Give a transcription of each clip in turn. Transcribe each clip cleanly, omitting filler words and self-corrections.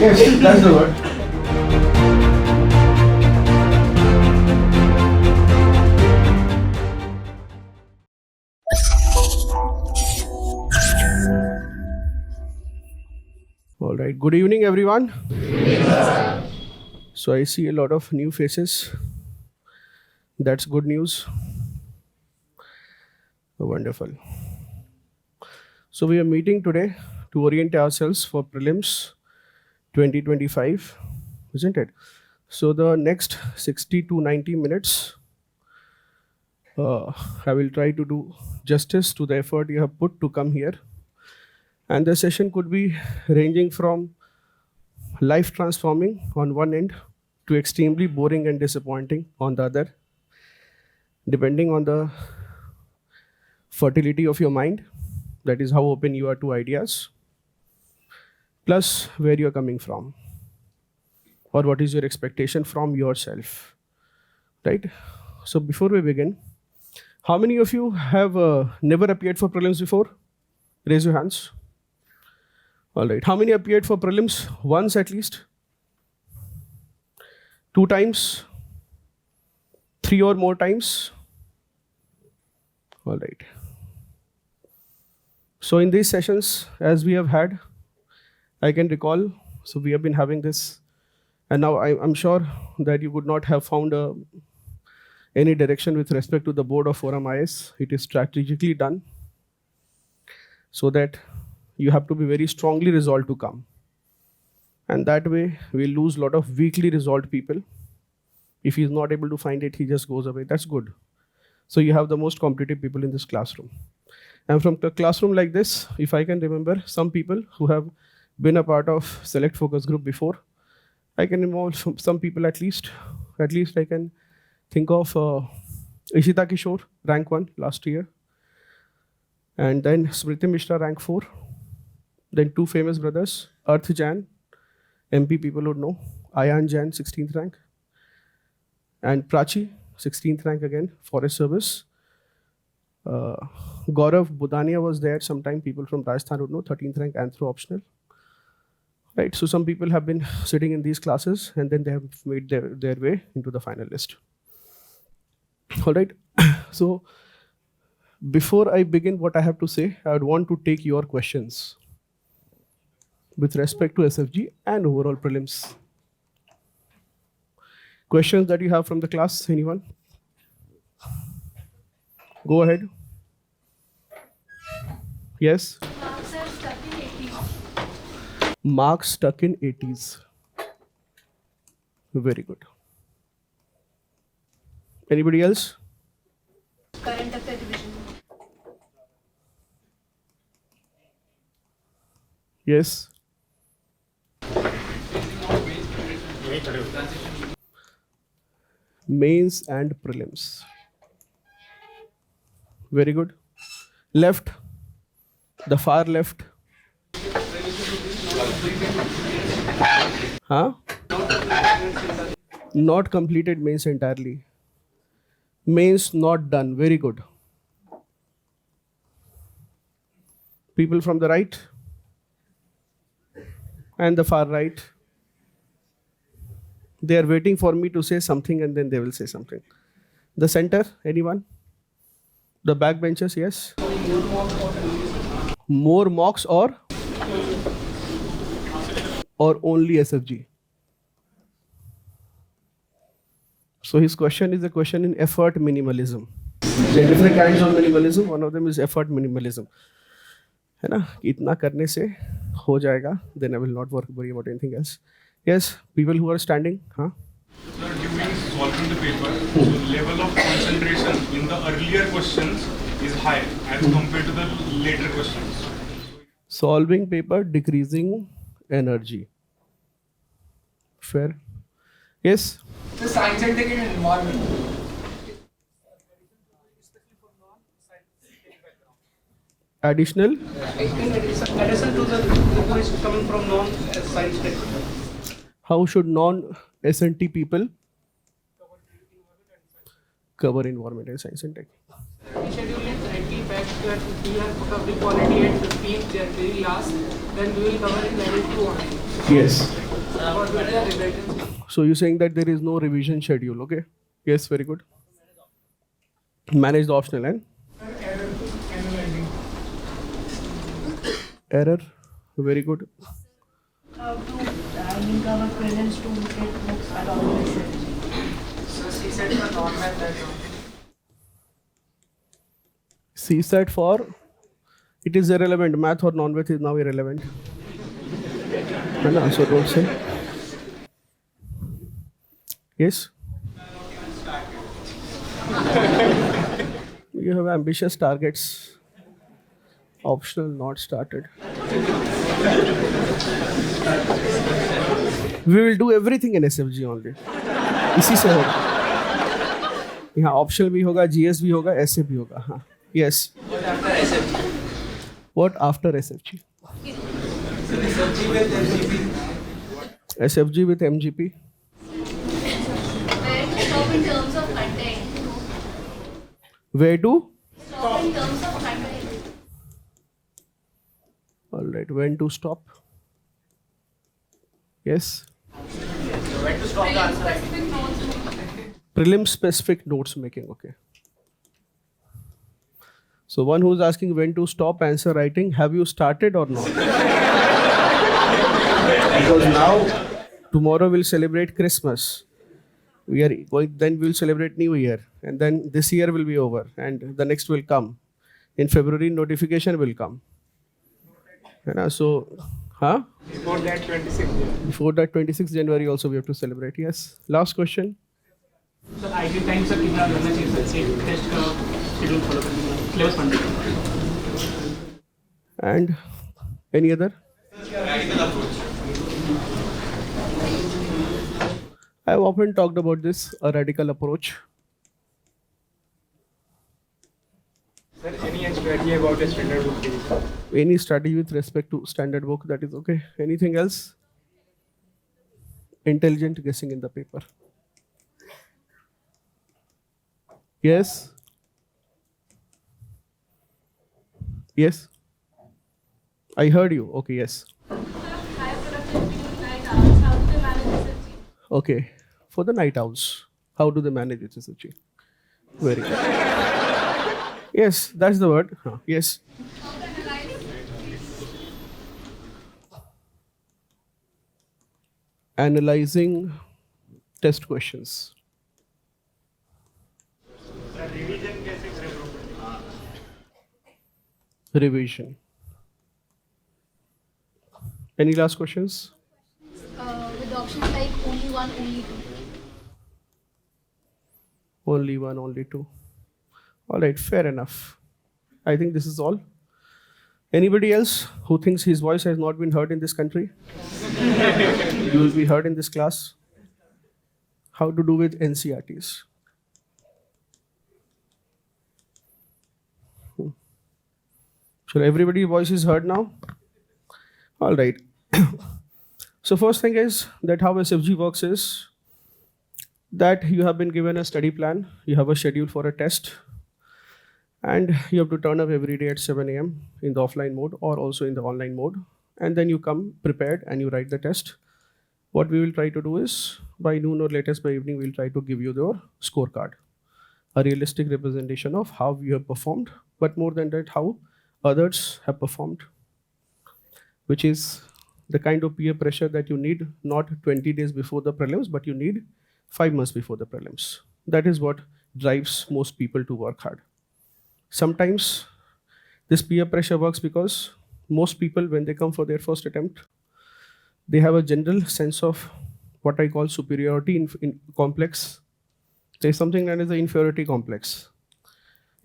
Yes, that's the word. All right. Good evening, everyone. So I see a lot of new faces. That's good news. Wonderful. So we are meeting today to orient ourselves for prelims 2025, isn't it? So the next 60 to 90 minutes, I will try to do justice to the effort you have put to come here. And the session could be ranging from life transforming on one end to extremely boring and disappointing on the other, depending on the fertility of your mind, that is how open you are to ideas, plus where you are coming from, or what is your expectation from yourself, right? So before we begin, how many of you have never appeared for prelims before? Raise your hands. All right. How many appeared for prelims once at least? 2 times? 3 or more times? All right. So in these sessions, as we have had, I can recall, so we have been having this, and now I'm sure that you would not have found any direction with respect to the board of ForumIAS. It is strategically done so that you have to be very strongly resolved to come. And that way, we'll lose a lot of weakly resolved people. If he's not able to find it, he just goes away. That's good. So you have the most competitive people in this classroom. And from the classroom like this, if I can remember some people who have been a part of select focus group before, I can involve some people at least. At least I can think of Ishita Kishore, rank 1 last year. And then Smriti Mishra, rank 4. Then 2 famous brothers, Arth Jan, MP people would know, Ayan Jan, 16th rank. And Prachi, 16th rank again, Forest Service. Gaurav Budania was there sometime, people from Rajasthan would know, 13th rank, Anthro optional. Right, so some people have been sitting in these classes and then they have made their way into the final list. All right, so before I begin what I have to say, I would want to take your questions with respect to SFG and overall prelims. Questions that you have from the class, anyone? Go ahead. Yes? Marks are stuck in 80s. Marks stuck in 80s. Very good. Anybody else? Current affair division. Yes? Mains and prelims. Very good. Left, the far left. Huh? Not completed mains entirely. Mains not done. Very good. People from the right and the far right. They are waiting for me to say something and then they will say something. The center, anyone? The backbenchers, yes? More mocks or only SFG? So his question is a question in effort minimalism. There are different kinds of minimalism. One of them is effort minimalism. है ना? इतना करने से हो जाएगा. Then I will not worry about anything else. Yes, people who are standing, huh? Sir, during solving the paper, so level of concentration in the earlier questions is high as compared to the later questions. Solving paper, decreasing energy. Fair. Yes? The science and tech and environment. Additional? In addition to the who is coming from non-science tech. How should non-S&T people cover environment and science and tech? We schedule it correctly back that we have put up the quality at 15th January last, then we will cover in level 2 only. Yes. So you're saying that there is no revision schedule, okay? Yes, very good. Manage the optional and error, very good. How to link our prelims to get books along with SFG. So she said for non-math background. CSAT for, it is irrelevant. Math or non-math is now irrelevant. So don't say. Yes? You have ambitious targets. Optional, not started. We will do everything in SFG only. इसी से होगा. यहाँ optional भी होगा, GS भी होगा, SA भी होगा. हाँ. Yes. What after SFG? What after SFG? SFG with MGP. SFG with MGP. Where to stop in terms of content? Where to? Stop in terms of content. All right. When to stop? Yes. When to stop the answer? Specific notes. Prelim specific notes making. Okay. So one who's asking when to stop answer writing, have you started or not? Because now, tomorrow we'll celebrate Christmas. We are going, then we'll celebrate New Year. And then this year will be over. And the next will come. In February, notification will come. So, huh? Before that 26th. Before that 26th January also we have to celebrate. Yes. Last question. Sir ideal time sir कितना रहना चाहिए sir एक test का schedule follow करने में syllabus पढ़ने का And any other? I have often talked about this, a radical approach. Sir, any strategy about a standard book release? Any strategy with respect to standard book, that is okay. Anything else? Intelligent guessing in the paper. Yes? Yes? I heard you. Okay, yes. High productivity in night hours. How to manage SFG? Okay. For the night owls, how do they manage it, Suchi? Very good. Yes, that's the word. Huh. Yes. How to analyze? Analyzing test questions. Revision. Any last questions? With options like only one, only two. Only one, only two. All right, fair enough. I think this is all. Anybody else who thinks his voice has not been heard in this country? You will be heard in this class. How to do with NCRTs? So everybody's voice is heard now? All right. So first thing is that how SFG works is that you have been given a study plan, you have a schedule for a test, and you have to turn up every day at 7 a.m. in the offline mode or also in the online mode. And then you come prepared and you write the test. What we will try to do is by noon or latest by evening, we'll try to give you your scorecard, a realistic representation of how you have performed, but more than that, how others have performed, which is the kind of peer pressure that you need not 20 days before the prelims, but you need 5 months before the prelims. That is what drives most people to work hard. Sometimes this peer pressure works because most people, when they come for their first attempt, they have a general sense of what I call superiority in complex. There's something known as the inferiority complex.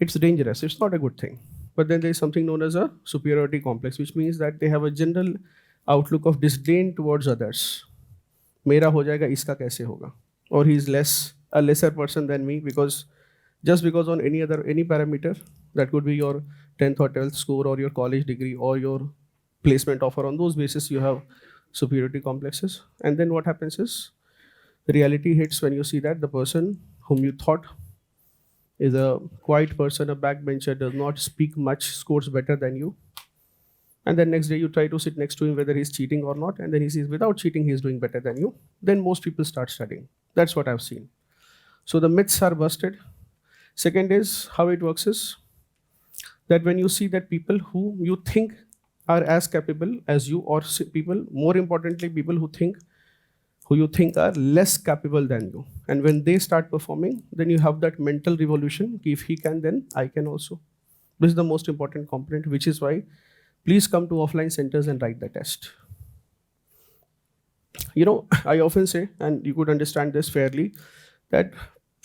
It's dangerous. It's not a good thing. But then there's something known as a superiority complex, which means that they have a general outlook of disdain towards others. Mera ho jayega, iska kaise hoga? Or he is a lesser person than me because just because on any parameter, that could be your 10th or 12th score or your college degree or your placement offer, on those basis you have superiority complexes. And then what happens is reality hits when you see that the person whom you thought is a quiet person, a backbencher, does not speak much, scores better than you. And then next day you try to sit next to him whether he's cheating or not, and then he sees without cheating he's doing better than you. Then most people start studying. That's what I've seen. So the myths are busted. Second is, how it works is that when you see that people who you think are as capable as you, or people, more importantly, people who you think are less capable than you, and when they start performing, then you have that mental revolution. If he can, then I can also. This is the most important component, which is why please come to offline centers and write the test. I often say, and you could understand this fairly, that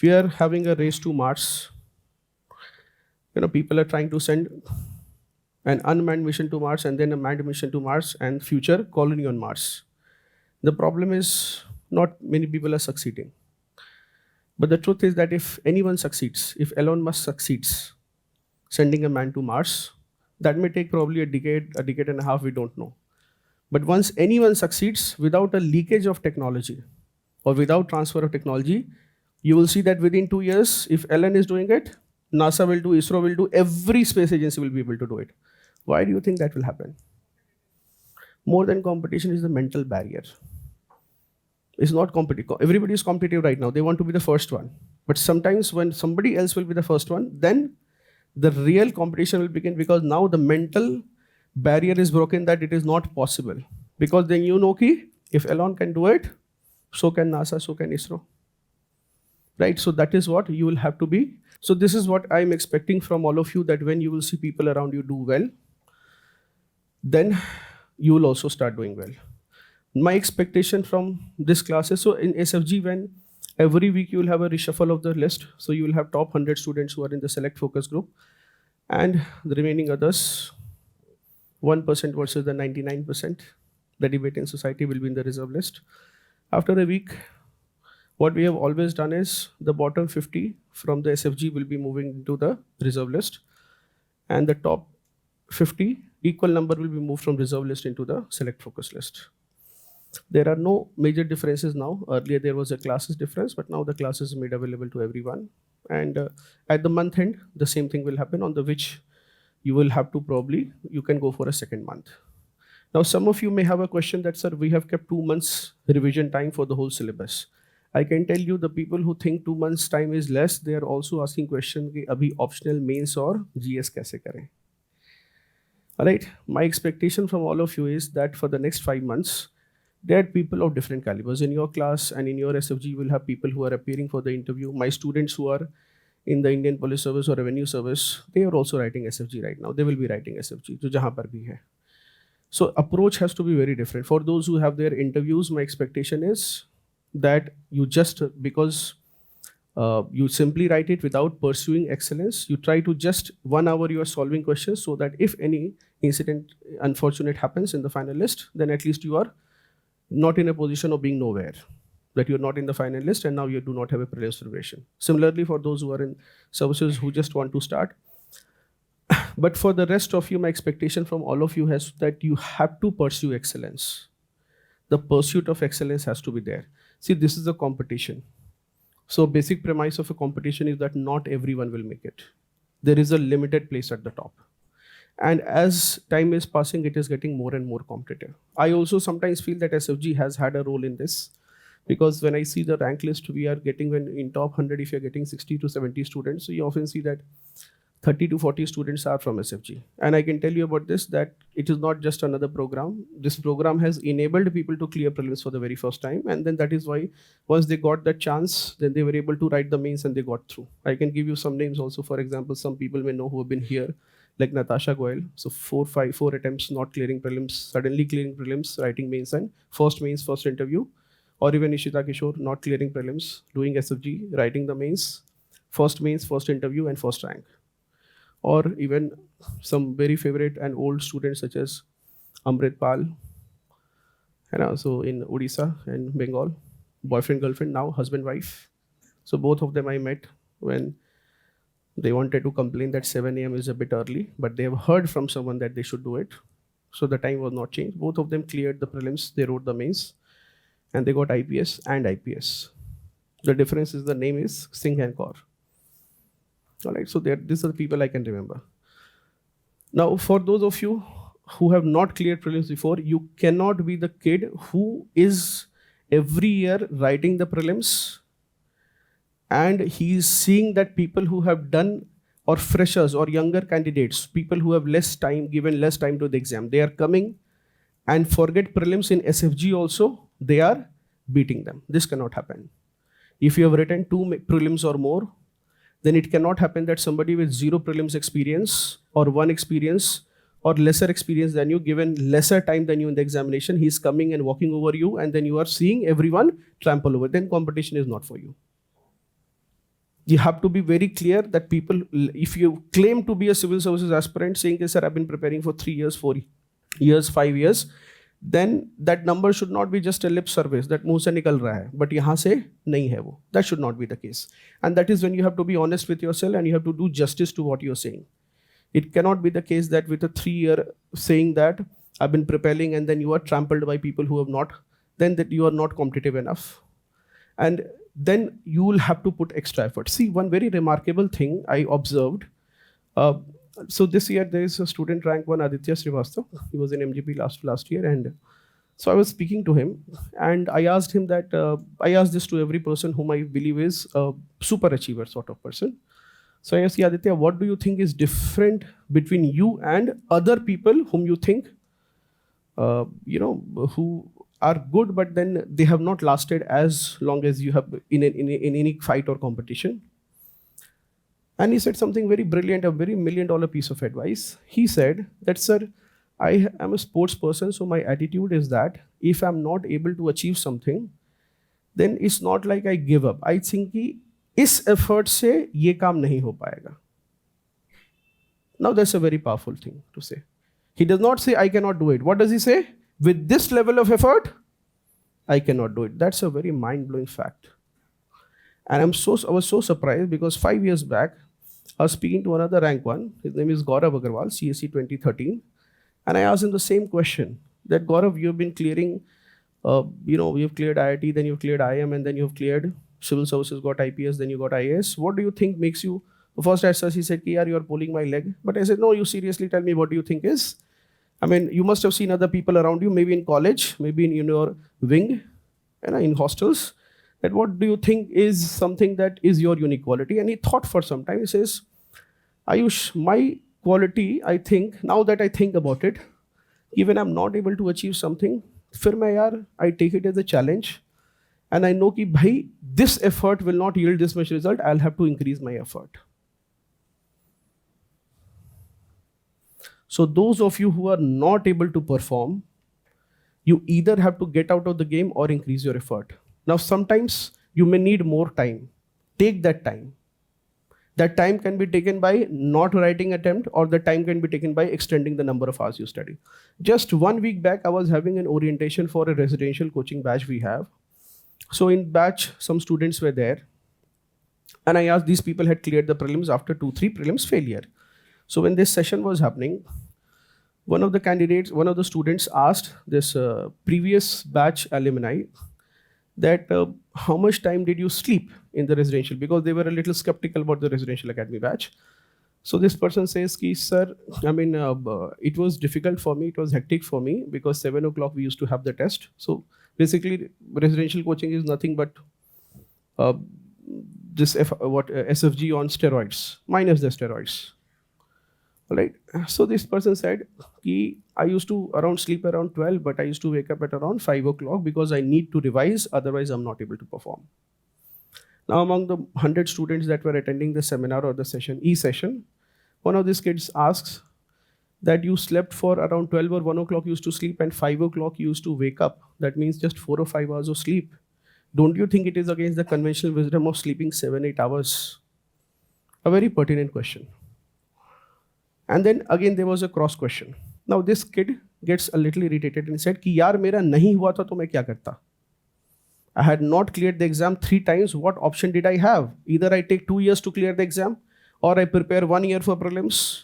we are having a race to Mars. People are trying to send an unmanned mission to Mars and then a manned mission to Mars and future colony on Mars. The problem is not many people are succeeding. But the truth is that if anyone succeeds, if Elon Musk succeeds sending a man to Mars, that may take probably a decade and a half, we don't know. But once anyone succeeds without a leakage of technology or without transfer of technology, you will see that within 2 years, if Elon is doing it, NASA will do, ISRO will do, every space agency will be able to do it. Why do you think that will happen? More than competition is the mental barrier. It's not competitive. Everybody is competitive right now. They want to be the first one. But sometimes when somebody else will be the first one, then the real competition will begin, because now the mental barrier is broken that it is not possible. Because then if Elon can do it, so can NASA, so can ISRO. Right? So that is what you will have to be. So this is what I'm expecting from all of you, that when you will see people around you do well, then you will also start doing well. My expectation from this class is, so in SFG, when every week you will have a reshuffle of the list, so you will have top 100 students who are in the select focus group, and the remaining others, 1% versus the 99%, the debating society will be in the reserve list. After a week, what we have always done is the bottom 50 from the SFG will be moving into the reserve list, and the top 50, equal number, will be moved from reserve list into the select focus list. There are no major differences now. Earlier there was a classes difference, but now the class is made available to everyone. And at the month end, the same thing will happen, on the which you will have to you can go for a second month. Now some of you may have a question that, sir, we have kept 2 months revision time for the whole syllabus. I can tell you, the people who think 2 months time is less, they are also asking question ki abhi optional mains or GS kaise kare. Alright, my expectation from all of you is that for the next 5 months, there are people of different calibers. In your class and in your SFG, you will have people who are appearing for the interview. My students who are in the Indian Police Service or Revenue Service, they are also writing SFG right now. They will be writing SFG, jo jahan par bhi hai. So approach has to be very different. For those who have their interviews, my expectation is that you just, because you simply write it without pursuing excellence, you try to just 1 hour you are solving questions, so that if any incident unfortunate happens in the final list, then at least you are not in a position of being nowhere, that you're not in the final list and now you do not have a prelims preparation. Similarly, for those who are in services who just want to start. But for the rest of you, my expectation from all of you is that you have to pursue excellence. The pursuit of excellence has to be there. See, this is a competition. So basic premise of a competition is that not everyone will make it. There is a limited place at the top. And as time is passing, it is getting more and more competitive. I also sometimes feel that SFG has had a role in this, because when I see the rank list we are getting, when in top 100, if you're getting 60 to 70 students, so you often see that 30 to 40 students are from SFG. And I can tell you about this, that it is not just another program. This program has enabled people to clear prelims for the very first time. And then that is why once they got that chance, then they were able to write the mains and they got through. I can give you some names also. For example, some people may know who have been here, like Natasha Goyal. So 4 attempts not clearing prelims, suddenly clearing prelims, writing mains and first interview. Or even Ishita Kishore, not clearing prelims, doing SFG, writing the mains, first interview and first rank. Or even some very favorite and old students such as Amrit Pal, and also in Odisha and Bengal, boyfriend, girlfriend, now husband, wife. So both of them I met when they wanted to complain that 7 a.m. is a bit early, but they have heard from someone that they should do it. So the time was not changed. Both of them cleared the prelims, they wrote the mains, and they got IPS and IPS. The difference is the name is Singh and Kaur. All right, so these are the people I can remember. Now, for those of you who have not cleared prelims before, you cannot be the kid who is every year writing the prelims and he's seeing that people who have done, or freshers or younger candidates, people who have less time, given less time to the exam, they are coming and forget prelims in SFG also, they are beating them. This cannot happen. If you have written 2 prelims or more, then it cannot happen that somebody with 0 prelims experience or 1 experience or lesser experience than you, given lesser time than you in the examination, he's coming and walking over you, and then you are seeing everyone trample over. Then competition is not for you. You have to be very clear that people, if you claim to be a civil services aspirant saying, sir, I've been preparing for 3 years, 4 years, 5 years, then that number should not be just a lip service that मुंह से निकल रहा है, but यहाँ से नहीं है वो. That should not be the case. And that is when you have to be honest with yourself and you have to do justice to what you're saying. It cannot be the case that with a 3-year saying that I've been preparing and then you are trampled by people who have not, then that you are not competitive enough. And then you will have to put extra effort. See, one very remarkable thing I observed. So this year there is a student rank 1, Aditya Srivastav. He was in MGP last year, and so I was speaking to him and I asked him that, I asked this to every person whom I believe is a super achiever sort of person. So I asked Aditya, what do you think is different between you and other people whom you think, who are good, but then they have not lasted as long as you have in any fight or competition? And he said something very brilliant, a very $1 million piece of advice. He said that, sir, I am a sports person, so my attitude is that if I'm not able to achieve something, then it's not like I give up. I think कि इस effort से ये काम नहीं हो पाएगा. Now that's a very powerful thing to say. He does not say I cannot do it. What does he say? With this level of effort, I cannot do it. That's a very mind-blowing fact. And I was so surprised because 5 years back, I was speaking to another rank 1. His name is Gaurav Agarwal, CSE 2013. And I asked him the same question, that Gaurav, you've been clearing, you've cleared IIT, then you've cleared IIM, and then you've cleared civil services, got IPS, then you got IAS. What do you think makes you, first at first he said, yaar, you are pulling my leg. But I said, no, you seriously tell me, what do you think is? I mean, you must have seen other people around you, maybe in college, maybe in your wing, in hostels. That what do you think is something that is your unique quality? And he thought for some time. He says, Ayush, my quality, I think, now that I think about it, even I'm not able to achieve something, फिर मैं यार, I take it as a challenge. And I know कि भाई, this effort will not yield this much result. I'll have to increase my effort. So those of you who are not able to perform, you either have to get out of the game or increase your effort. Now, sometimes you may need more time. Take that time. That time can be taken by not writing attempt, or the time can be taken by extending the number of hours you study. Just 1 week back, I was having an orientation for a residential coaching batch we have. So in batch, some students were there. And I asked, these people had cleared the prelims after 2-3 prelims failure. So when this session was happening, one of the students asked this previous batch alumni that how much time did you sleep in the residential, because they were a little skeptical about the residential academy batch. So this person says, sir, I mean, it was difficult for me, it was hectic for me, because 7 o'clock we used to have the test. So basically residential coaching is nothing but SFG on steroids, minus the steroids. Right. So this person said, I used to sleep around 12, but I used to wake up at around 5 o'clock because I need to revise, otherwise I'm not able to perform. Now, among the 100 students that were attending the seminar or the session, one of these kids asks that you slept for around 12 or 1 o'clock you used to sleep, and 5 o'clock you used to wake up. That means just 4 or 5 hours of sleep. Don't you think it is against the conventional wisdom of sleeping 7-8 hours? A very pertinent question. And then again there was a cross question. Now this kid gets a little irritated and said कि यार मेरा नहीं हुआ था तो मैं क्या करता? I had not cleared the exam 3 times. What option did I have? Either I take 2 years to clear the exam, or I prepare 1 year for prelims,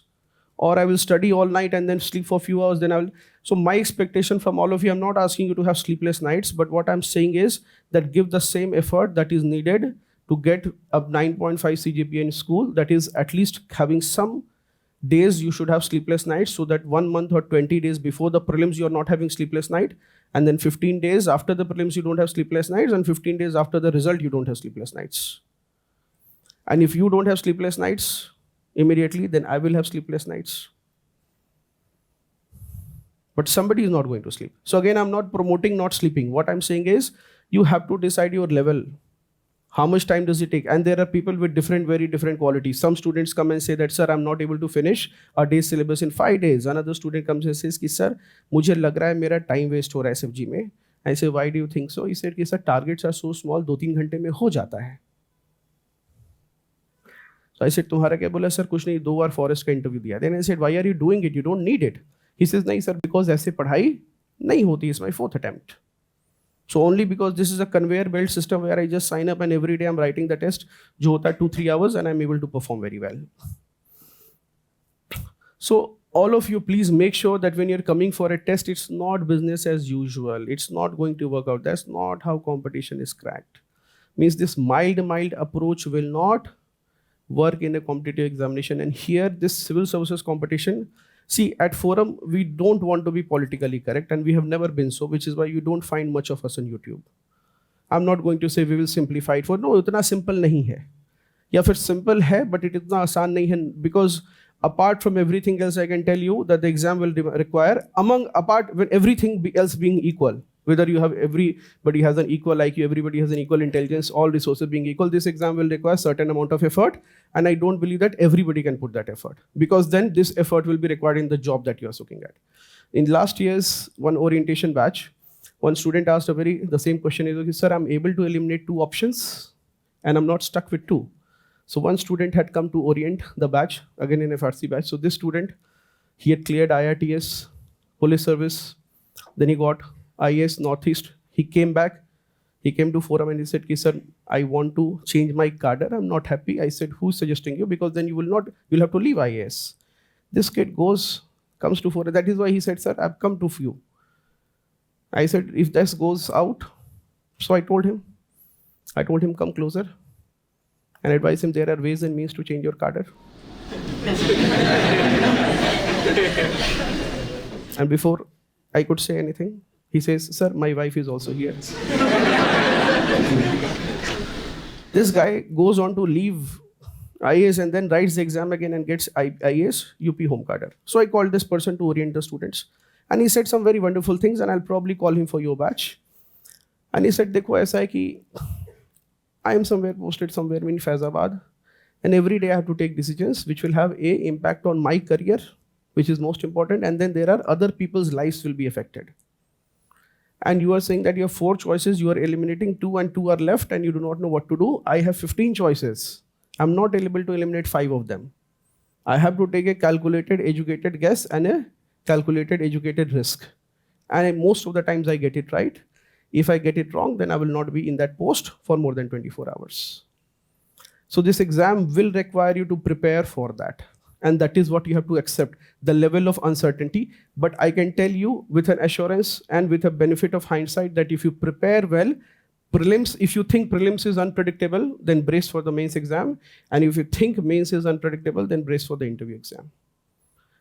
or I will study all night and then sleep for a few hours. Then I will. So my expectation from all of you, I'm not asking you to have sleepless nights, but what I'm saying is that give the same effort that is needed to get a 9.5 CGPA in school. That is at least having some days you should have sleepless nights, so that 1 month or 20 days before the prelims you are not having sleepless night, and then 15 days after the prelims you don't have sleepless nights, and 15 days after the result you don't have sleepless nights. And if you don't have sleepless nights immediately, then I will have sleepless nights. But somebody is not going to sleep. So again, I'm not promoting not sleeping. What I'm saying is, you have to decide your level. How much time does it take? And there are people with very different qualities. Some students come and say that, sir, I'm not able to finish a day's syllabus in 5 days. Another student comes and says, कि sir, मुझे लग रहा है मेरा time waste हो रहा है SFG में. I say, why do you think so? He said, कि sir, targets are so small, 2-3 घंटे में हो जाता है. So I said, तुम्हारा क्या बोला? सर कुछ नहीं, 2 बार फॉरेस्ट का इंटरव्यू दिया. Then I said, why are you doing it? You don't need it. He says, नहीं sir, because ऐसे पढ़ाई नहीं होती. It's my 4th attempt. So only because this is a conveyor belt system where I just sign up and every day I'm writing the test, जो होता है 2-3 hours, and I'm able to perform very well. So all of you, please make sure that when you're coming for a test, it's not business as usual. It's not going to work out. That's not how competition is cracked. Means this mild approach will not work in a competitive examination. And here, this civil services competition, see, at Forum, we don't want to be politically correct, and we have never been so, which is why you don't find much of us on YouTube. I'm not going to say we will simplify it for, no, इतना simple नहीं है. या फिर simple है, but it इतना आसान नहीं है, because apart from everything else, I can tell you that the exam will require, when everything else being equal, whether you have everybody has an equal IQ, everybody has an equal intelligence, all resources being equal, this exam will require certain amount of effort, and I don't believe that everybody can put that effort, because then this effort will be required in the job that you are looking at. In last year's one orientation batch, one student asked the same question is, sir, I'm able to eliminate 2 options, and I'm not stuck with 2. So one student had come to orient the batch, again in FRC batch. So this student, he had cleared IRTS, police service, then he got IAS Northeast. He came back, he came to Forum and he said, sir, I want to change my cadre, I'm not happy. I said, who's suggesting you? Because then you'll have to leave IAS. This kid comes to Forum. That is why he said, sir, I've come to you. I said, if this goes out, so I told him, come closer and advise him there are ways and means to change your cadre. And before I could say anything, he says, sir, my wife is also here. This guy goes on to leave IAS and then writes the exam again and gets IAS UP home cadre. So I called this person to orient the students. And he said some very wonderful things, and I'll probably call him for your batch. And he said, देखो ऐसा है कि I am posted somewhere in Faizabad, and every day I have to take decisions which will have a impact on my career, which is most important, and then there are other people's lives will be affected. And you are saying that you have 4 choices, you are eliminating 2 and 2 are left and you do not know what to do. I have 15 choices. I'm not able to eliminate 5 of them. I have to take a calculated, educated guess and a calculated, educated risk. And most of the times I get it right. If I get it wrong, then I will not be in that post for more than 24 hours. So this exam will require you to prepare for that. And that is what you have to accept, the level of uncertainty. But I can tell you with an assurance and with a benefit of hindsight that if you prepare well, prelims, if you think prelims is unpredictable, then brace for the mains exam. And if you think mains is unpredictable, then brace for the interview exam.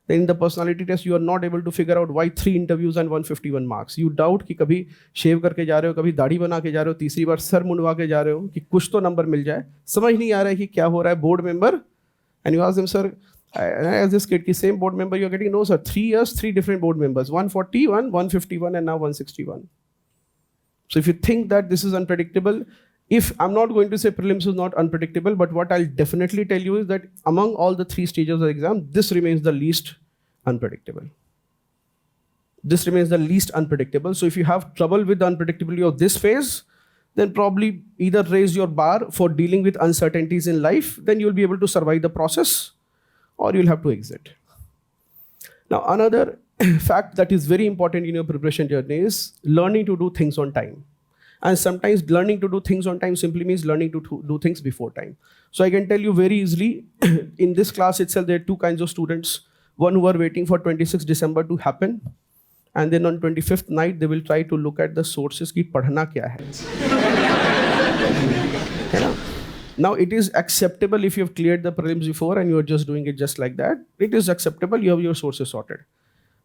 Then in the personality test, you are not able to figure out why 3 interviews and 151 marks. You doubt कि कभी शेव करके जा रहे हो, कभी दाढ़ी बना के जा रहे हो, तीसरी बार सर मुंडवा के जा रहे हो कि कुछ तो नंबर मिल जाए. समझ नहीं आ रहा है कि क्या हो रहा है. Board member, and you ask them, sir, as this kid, same board member you're getting? No, sir. 3 years, 3 different board members. 141, 151, and now 161. So if you think that this is unpredictable, if I'm not going to say prelims is not unpredictable, but what I'll definitely tell you is that among all the 3 stages of the exam, this remains the least unpredictable. This remains the least unpredictable. So if you have trouble with the unpredictability of this phase, then probably either raise your bar for dealing with uncertainties in life, then you'll be able to survive the process, or you'll have to exit. Now, another fact that is very important in your preparation journey is learning to do things on time. And sometimes learning to do things on time simply means learning to do things before time. So I can tell you very easily, in this class itself, there are 2 kinds of students. One who are waiting for 26th December to happen. And then on 25th night, they will try to look at the sources ki padhna kya hai. Now it is acceptable if you have cleared the prelims before and you are just doing it just like that. It is acceptable, you have your sources sorted.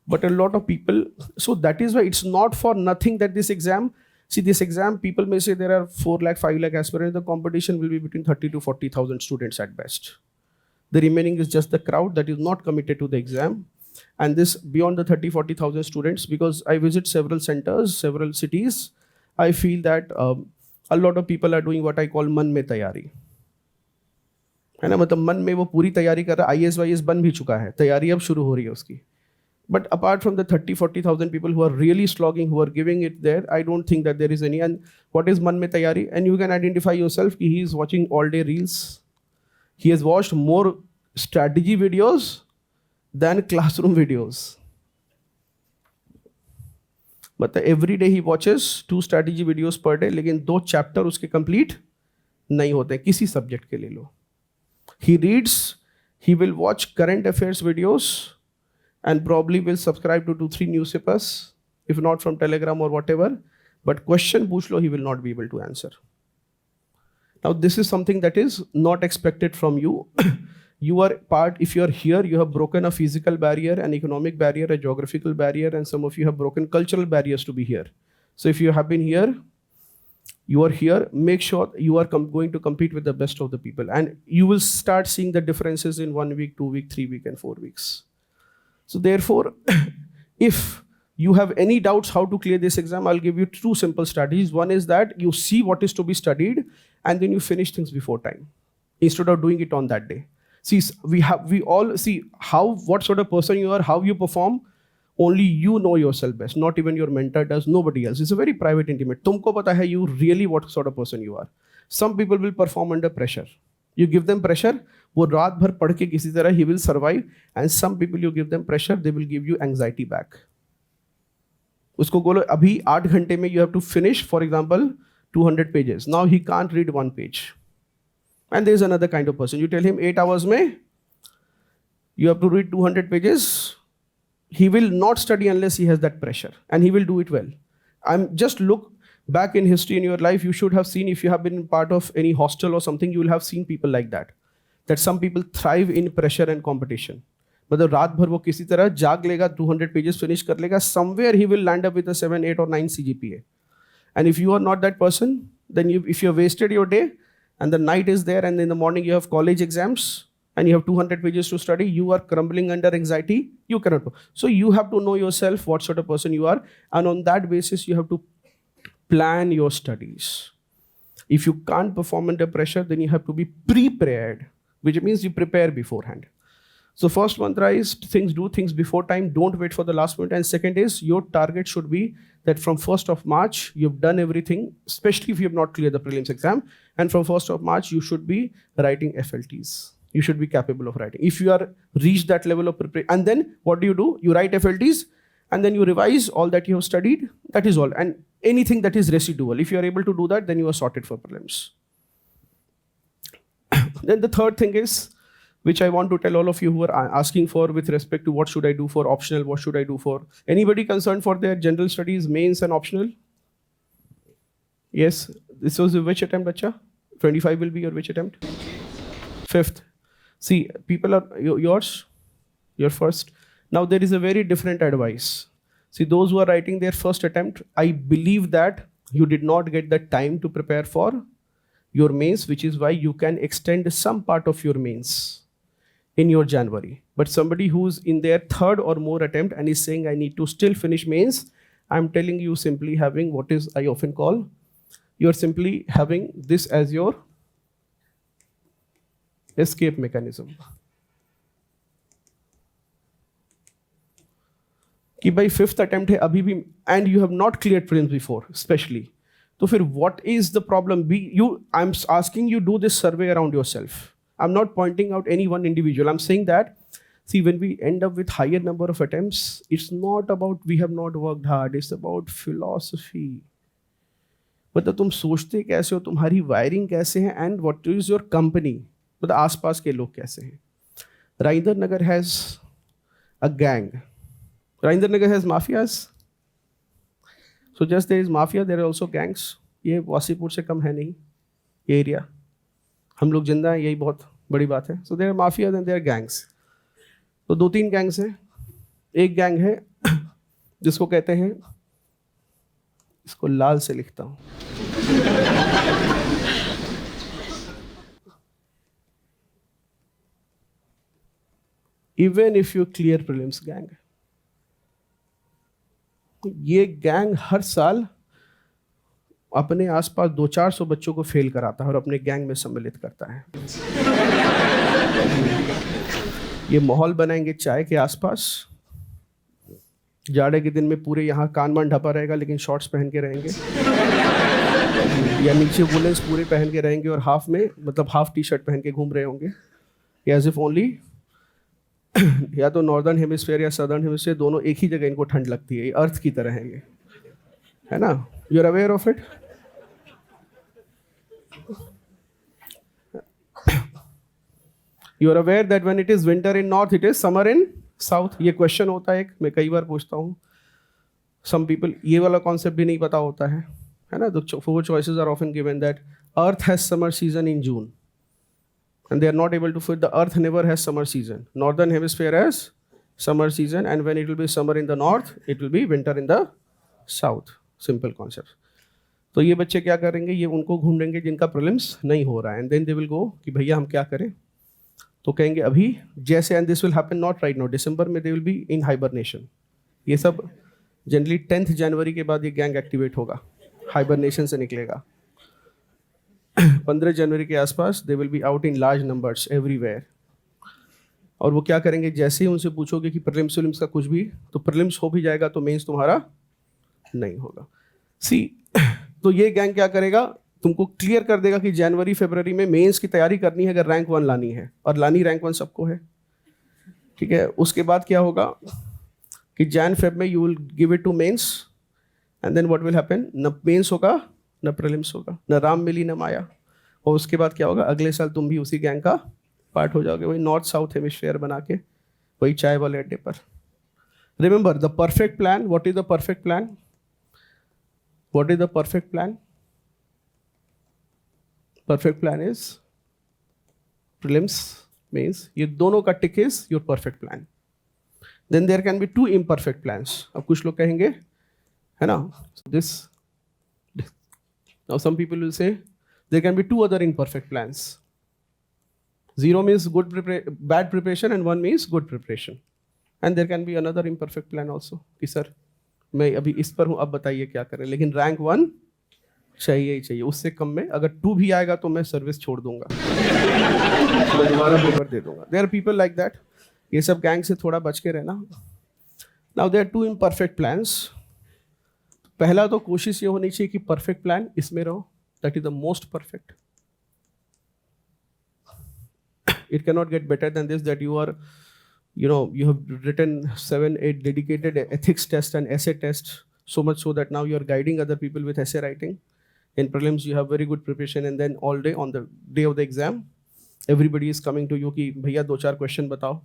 But a lot of people, so that is why it's not for nothing that this exam, see this exam, people may say there are 4 lakh, 5 lakh aspirants, the competition will be between 30 to 40,000 students at best. The remaining is just the crowd that is not committed to the exam. And this beyond the 30, 40,000 students, because I visit several centers, several cities, I feel that a lot of people are doing what I call मन में तैयारी, है ना, मतलब मन में वो पूरी तैयारी कर रहा है, IAS वाईएस बन भी चुका है, तैयारी अब शुरू हो रही है उसकी. But apart from the 30, 40,000 people who are really slogging, who are giving it there, I don't think that there is any. And what is man mein tayari? And you can identify yourself कि he is watching all day reels. He has watched more strategy videos than classroom videos. मतलब every day he watches 2 strategy videos per day, लेकिन 2 chapter उसके complete नहीं होते किसी subject के ले लो. He reads, he will watch current affairs videos and probably will subscribe to 2-3 newspapers, if not from Telegram or whatever, but question पूछ लो, he will not be able to answer. Now this is something that is not expected from you. You are part, if you are here, you have broken a physical barrier, an economic barrier, a geographical barrier, and some of you have broken cultural barriers to be here. So if you have been here, you are here, make sure you are going to compete with the best of the people. And you will start seeing the differences in 1 week, 2 week, 3 week, and 4 weeks. So therefore, if you have any doubts how to clear this exam, I'll give you 2 simple strategies. One is that you see what is to be studied, and then you finish things before time, instead of doing it on that day. See, we all see what sort of person you are, how you perform. Only you know yourself best. Not even your mentor does, nobody else. It's a very private, intimate. तुमको पता है you really what sort of person you are. Some people will perform under pressure. You give them pressure, वो रात भर पढ़ के किसी तरह he will survive. And some people you give them pressure, they will give you anxiety back. उसको बोलो अभी 8 घंटे में you have to finish, for example, 200 pages. Now he can't read 1 page. And there is another kind of person. You tell him 8 hours में you have to read 200 pages. He will not study unless he has that pressure, and he will do it well. Just look back in history in your life. You should have seen, if you have been part of any hostel or something, you will have seen people like that. That some people thrive in pressure and competition. मतलब रात भर वो किसी तरह जाग लेगा, 200 pages finish कर लेगा. Somewhere he will land up with a 7, 8 or 9 CGPA. And if you are not that person, then if you have wasted your day, and the night is there, and in the morning you have college exams, and you have 200 pages to study, you are crumbling under anxiety, you cannot do. So you have to know yourself what sort of person you are, and on that basis you have to plan your studies. If you can't perform under pressure, then you have to be prepared, which means you prepare beforehand. So first mantra is do things before time, don't wait for the last minute. And second is your target should be that from 1st of March, you've done everything, especially if you have not cleared the prelims exam. And from 1st of March, you should be writing FLTs. You should be capable of writing. If you are reached that level of preparation, and then what do? You write FLTs, and then you revise all that you have studied. That is all. And anything that is residual, if you are able to do that, then you are sorted for prelims. Then the third thing is, which I want to tell all of you who are asking for with respect to what should I do for optional, what should I do for anybody concerned for their general studies, mains and optional? Yes, this was which attempt, Bacha? 25 will be your which attempt? 5th. See, people are yours, your first. Now there is a very different advice. See, those who are writing their first attempt, I believe that you did not get the time to prepare for your mains, which is why you can extend some part of your mains in your January. But somebody who's in their 3rd or more attempt and is saying, I need to still finish mains, I'm telling you simply having what is I often call, you're simply having this as your escape mechanism. कि भाई 5th attempt है अभी भी, and you have not cleared prelims before, especially. तो फिर what is the problem? I'm asking you do this survey around yourself. I'm not pointing out any one individual. I'm saying that, see, when we end up with higher number of attempts, it's not about we have not worked hard. It's about philosophy. मतलब तुम सोचते कैसे हो, तुम्हारी wiring कैसे है, and what is your company? मतलब आसपास के लोग कैसे हैं. Rajendra Nagar has a gang. Rajendra Nagar has mafias. So just there is mafia, there are also gangs. ये वासीपुर से कम है नहीं ये एरिया. हम लोग जिंदा हैं, यही बहुत बड़ी बात है. So there mafia and there gangs. तो 2-3 गैंग्स हैं. एक गैंग है जिसको कहते हैं, इसको लाल से लिखता हूं, even if you clear prelims gang. ये गैंग हर साल अपने आसपास 200-400 बच्चों को फेल कराता है और अपने गैंग में सम्मिलित करता है. ये माहौल बनाएंगे चाय के आसपास, जाड़े के दिन में पूरे यहाँ कान मान ढपा रहेगा लेकिन शॉर्ट्स पहन के रहेंगे, या नीचे वुलेंस पूरे पहन के रहेंगे और हाफ में, मतलब हाफ टी शर्ट पहन के घूम रहे होंगे, एज इफ ओनली या तो नॉर्दर्न हेमिस्फीयर या सदर्न हेमिस्फीयर, दोनों एक ही जगह इनको ठंड लगती है. ये अर्थ की तरह है, ये है ना. You are aware of it. You are aware that when it is winter in north it is summer in south. ये क्वेश्चन होता है एक, मैं कई बार पूछता हूँ. सम पीपल ये वाला कॉन्सेप्ट भी नहीं पता होता है ना. The 4 choices are often given that earth has summer season in June and they are not able to fit. The earth never has summer season. Northern hemisphere has summer season, and when it will be summer in the north, it will be winter in the south. Simple concept. तो ये बच्चे क्या करेंगे, ये उनको ढूंढेंगे जिनका prelims नहीं हो रहा है, and then they will go कि भैया हम क्या करें. तो कहेंगे अभी जैसे, and this will happen not right now, दिसंबर में they will be in hibernation. ये सब जनरली 10th जनवरी के बाद ये गैंग एक्टिवेट होगा, हाइबरनेशन से निकलेगा. 15 जनवरी के आसपास दे will be out in large numbers everywhere. और वो क्या करेंगे, जैसे ही उनसे पूछोगे कि प्रीलिम्स विलिम्स का कुछ भी, तो प्रीलिम्स हो भी जाएगा तो मेंस तुम्हारा नहीं होगा. सी, तो ये गैंग क्या करेगा, तुमको क्लियर कर देगा कि जनवरी फरवरी में मेंस की तैयारी करनी है अगर रैंक 1 लानी है, और लानी रैंक 1 सबको है, ठीक है. उसके बाद क्या होगा कि जैन फेब में you will give it to mains, and then what will happen, न मेंस होगा न प्रीलिम्स होगा, न राम मिली न माया. और उसके बाद क्या होगा, अगले साल तुम भी उसी गैंग का पार्ट हो जाओगे, वही नॉर्थ साउथ हेमिस्फीयर बना के, वही चाय वाले अड्डे पर. Remember the perfect plan. What is the perfect plan? What is the perfect plan? Perfect plan is prelims mains, ये दोनों का tick is your perfect plan. Then there can be 2 imperfect plans. अब कुछ लोग कहेंगे, है ना, this. Now some people will say there can be 2 other imperfect plans. 0 means bad preparation and 1 means good preparation. And there can be another imperfect plan also. कि sir मैं अभी इस पर हूँ, अब बताइए क्या करें, लेकिन रैंक 1 चाहिए ही चाहिए. उससे कम में अगर 2 भी आएगा तो मैं सर्विस छोड़ दूंगा, मैं दोबारा पेपर दे दूंगा. There are people like that. ये सब गैंग से थोड़ा बच के रहना. Now there are 2 imperfect plans. पहला तो कोशिश ये होनी चाहिए कि परफेक्ट प्लान इसमें रहो, that is the most perfect. It can not get better than this, that you are, you know, you have written 7-8 dedicated ethics test and essay tests, so much so that now you are guiding other people with essay writing. In prelims you have very good preparation, and then all day on the day of the exam everybody is coming to you कि भैया 2-4 question बताओ.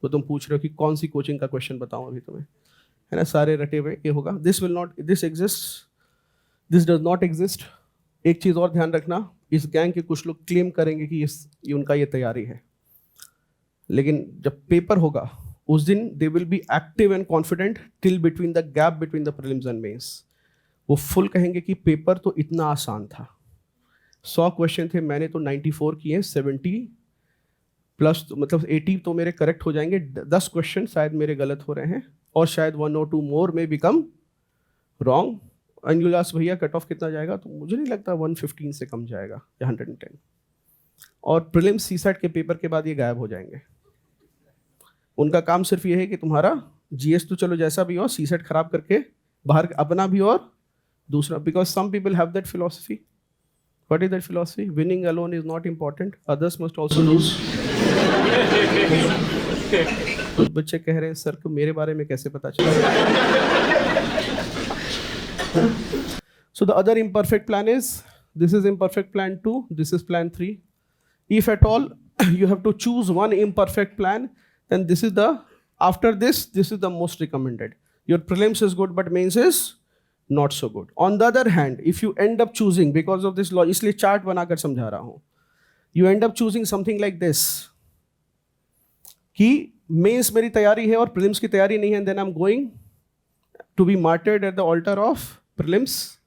तो तुम पूछ रहे हो कि कौन सी कोचिंग का क्वेश्चन बताऊं अभी तुम्हें, है ना, सारे रटे हुए. ये होगा. This will not, this exist, this does not exist. एक चीज़ और ध्यान रखना, इस गैंग के कुछ लोग क्लेम करेंगे कि ये उनका ये तैयारी है, लेकिन जब पेपर होगा उस दिन they will be active and confident till between the gap between the prelims and mains. वो फुल कहेंगे कि पेपर तो इतना आसान था, 100 क्वेश्चन थे, मैंने तो 94 किए, 70 प्लस मतलब 80 तो मेरे करेक्ट हो जाएंगे, 10 क्वेश्चन शायद मेरे गलत हो रहे हैं, और शायद 1 or 2 मोर में बिकम रॉन्ग. अंजुलास भैया कट ऑफ कितना जाएगा, तो मुझे नहीं लगता 115 से कम जाएगा या 110. और प्रीलिम्स सीसेट के पेपर के बाद ये गायब हो जाएंगे. उनका काम सिर्फ ये है कि तुम्हारा जीएस तो चलो जैसा भी हो, सीसेट खराब करके बाहर अपना भी और दूसरा, because some people have that philosophy. What is that philosophy? Winning alone is not important, others must also lose. कुछ बच्चे कह रहे हैं सर को मेरे बारे में कैसे पता चला. So the other imperfect plan is, this is imperfect plan 2, this is plan 3. If at all you have to choose one imperfect plan, then this is the, after this is the most recommended. Your prelims is good but mains is not so good. On the other hand, if you end up choosing, because of this law, इसलिए chart बनाकर समझा रहा हूँ, You end up choosing something like this कि mains मेरी तैयारी है और प्रीलिम्स की तैयारी नहीं है, then I'm going to be martyred at the altar of prelims,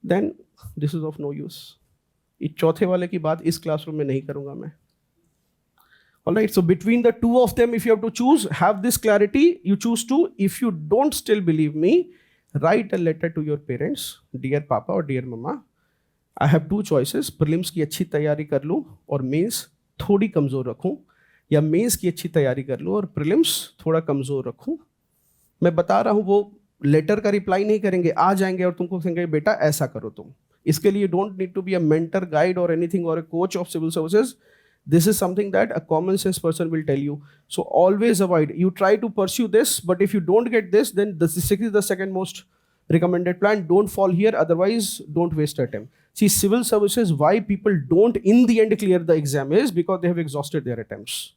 then this is of no use. ये चौथे वाले की बात इस क्लासरूम में नहीं करूंगा मैं. Alright, so between the two of them, if you have to choose, have this clarity, you choose to. If you don't still believe me, write a letter to your parents, dear papa or dear mama, I have two choices, prelims की अच्छी तैयारी कर लूँ और mains थोड़ी कमज़ोर रखूँ, या मेंस की अच्छी तैयारी कर लूँ और प्रीलिम्स थोड़ा कमज़ोर रखूँ. मैं बता रहा हूँ, वो लेटर का रिप्लाई नहीं करेंगे, आ जाएंगे और तुमको कहेंगे बेटा ऐसा करो तुम. इसके लिए don't need to be a mentor, guide और एनीथिंग और a coach of civil services. This is something that a common sense person will tell you. So always avoid. You try to pursue this, but if you don't get this, then this is the second most recommended plan. Don't fall here, otherwise don't waste your time. See, civil services, why people don't in the end clear the exam is because they have exhausted their attempts.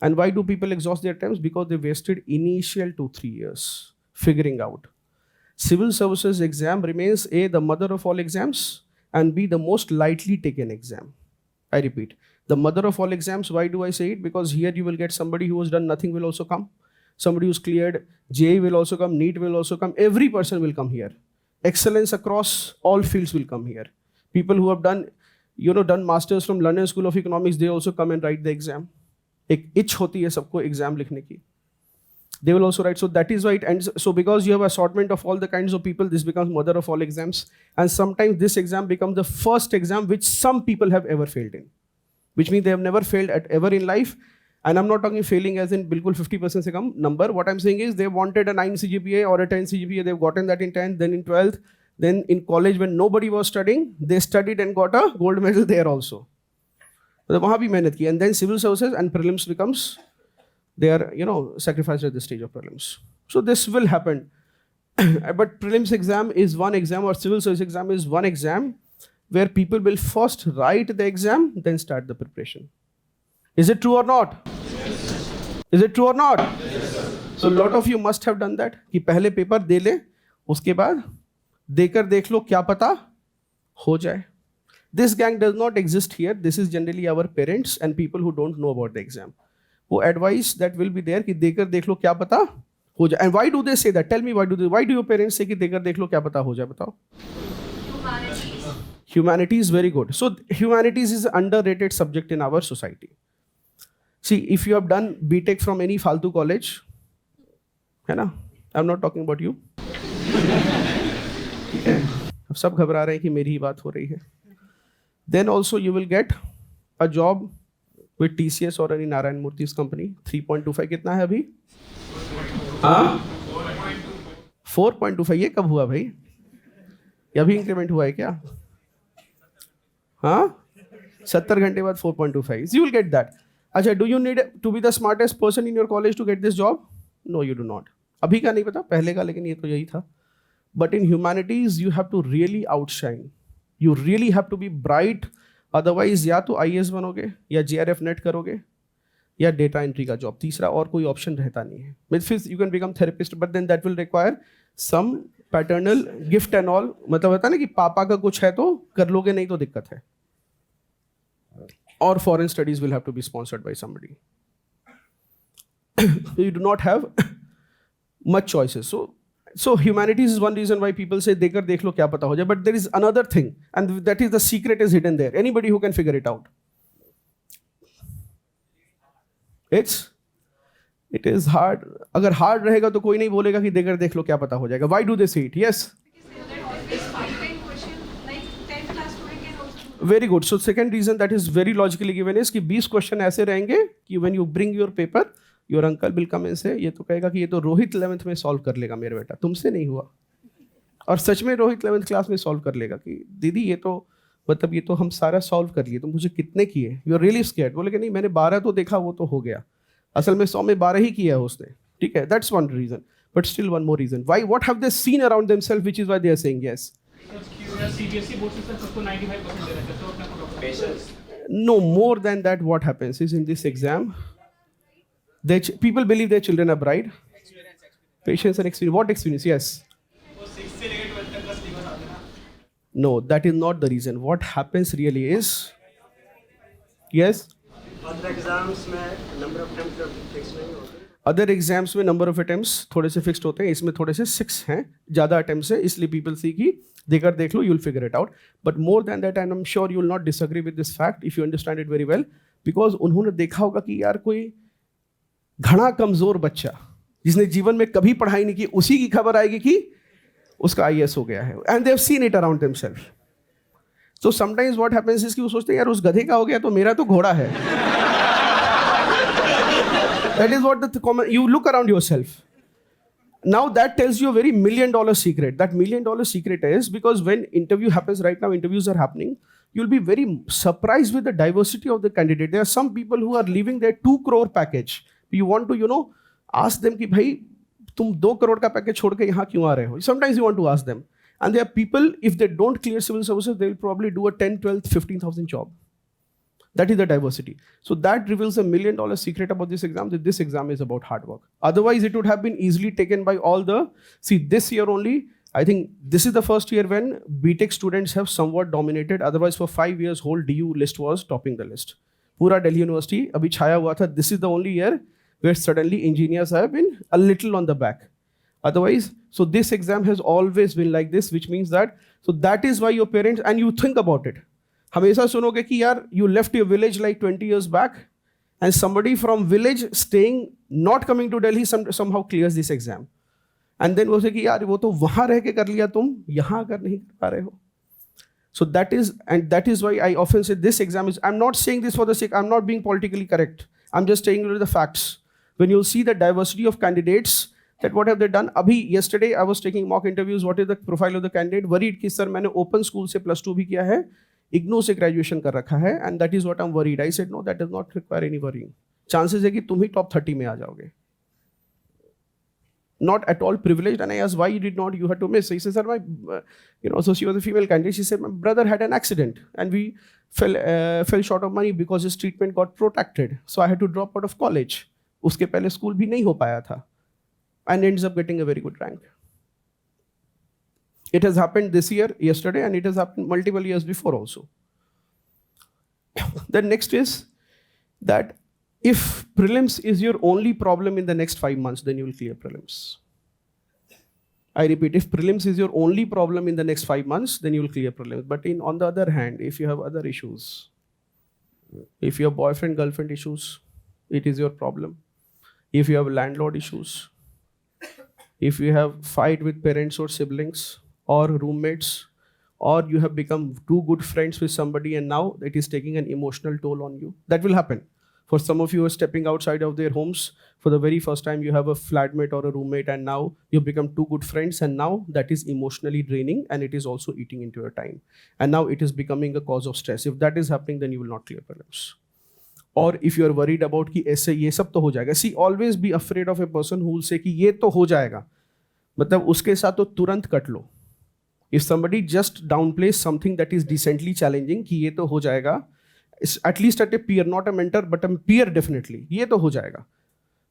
And why do people exhaust their attempts? Because they wasted initial 2-3 years figuring out. Civil services exam remains A, the mother of all exams, and B, the most lightly taken exam. I repeat, the mother of all exams. Why do I say it? Because here you will get somebody who has done nothing will also come. Somebody who's cleared JEE will also come, NEET will also come. Every person will come here. Excellence across all fields will come here. People who have done, done masters from London School of Economics, they also come and write the exam. एक itch होती है सबको exam लिखने की. They will also write. So that is why it ends. So because you have assortment of all the kinds of people, this becomes mother of all exams. And sometimes this exam becomes the first exam which some people have ever failed in. Which means they have never failed at ever in life. And I'm not talking failing as in बिल्कुल 50% से कम number. What I'm saying is they wanted a 9 CGPA or a 10 CGPA. They've gotten that in 10th, then in 12th. Then in college when nobody was studying, they studied and got a gold medal there also. तो वहाँ भी मेहनत की. And then civil services and prelims becomes, they are, sacrificed at the stage of prelims. So this will happen. But prelims exam is one exam or civil service exam is one exam where people will first write the exam, then start the preparation. Is it true or not? Yes. Is it true or not? Yes. So a lot of you must have done that. कि पहले paper दे ले, उसके बाद देकर देख लो क्या पता हो जाए. This gang does not exist here. This is generally our parents and people who don't know about the exam. वो advice that will be there कि देकर देख लो क्या पता हो जाए. And why do they say that? Tell me why do your parents say कि देकर देख लो क्या पता हो जाए? बताओ. Humanities, very good. So humanities is an underrated subject in our society. See, if you have done BTech from any फालतू college, है ना? I'm not talking about you. अब सब घबरा रहे हैं कि मेरी ही बात हो रही है. Then also you will get a job with TCS or any Narayan Murthy's company. 3.25 कितना है अभी? हाँ? 4.25 ये कब हुआ भाई? ये अभी इंक्रीमेंट हुआ है क्या? हाँ? 70 घंटे बाद 4.25. You will get that. अच्छा, do you need to be the smartest person in your college to get this job? No, you do not. अभी का नहीं पता, पहले का, लेकिन ये तो यही था. But in humanities, you have to really outshine. You really have to be bright. Otherwise, या तो IAS बनोगे, या JRF नेट करोगे, या डेटा एंट्री का जॉब. तीसरा और कोई ऑप्शन रहता नहीं है. Means you can become therapist, but then that will require some paternal gift and all. मतलब होता है ना कि पापा का कुछ है तो कर लोगे, नहीं तो दिक्कत है. Or foreign studies will have to be sponsored by somebody. You do not have much choices. So humanities is one reason why people say dekar dekh lo kya pata ho jaye. But there is another thing, and that is the secret is hidden there. Anybody who can figure it out. It is hard. अगर hard रहेगा तो कोई नहीं बोलेगा कि देकर देख लो क्या पता हो जाएगा. Why do they say it? Yes. Very good. So second reason that is very logically given is कि 20 क्वेश्चन ऐसे रहेंगे कि when you bring your paper, your uncle will come and say, ये तो कहेगा कि ये तो रोहित 11th में सॉल्व कर लेगा मेरे बेटा, तुमसे नहीं हुआ. और सच में रोहित 11th क्लास में सॉल्व कर लेगा कि दीदी ये तो मतलब ये तो हम सारा सॉल्व कर लिए, तुम मुझे कितने किए? You are really scared. बोले कि नहीं मैंने 12 तो देखा, वो तो हो गया. असल में 100 में 12 ही किया है उसने. ठीक है, that's one reason. But still one more reason. Why? What have they seen around themselves which is why they are saying yes. CBSE board से सबको 95% दे रहे थे, तो अपने को patience. No, more than that, what happens is in this exam, people believe their children are bright. Patience and experience. What experience? Yes. No, that is not the reason. What happens really is, Yes. Other exams में number of attempts fixed नहीं होते. Other exams में number of attempts थोड़े से fixed होते हैं, इसमें थोड़े से 6 हैं, ज़्यादा अटेम्प्ट्स है, इसलिए पीपल सी की देकर देख लो, you will figure it out. But more than that I am sure you will not disagree with this fact if you understand it very well, because उन्होंने देखा होगा कि यार कोई घना कमज़ोर बच्चा जिसने जीवन में कभी पढ़ाई नहीं की, उसी की खबर आएगी कि उसका IAS हो गया है, and they have seen it around themselves. So sometimes what happens is कि वो सोचते हैं यार उस गधे का हो गया तो मेरा तो घोड़ा है. That is what the common, you look around yourself. Now that tells you a very $1 million secret. That $1 million secret is because when interview happens right now, interviews are happening, you'll be very surprised with the diversity of the candidate. There are some people who are leaving their 2 crore package. You want to, ask them कि भाई तुम 2 crore का package छोड़ के यहाँ क्यों आ रहे हो? Sometimes you want to ask them. And there are people, if they don't clear civil services, they will probably do a 10, 12, 15,000 job. That is the diversity. So that reveals a $1 million secret about this exam, that this exam is about hard work. Otherwise, it would have been easily taken by all the, see this year only, I think this is the first year when BTech students have somewhat dominated. Otherwise, for 5 years, whole DU list was topping the list. Pura Delhi University, abhi chhaya hua tha. This is the only year where suddenly engineers have been a little on the back. Otherwise, so this exam has always been like this, which means that, so that is why your parents, and you think about it. हमेशा सुनोगे कि यार you left your village like 20 years back and somebody from village staying not coming to Delhi somehow clears this exam. And then वो से कि यार वो तो वहाँ रह के कर लिया, तुम यहाँ अगर नहीं कर पा रहे हो. So that is why I often say this exam is, I'm not saying this for the sake, I'm not being politically correct. I'm just telling you the facts. When you'll see the diversity of candidates, that what have they done? Abhi, yesterday I was taking mock interviews, what is the profile of the candidate? Worried कि sir मैंने open school से +2 भी किया है, इग्नो से graduation कर रखा है, and that is what I am worried. I said no, that does not require any worrying. Chances है कि तुम ही टॉप 30 में आ जाओगे. Not at all privileged. And I asked why you did not, you had to miss. So he said, sir, so she was a female candidate. She said, my brother had an accident and we fell short of money because his treatment got protracted. So I had to drop out of college. उसके पहले school भी नहीं हो पाया था. And ends up getting a very good rank. It has happened this year, yesterday, and it has happened multiple years before also. The next is that if prelims is your only problem in the next 5 months, then you will clear prelims. I repeat, if prelims is your only problem in the next 5 months, then you will clear prelims. But on the other hand, if you have other issues, if you have boyfriend, girlfriend issues, it is your problem. If you have landlord issues, if you have fight with parents or siblings, or roommates, or you have become too good friends with somebody and now it is taking an emotional toll on you. That will happen. For some of you who are stepping outside of their homes for the very first time, you have a flatmate or a roommate and now you've become too good friends and now that is emotionally draining and it is also eating into your time. And now it is becoming a cause of stress. If that is happening, then you will not clear prelims. Or if you are worried about कि ऐसे ये सब तो हो जाएगा. See, always be afraid of a person who will say कि ये तो हो जाएगा. मतलब उसके साथ तो तुरंत cut low. If somebody just downplays something that is decently challenging, कि ये तो हो जाएगा, at least at a peer, not a mentor, but a peer definitely, ये तो हो जाएगा,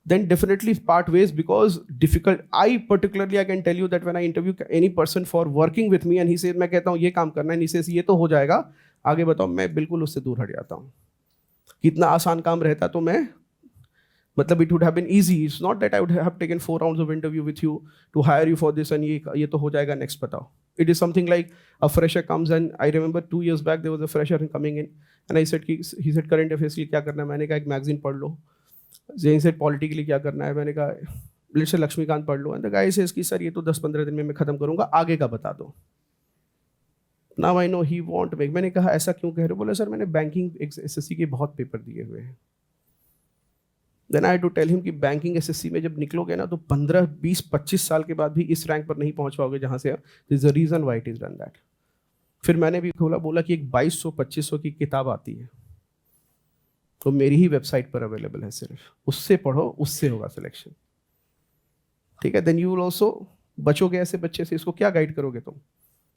then definitely part ways because difficult. I can tell you that when I interview any person for working with me and he says मैं कहता हूँ ये काम करना है, and he says ये तो हो जाएगा, आगे बताओ मैं बिल्कुल उससे दूर हट जाता हूँ. कितना आसान काम रहता तो मैं, मतलब it would have been easy. It's not that I would have taken 4 rounds of interview with you to hire you for this and ये तो हो जाएगा, next बताओ. It is something like a fresher comes and I remember 2 years back there was a fresher coming in and I said he said current affairs के लिए क्या करना है, मैंने कहा एक मैगजीन पढ़ लो. He said पॉलिटी के लिए क्या करना है, मैंने कहा लेट्स से लक्ष्मीकांत पढ़ लो. And the guy says कि सर ये तो 10-15 दिन में मैं खत्म करूँगा, आगे का बता दो. Now I know he won't make. मैंने कहा ऐसा क्यों कह रहे हो? बोले सर मैंने बैंकिंग SSC के बहुत पेपर दिए हुए हैं. Then I had to tell him कि बैंकिंग SSC में जब निकलोगे ना तो 15, 20, 25 साल के बाद भी इस रैंक पर नहीं पहुंच पाओगे जहां से. There is a reason why it is done that. फिर मैंने भी बोला कि एक 2200-2500 की किताब आती है, तो मेरी ही वेबसाइट पर अवेलेबल है, सिर्फ उससे पढ़ो, उससे होगा सिलेक्शन. ठीक है. Then you will also बचोगे ऐसे बच्चे से. इसको क्या गाइड करोगे तुम?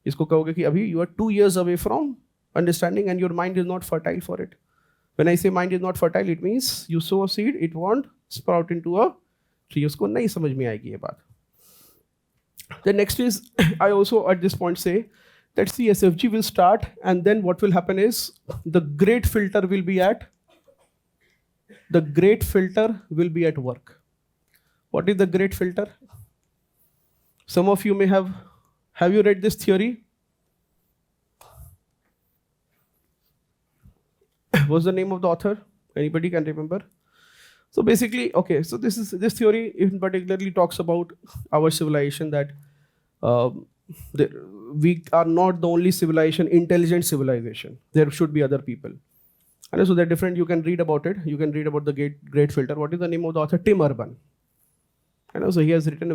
इसको कहोगे कि अभी you are 2 years away from understanding and your mind is not fertile for it. When I say mind is not fertile, it means you sow a seed, it won't sprout into a tree. उसको नहीं समझ में आएगी ये बात. The next is, I also at this point say that see SFG will start and then what will happen is the grade filter will be at the great filter will be at work. What is the great filter? Some of you may have you read this theory? What's the name of the author? Anybody can remember? So basically, okay, so this theory in particularly talks about our civilization, that we are not the only civilization, intelligent civilization. There should be other people. And so they're different. You can read about it. You can read about the great filter. What is the name of the author? Tim Urban. And also he has written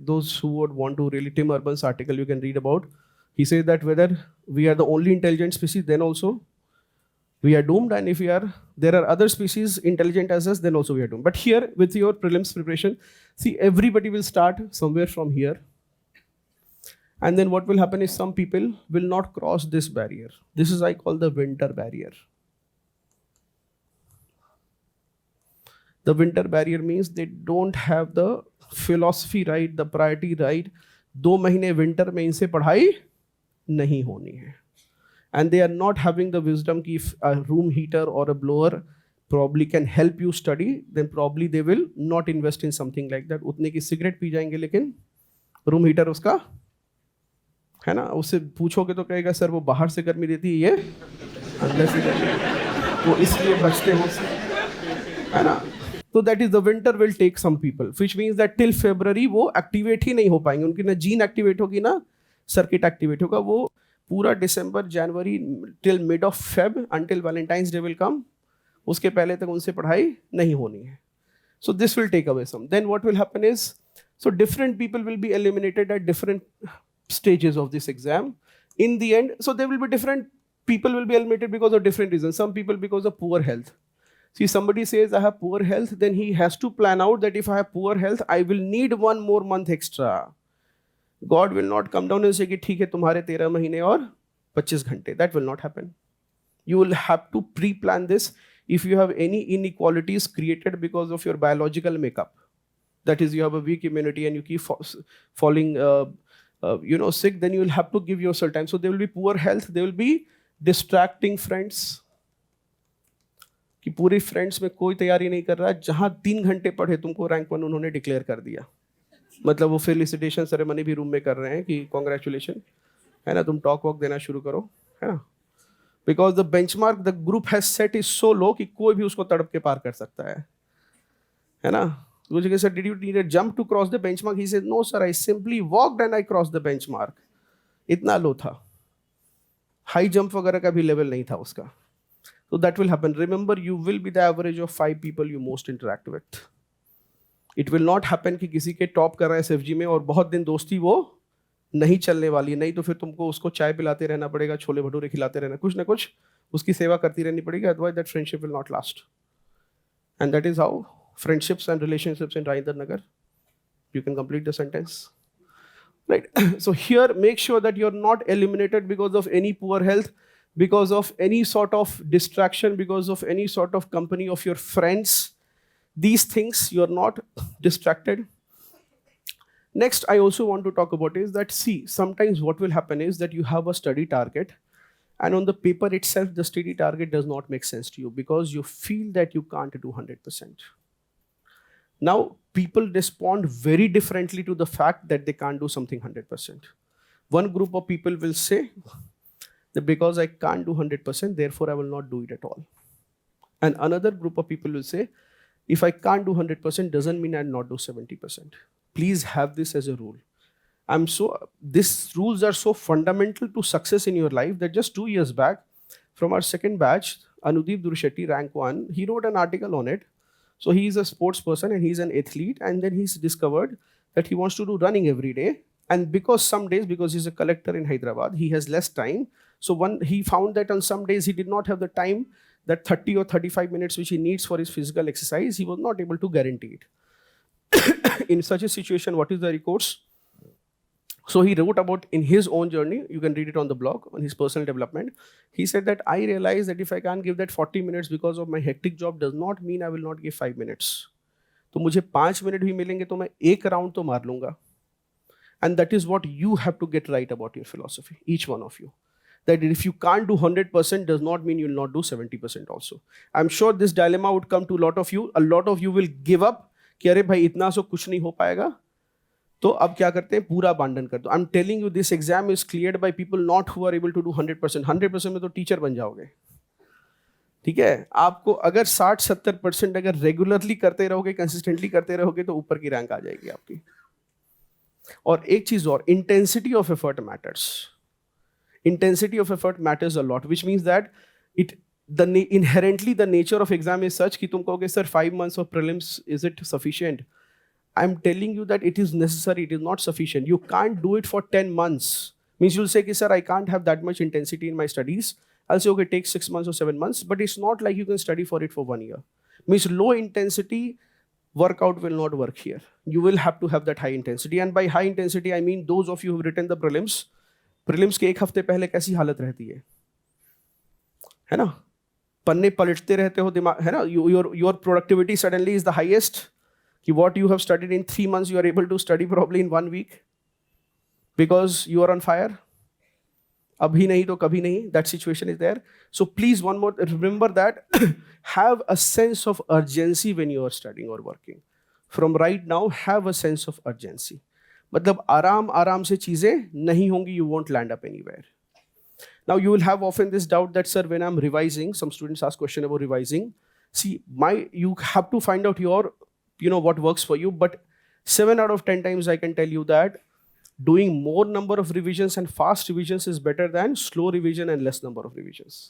those who would want to really, Tim Urban's article you can read about. He says that whether we are the only intelligent species, then also we are doomed. And if there are other species intelligent as us, then also we are doomed. But here with your prelims preparation, see, everybody will start somewhere from here. And then what will happen is some people will not cross this barrier. This is I call the winter barrier. The winter barrier means they don't have the philosophy right, the priority right. 2 महीने winter में इनसे पढ़ाई नहीं होनी है. And they are not having the wisdom कि if a room heater or a blower probably can help you study, then probably they will not invest in something like that. उतने की सिगरेट पी जाएंगे, लेकिन room heater उसका है ना, उससे पूछोगे तो कहेगा सर वो बाहर से गर्मी देती है, ये अंदर से गर्मी, तो इसलिए बचते हो, है ना. So that is the winter will take some people, which means that till February वो एक्टिवेट ही नहीं हो पाएंगे. उनकी ना जीन एक्टिवेट होगी ना सर्किट एक्टिवेट होगा. वो पूरा दिसंबर, जनवरी till mid of Feb, until Valentine's day will come, उसके पहले तक उनसे पढ़ाई नहीं होनी है. So this will take away some. Then what will happen is, so different people will be eliminated at different stages of this exam. In the end, so there will be different people will be eliminated because of different reasons. Some people because of poor health. See, somebody says I have poor health, then he has to plan out that if I have poor health, I will need 1 more month extra. God will not come down and say कि ठीक है तुम्हारे 13 महीने और 25 घंटे. That will not happen. You will have to pre-plan this. If you have any inequalities created because of your biological makeup, that is, you have a weak immunity and you keep falling sick, then you will have to give yourself time. So there will be poor health, there will be distracting friends. कि पूरे friends में कोई तैयारी नहीं कर रहा, जहां 3 घंटे पढ़े तुमको रैंक 1 उन्होंने डिक्लेयर कर दिया. मतलब वो फेलिसिटेशन सेरेमनी भी रूम में कर रहे हैं कि कॉन्ग्रेचुलेशन, है ना, तुम टॉक वॉक देना शुरू करो, है ना. Because the benchmark the group has set is so low कि कोई भी उसको तड़प के पार कर सकता है ना. वो जगह sir did you need a jump to cross the benchmark? He said no sir, I simply walked and I cross the benchmark. इतना लो था, हाई जंप वगैरह का भी लेवल नहीं था उसका. So that will happen. Remember, you will be the average of 5 people you most interact with. It will not happen कि किसी के टॉप कर रहा है SFG में और बहुत दिन दोस्ती वो नहीं चलने वाली. नहीं तो फिर तुमको उसको चाय पिलाते रहना पड़ेगा, छोले भटूरे खिलाते रहना, कुछ ना कुछ उसकी सेवा करती रहनी पड़ेगी. Otherwise that friendship will not last. And that is how friendships and relationships in Rajendra Nagar. You can complete the sentence. Right. So here, make sure that you're not eliminated because of any poor health, because of any sort of distraction, because of any sort of company of your friends. These things, you're not distracted. Next, I also want to talk about is that, see, sometimes what will happen is that you have a study target, and on the paper itself, the study target does not make sense to you because you feel that you can't do 100%. Now, people respond very differently to the fact that they can't do something 100%. One group of people will say that because I can't do 100%, therefore I will not do it at all. And another group of people will say, if I can't do 100%, doesn't mean I'll not do 70%. Please have this as a rule. These rules are so fundamental to success in your life that just 2 years back, from our second batch, Anudeep Durshetty, rank 1, he wrote an article on it. So he is a sports person and he's an athlete, and then he's discovered that he wants to do running every day. And because some days, because he's a collector in Hyderabad, he has less time. So he found that on some days he did not have the time, that 30 or 35 minutes which he needs for his physical exercise, he was not able to guarantee it. In such a situation, what is the recourse? So he wrote about in his own journey, you can read it on the blog, on his personal development. He said that I realized that if I can't give that 40 minutes because of my hectic job, does not mean I will not give 5 minutes. तो मुझे 5 minute भी मिलेंगे तो मैं एक round तो मार लूंगा. And that is what you have to get right about your philosophy, each one of you. that if you can't do 100% does not mean you'll not do 70% also. I'm sure this dilemma would come to a lot of you. A lot of you will give up कि अरे भाई इतना सो कुछ नहीं हो पाएगा, तो अब क्या करते हैं, पूरा abandon कर दो. I'm telling you this exam is cleared by people not who are able to do 100%. 100% में तो टीचर बन जाओगे. ठीक है, आपको अगर 60-70% अगर रेगुलरली करते रहोगे, कंसिस्टेंटली करते रहोगे, तो ऊपर की रैंक आ जाएगी आपकी. और एक चीज और, intensity of effort matters. Intensity of effort matters a lot, which means that inherently the nature of exam is such कि तुम कहोगे sir 5 months of prelims, is it sufficient? I'm telling you that it is necessary, it is not sufficient. You can't do it for 10 months. Means you'll say sir I can't have that much intensity in my studies. I'll say okay, take 6 months or 7 months, but it's not like you can study for it for 1 year. Means low intensity workout will not work here. You will have to have that high intensity, and by high intensity I mean those of you who have written the prelims के एक हफ्ते पहले कैसी हालत रहती है ना, पन्ने पलटते रहते हो, दिमाग है ना, your productivity suddenly is the highest, कि what you have studied in 3 months you are able to study probably in 1 week because you are on fire. अभी नहीं तो कभी नहीं, that situation is there. So please one more remember that, have a sense of urgency when you are studying और working. From right now have a sense of urgency. मतलब आराम आराम से चीजें नहीं होंगी, you won't land up anywhere. Now you will have often this doubt that sir when I'm revising, some students ask question about revising. See, you have to find out what works for you, but 7 out of 10 times I can tell you that doing more number of revisions and fast revisions is better than slow revision and less number of revisions.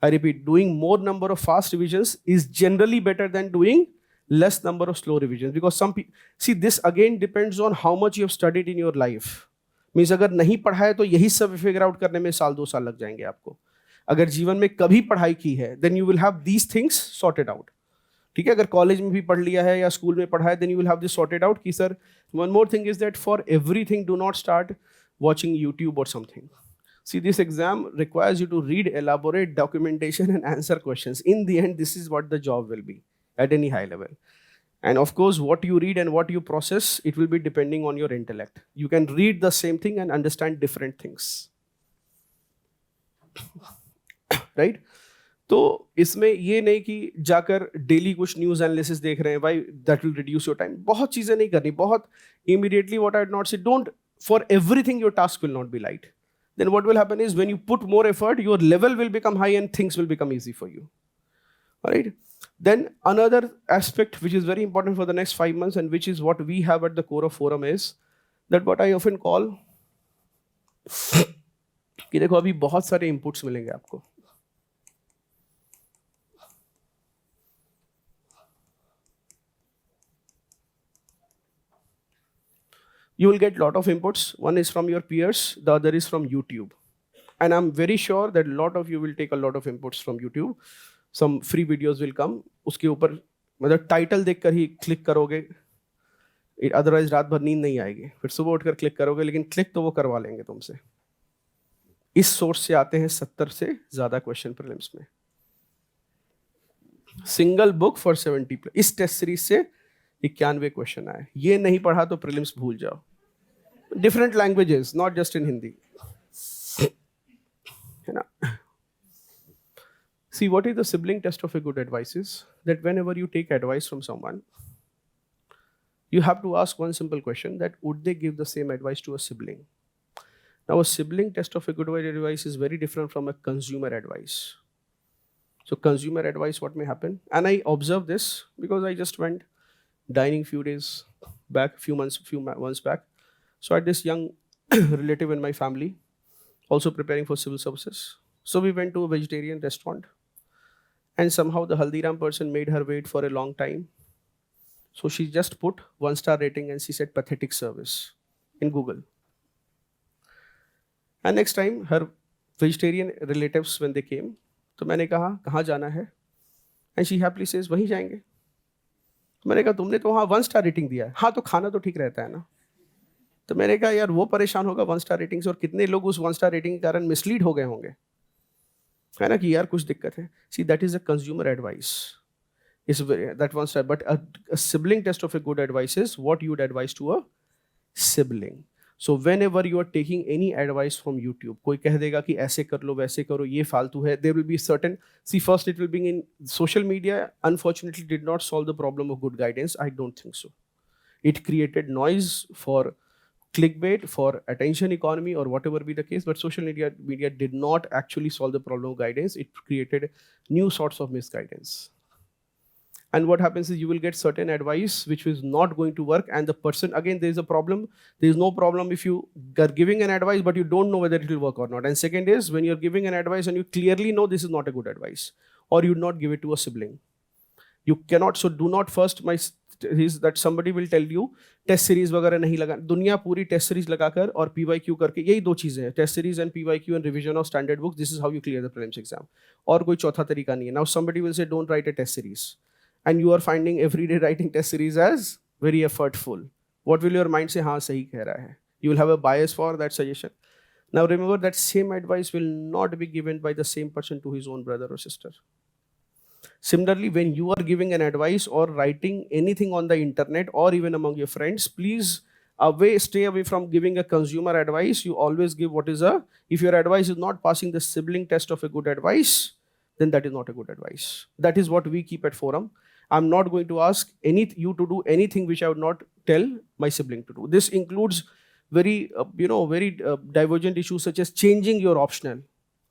I repeat, doing more number of fast revisions is generally better than doing less number of slow revisions, because some people see this again depends on how much you have studied in your life. Means अगर नहीं पढ़ा है तो यही सब figure out करने में 1-2 साल लग जाएंगे आपको. अगर जीवन में कभी पढ़ाई की है then you will have these things sorted out. ठीक है, अगर कॉलेज में भी पढ़ लिया है या स्कूल में पढ़ा है then you will have this sorted out कि sir. One more thing is that for everything do not start watching YouTube or something. See, this exam requires you to read elaborate documentation and answer questions. In the end, this is what the job will be at any high level. And of course, what you read and what you process, it will be depending on your intellect. You can read the same thing and understand different things. Right? तो इसमें ये नहीं कि जाकर daily कुछ news analysis देख रहे हैं, भाई that will reduce your time. बहुत चीजें नहीं करनी, बहुत immediately what I would not say, don't, for everything your task will not be light. Then what will happen is when you put more effort, your level will become high and things will become easy for you. All right? Then another aspect which is very important for the next 5 months and which is what we have at the core of Forum is that what I often call कि देखो अभी बहुत सारे inputs मिलेंगे आपको. You will get lot of inputs. One is from your peers, the other is from YouTube. And I'm very sure that a lot of you will take a lot of inputs from YouTube. Some free videos will come. उसके ऊपर मतलब title देखकर ही click करोगे, otherwise रात भर नींद नहीं आएगी. फिर सुबह उठकर क्लिक करोगे, लेकिन क्लिक तो वो करवा लेंगे तुमसे. इस सोर्स से आते हैं 70 से ज्यादा क्वेश्चन प्रीलिम्स में. Single book for 70. इस टेस्ट सीरीज से 91 क्वेश्चन आए. ये नहीं पढ़ा तो प्रीलिम्स भूल जाओ. Different languages, not just in Hindi, है ना. See, what is the sibling test of a good advice is that whenever you take advice from someone, you have to ask one simple question, that would they give the same advice to a sibling? Now, a sibling test of a good advice is very different from a consumer advice. So consumer advice, what may happen? And I observed this because I just went dining few months back. So I had this young relative in my family, also preparing for civil services. So we went to a vegetarian restaurant. And somehow the Haldiram person made her wait for a long time. So she just put 1-star rating and she said pathetic service in Google. And next time her vegetarian relatives when they came, तो मैंने कहा कहाँ जाना है? And she happily says वहीं जाएंगे. मैंने कहा तुमने तो वहाँ 1-star rating दिया है. हाँ तो खाना तो ठीक रहता है ना. तो मैंने कहा यार वो परेशान होगा 1-star rating से, और कितने लोग उस 1-star rating के कारण मिसलीड हो गए होंगे, है ना, कि यार कुछ दिक्कत है. See that is a consumer advice. Is that one side, but a sibling test of a good advice is what you would advise to a sibling. So whenever you are taking any advice from YouTube, कोई कह देगा कि ऐसे कर लो वैसे करो ये फालतू है, there will be certain, see first it will be in social media unfortunately did not solve the problem of good guidance. I don't think so. It created noise for clickbait, for attention economy or whatever be the case, but social media did not actually solve the problem of guidance. It created new sorts of misguidance. And what happens is you will get certain advice which is not going to work, and the person, again, there is a problem. There is no problem if you are giving an advice but you don't know whether it will work or not. And second is when you're giving an advice and you clearly know this is not a good advice, or you not give it to a sibling. You cannot, so do not first, is that somebody will tell you test series वगैरह नहीं लगा, दुनिया पूरी test series लगाकर और PYQ करके, यही दो चीजें हैं, test series and PYQ and revision of standard books, this is how you clear the prelims exam, और कोई चौथा तरीका नहीं है. Now somebody will say don't write a test series and you are finding everyday writing test series as very effortful. What will your mind say? हाँ सही कह रहा है. You will have a bias for that suggestion. Now remember that same advice will not be given by the same person to his own brother or sister. Similarly, when you are giving an advice or writing anything on the internet or even among your friends, please stay away from giving a consumer advice. You always give what is if your advice is not passing the sibling test of a good advice, then that is not a good advice. That is what we keep at Forum. I'm not going to ask you to do anything which I would not tell my sibling to do. This includes very divergent issues such as changing your optional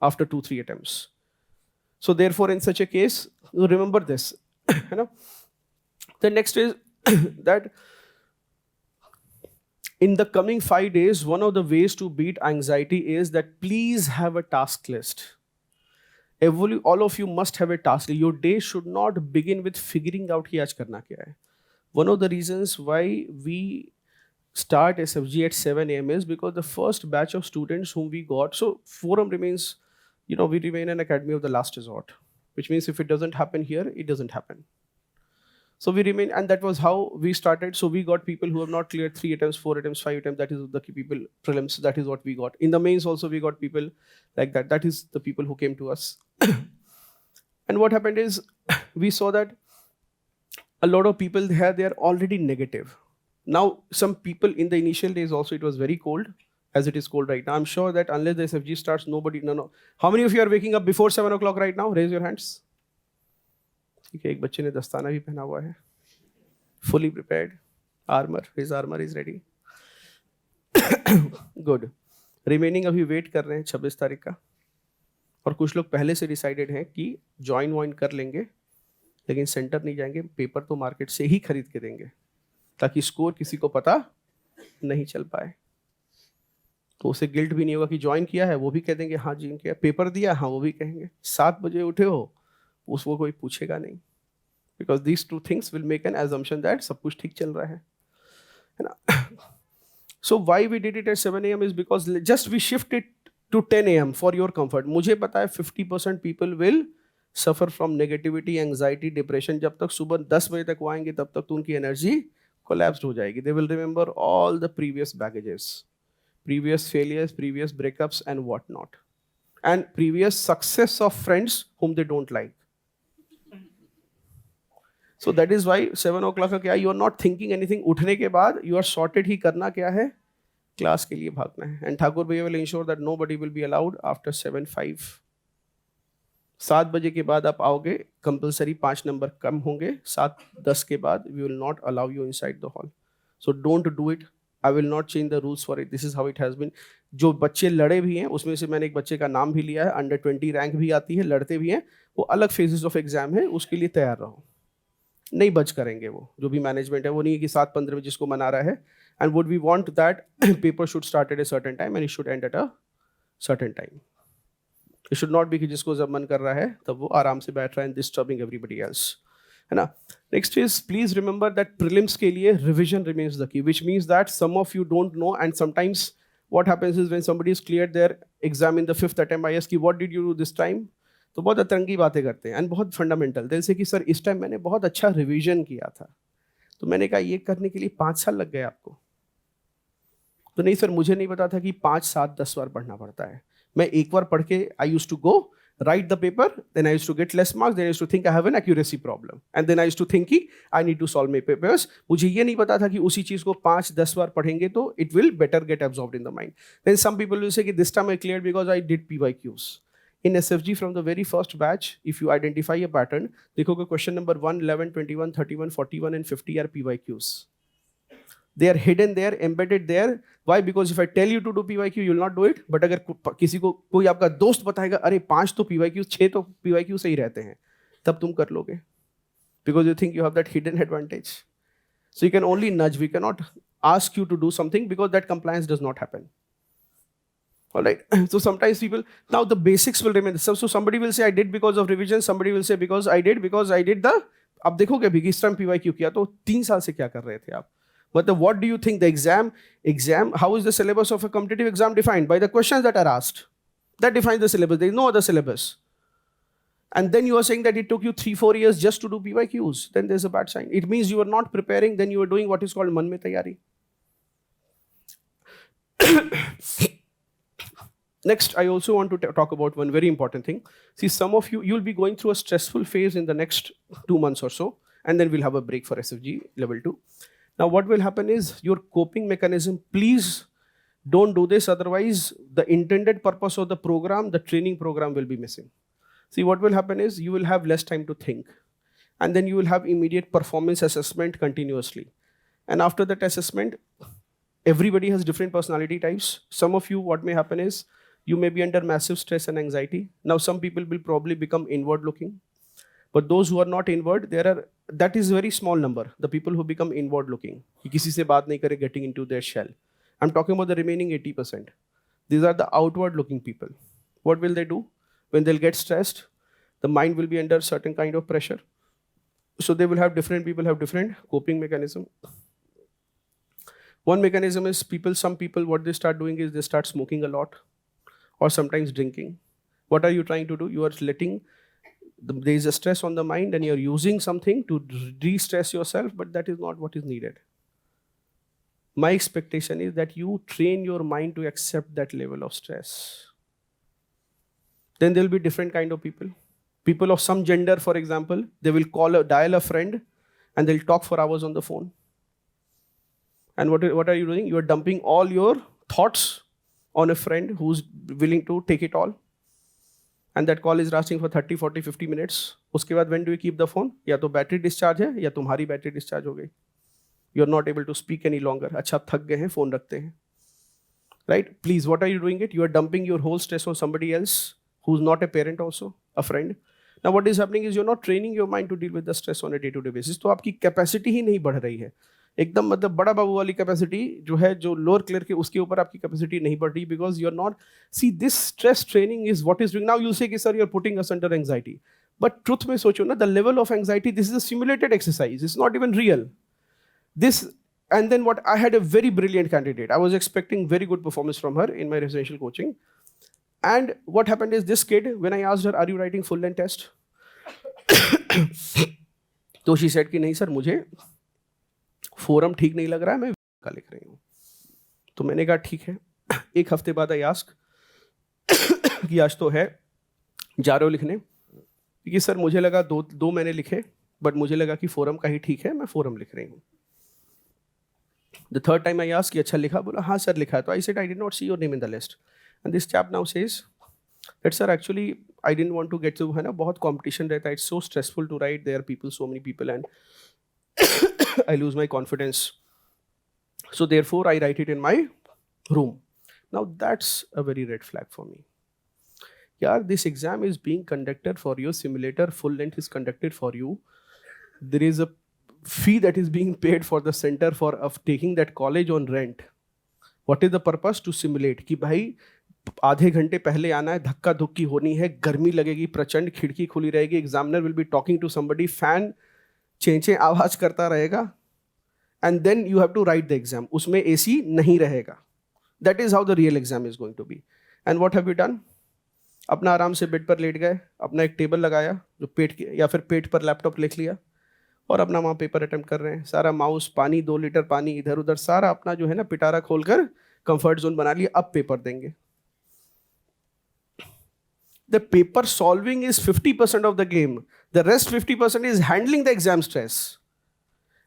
after 2-3 attempts. So therefore, in such a case, remember this. The next is that in the coming 5 days, one of the ways to beat anxiety is that please have a task list. All of you must have a task. Your day should not begin with figuring out कि आज करना क्या है. One of the reasons why we start SFG at 7 a.m. is because the first batch of students whom we got, so Forum remains, we remain an academy of the last resort, which means if it doesn't happen here, it doesn't happen. So we remain, and that was how we started. So we got people who have not cleared 3 attempts, 4 attempts, 5 attempts. That is the people prelims. That is what we got. In the mains also we got people like that. That is the people who came to us. And what happened is we saw that a lot of people here, they are already negative. Now some people in the initial days also, it was very cold, as it is cold right now. I'm sure that unless the SFG starts, no. How many of you are waking up before 7 o'clock right now? Raise your hands. ठीक है, एक बच्चे ने दस्ताना भी पहना हुआ है, fully prepared, his armor is ready. Good. Remaining अभी वेट कर रहे हैं 26 तारीख का, और कुछ लोग पहले से डिसाइडेड हैं कि ज्वाइन वाइन कर लेंगे लेकिन सेंटर नहीं जाएंगे, पेपर तो मार्केट से ही खरीद के देंगे ताकि स्कोर किसी को पता नहीं चल पाए. तो उसे गिल्ट भी नहीं होगा कि ज्वाइन किया है, वो भी कह देंगे हाँ जी किया, पेपर दिया हाँ वो भी कहेंगे, 7 बजे उठे हो उसको कोई पूछेगा नहीं, because these 2 things will make an assumption that सब कुछ ठीक चल रहा है ना. So why we did it at 7 AM is because just we shift it to 10 AM for your comfort. मुझे पता है 50% people will suffer from negativity, anxiety, depression. जब तक सुबह 10 बजे तक वो आएंगे तब तक तो उनकी एनर्जी कोलैप्स हो जाएगी. They will remember all the previous baggages, previous failures, previous breakups and what not, and previous success of friends whom they don't like. So that is why 7 o'clock का क्या, you are not thinking anything. उठने के बाद you are sorted ही करना क्या है, class के लिए भागना है. And ठाकुर भैया will ensure that nobody will be allowed after 7:05. 7 बजे के बाद आप आओगे, कंपलसरी 5 नंबर कम होंगे. 7:10 के बाद we will not allow you inside the hall. So don't do it. I will not change the rules for it. This is how it has been. जो बच्चे लड़े भी हैं उसमें से मैंने एक बच्चे का नाम भी लिया है, अंडर 20 रैंक भी आती है, लड़ते भी हैं, वो अलग फेजेस ऑफ एग्जाम है, उसके लिए तैयार रहो. नहीं बच करेंगे वो, जो भी मैनेजमेंट है वो नहीं है कि 7:15 में जिसको मना रहा है. And would we want that paper should start at a certain time and it should end at a certain time. It should not be कि जिसको जब मन कर रहा है तब वो आराम से बैठ रहा है एंड डिस्टर्बिंग एवरीबडी एल्स, है ना. Next is please remember that prelims के लिए revision remains the key, which means that some of you don't know and sometimes what happens is when somebody is cleared their exam in the 5th attempt I ask की what did you do this time, तो बहुत अतरंगी बातें करते हैं and बहुत fundamental, जैसे कि सर इस टाइम मैंने बहुत अच्छा रिविजन किया था. तो मैंने कहा ये करने के लिए 5 साल लग गए आपको. तो नहीं सर मुझे नहीं पता था कि 5, 7, 10 बार पढ़ना पड़ता है. मैं एक बार पढ़ के I used to go write the paper, then I used to get less marks, then I used to think I have an accuracy problem. And then I used to think कि I need to solve my papers. मुझे ये नहीं पता था कि उसी चीज़ को 5-10 बार पढ़ेंगे तो it will better get absorbed in the mind. Then some people will say कि this time I cleared because I did PYQs. In SFG from the very first batch, if you identify a pattern, देखोगे question number 1, 11, 21, 31, 41 and 50 are PYQs. They are hidden there, embedded there. Why? Because if I tell you to do PYQ, you will not do it. But अगर किसी को कोई आपका दोस्त बताएगा अरे 5 तो PYQ, 6 तो PYQ से ही रहते हैं, तब तुम कर लोगे. Because you think you have that hidden advantage. So you can only nudge. We cannot ask you to do something because that compliance does not happen. All right. So sometimes people, now the basics will remain. So somebody will say I did because of revision. Somebody will say because I did the. अब देखोगे अभी इस time PYQ किया तो 3 साल से क्या कर रहे थे आप? But what do you think the exam, how is the syllabus of a competitive exam defined? By the questions that are asked. That defines the syllabus. There is no other syllabus. And then you are saying that it took you 3-4 years just to do PYQs. Then there's a bad sign. It means you are not preparing, then you are doing what is called man mein tayari. Next, I also want to talk about one very important thing. See, some of you, you'll be going through a stressful phase in the next 2 months or so, and then we'll have a break for SFG level 2. Now, what will happen is your coping mechanism, please don't do this. Otherwise, the intended purpose of the program, the training program will be missing. See, what will happen is you will have less time to think. And then you will have immediate performance assessment continuously. And after that assessment, everybody has different personality types. Some of you, what may happen is you may be under massive stress and anxiety. Now, some people will probably become inward looking. But those who are not inward, that is a very small number. The people who become inward looking, किसी से बात नहीं करे, getting into their shell. I'm talking about the remaining 80%. These are the outward looking people. What will they do? When they'll get stressed, the mind will be under certain kind of pressure. So they will have different people have different coping mechanism. One mechanism is some people, what they start doing is they start smoking a lot or sometimes drinking. What are you trying to do? You are letting there is a stress on the mind and you're using something to de-stress yourself, but that is not what is needed. My expectation is that you train your mind to accept that level of stress. Then there will be different kind of people. People of some gender, for example, they will dial a friend and they'll talk for hours on the phone. And what are you doing? You are dumping all your thoughts on a friend who's willing to take it all. And that call is lasting for 30, 40, 50 minutes. उसके बाद when do you keep the phone? या तो battery discharge है या तुम्हारी battery discharge हो गई. You are not able to speak any longer. अच्छा थक गए हैं, फोन रखते हैं. Right? Please, what are you doing it? You are dumping your whole stress on somebody else who's not a parent also, a friend. Now what is happening is you're not training your mind to deal with the stress on a day-to-day basis. तो आपकी capacity ही नहीं बढ़ रही है. एकदम मतलब बड़ा बाबू वाली कैपेसिटी जो है जो लोअर क्लियर के उसके ऊपर आपकी कैपेसिटी नहीं बढ़ रही because you are not see this stress training is what is doing now you say कि sir you are putting us under anxiety but truth में सोचो ना the level of anxiety this is a simulated exercise it's not even real this and then what I had a very brilliant candidate. I was expecting very good performance from her in my residential coaching. And what happened is this kid, when I asked her, are you writing full length test? तो she said कि नहीं sir मुझे forum ठीक नहीं लग रहा है मैं का लिख रही हूँ. तो मैंने कहा ठीक है. एक हफ्ते बाद आई आस्क कि आज तो है जा रहे हो लिखने क्योंकि सर मुझे लगा दो मैंने लिखे बट मुझे लगा कि फोरम का ही ठीक है मैं फोरम लिख रही हूँ. The third time I asked कि अच्छा लिखा बोला हाँ सर लिखा है. तो I said I did not see your name in the list. And this chap now says that sir actually I didn't want to get to है ना बहुत competition रहता है. It's so stressful to write. There are people, so many people and I lose my confidence. So therefore I write it in my room. Now that's a very red flag for me. Yeah, this exam is being conducted for you. Simulator full length is conducted for you. There is a fee that is being paid for the center for of taking that college on rent. What is the purpose? To simulate कि भाई आधे घंटे पहले आना है धक्का धुक्की होनी है गर्मी लगेगी प्रचंड खिड़की खुली रहेगी examiner will be talking to somebody fan चेंचे आवाज करता रहेगा and then you have to write the exam उसमें एसी नहीं रहेगा. That is how the real exam is going to be. And what have you done? अपना आराम से बेड पर लेट गए अपना एक टेबल लगाया जो पेट के या फिर पेट पर लैपटॉप लिख लिया और अपना वहाँ पेपर अटेम्प्ट कर रहे हैं. सारा माउस पानी 2 लीटर पानी इधर उधर सारा अपना जो है ना पिटारा खोलकर कंफर्ट जोन बना लिया. अब पेपर देंगे. The paper solving is 50% of the game. The rest 50% is handling the exam stress.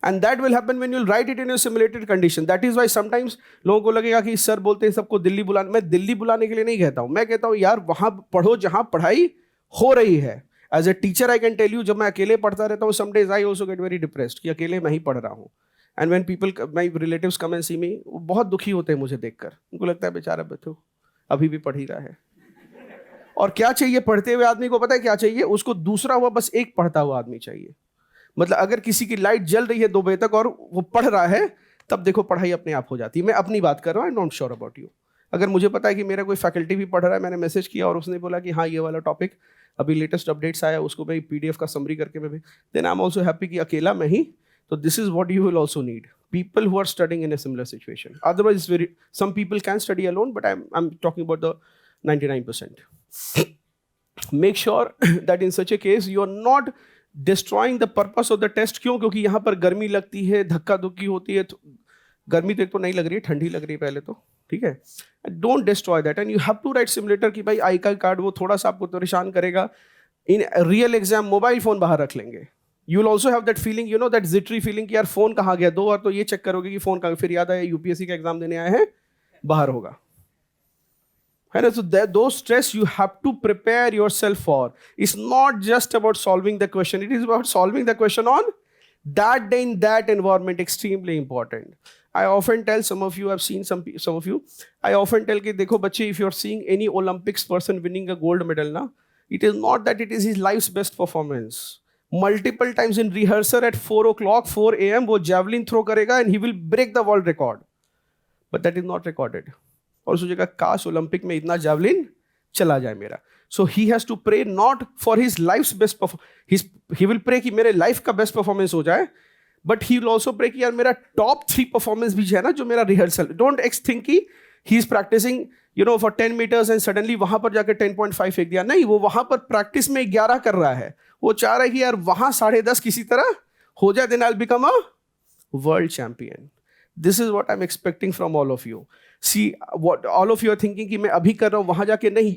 And that will happen when you'll write it in a simulated condition. That is why sometimes लोगों को लगेगा कि sir बोलते हैं सबको दिल्ली बुलाने. मैं दिल्ली बुलाने के लिए नहीं कहता हूँ. मैं कहता हूँ यार वहाँ पढ़ो जहाँ पढ़ाई हो रही है. As a teacher I can tell you, जब मैं अकेले पढ़ता रहता हूँ, some days I also get very depressed कि अकेले मैं ही पढ़ रहा हूँ. And when people, my relatives come and see me, वो बहुत दुखी होते हैं मुझे देखकर. उनको लगता है बेचारा बच्चों अभी भी पढ़ ही रहा है. और क्या चाहिए पढ़ते हुए आदमी को? पता है क्या चाहिए उसको? दूसरा हुआ बस एक पढ़ता हुआ आदमी चाहिए. मतलब अगर किसी की लाइट जल रही है 2 बजे तक और वो पढ़ रहा है, तब देखो पढ़ाई अपने आप हो जाती है. मैं अपनी बात कर रहा हूँ, आई नॉट श्योर अबाउट यू. अगर मुझे पता है कि मेरा कोई फैकल्टी भी पढ़ रहा है, मैंने मैसेज किया और उसने बोला कि हाँ ये वाला टॉपिक अभी लेटेस्ट अपडेट्स आया, उसको मैं PDF का समरी करके मैं भी, then I am also happy कि अकेला मैं ही. तो this is what you will also need, people who are studying in a similar situation. Otherwise, some people can study alone, but I'm talking about the 99%. Make sure that in such a case you are not destroying the purpose of the test. क्यों? क्योंकि यहाँ पर गर्मी लगती है, धक्का धुक्की होती है. गर्मी तो एक तो नहीं लग रही है, ठंडी लग रही है पहले तो, ठीक है. Don't destroy that, and you have to write simulator कि भाई आई कार्ड वो थोड़ा सा आपको परेशान करेगा. In real exam mobile phone बाहर रख लेंगे. You will also have that feeling, you know, that jittery feeling कि यार फोन कहाँ गया. 2 बार तो ये चेक करोगे कि फोन कहाँ, फिर याद आया UPSC का एग्जाम देने आए हैं, बाहर होगा, है ना. So those stress you have to prepare yourself for. It's not just about solving the question, it is about solving the question on that day in that environment. Extremely important. I often tell some of you, I've seen some of you, I often tell कि देखो बच्चे, if you're seeing any Olympics person winning a gold medal ना, it is not that it is his life's best performance. Multiple times in rehearsal at 4 o'clock, 4 a.m. वो javelin throw करेगा and he will break the world record. But that is not recorded. और सोचेगा काश Olympic में इतना javelin चला जाए मेरा. So he has to pray not for his life's best performance. He will pray कि मेरे life का best performance हो जाए. But he will also pray कि यार मेरा top 3 performance भी है ना जो मेरा rehearsal. Don't think कि he is practicing, you know, for 10 meters and suddenly वहाँ पर जाकर 10.5 फेंक दिया. नहीं, वो वहाँ पर practice में 11 कर रहा है. वो चाह रहा है कि यार वहाँ 10.5 किसी तरह हो जाए, then I'll become a world champion. This is what I'm expecting from all of you. See, what all of you are thinking कि मैं अभी कर रहा हूँ, वहाँ जाके नहीं.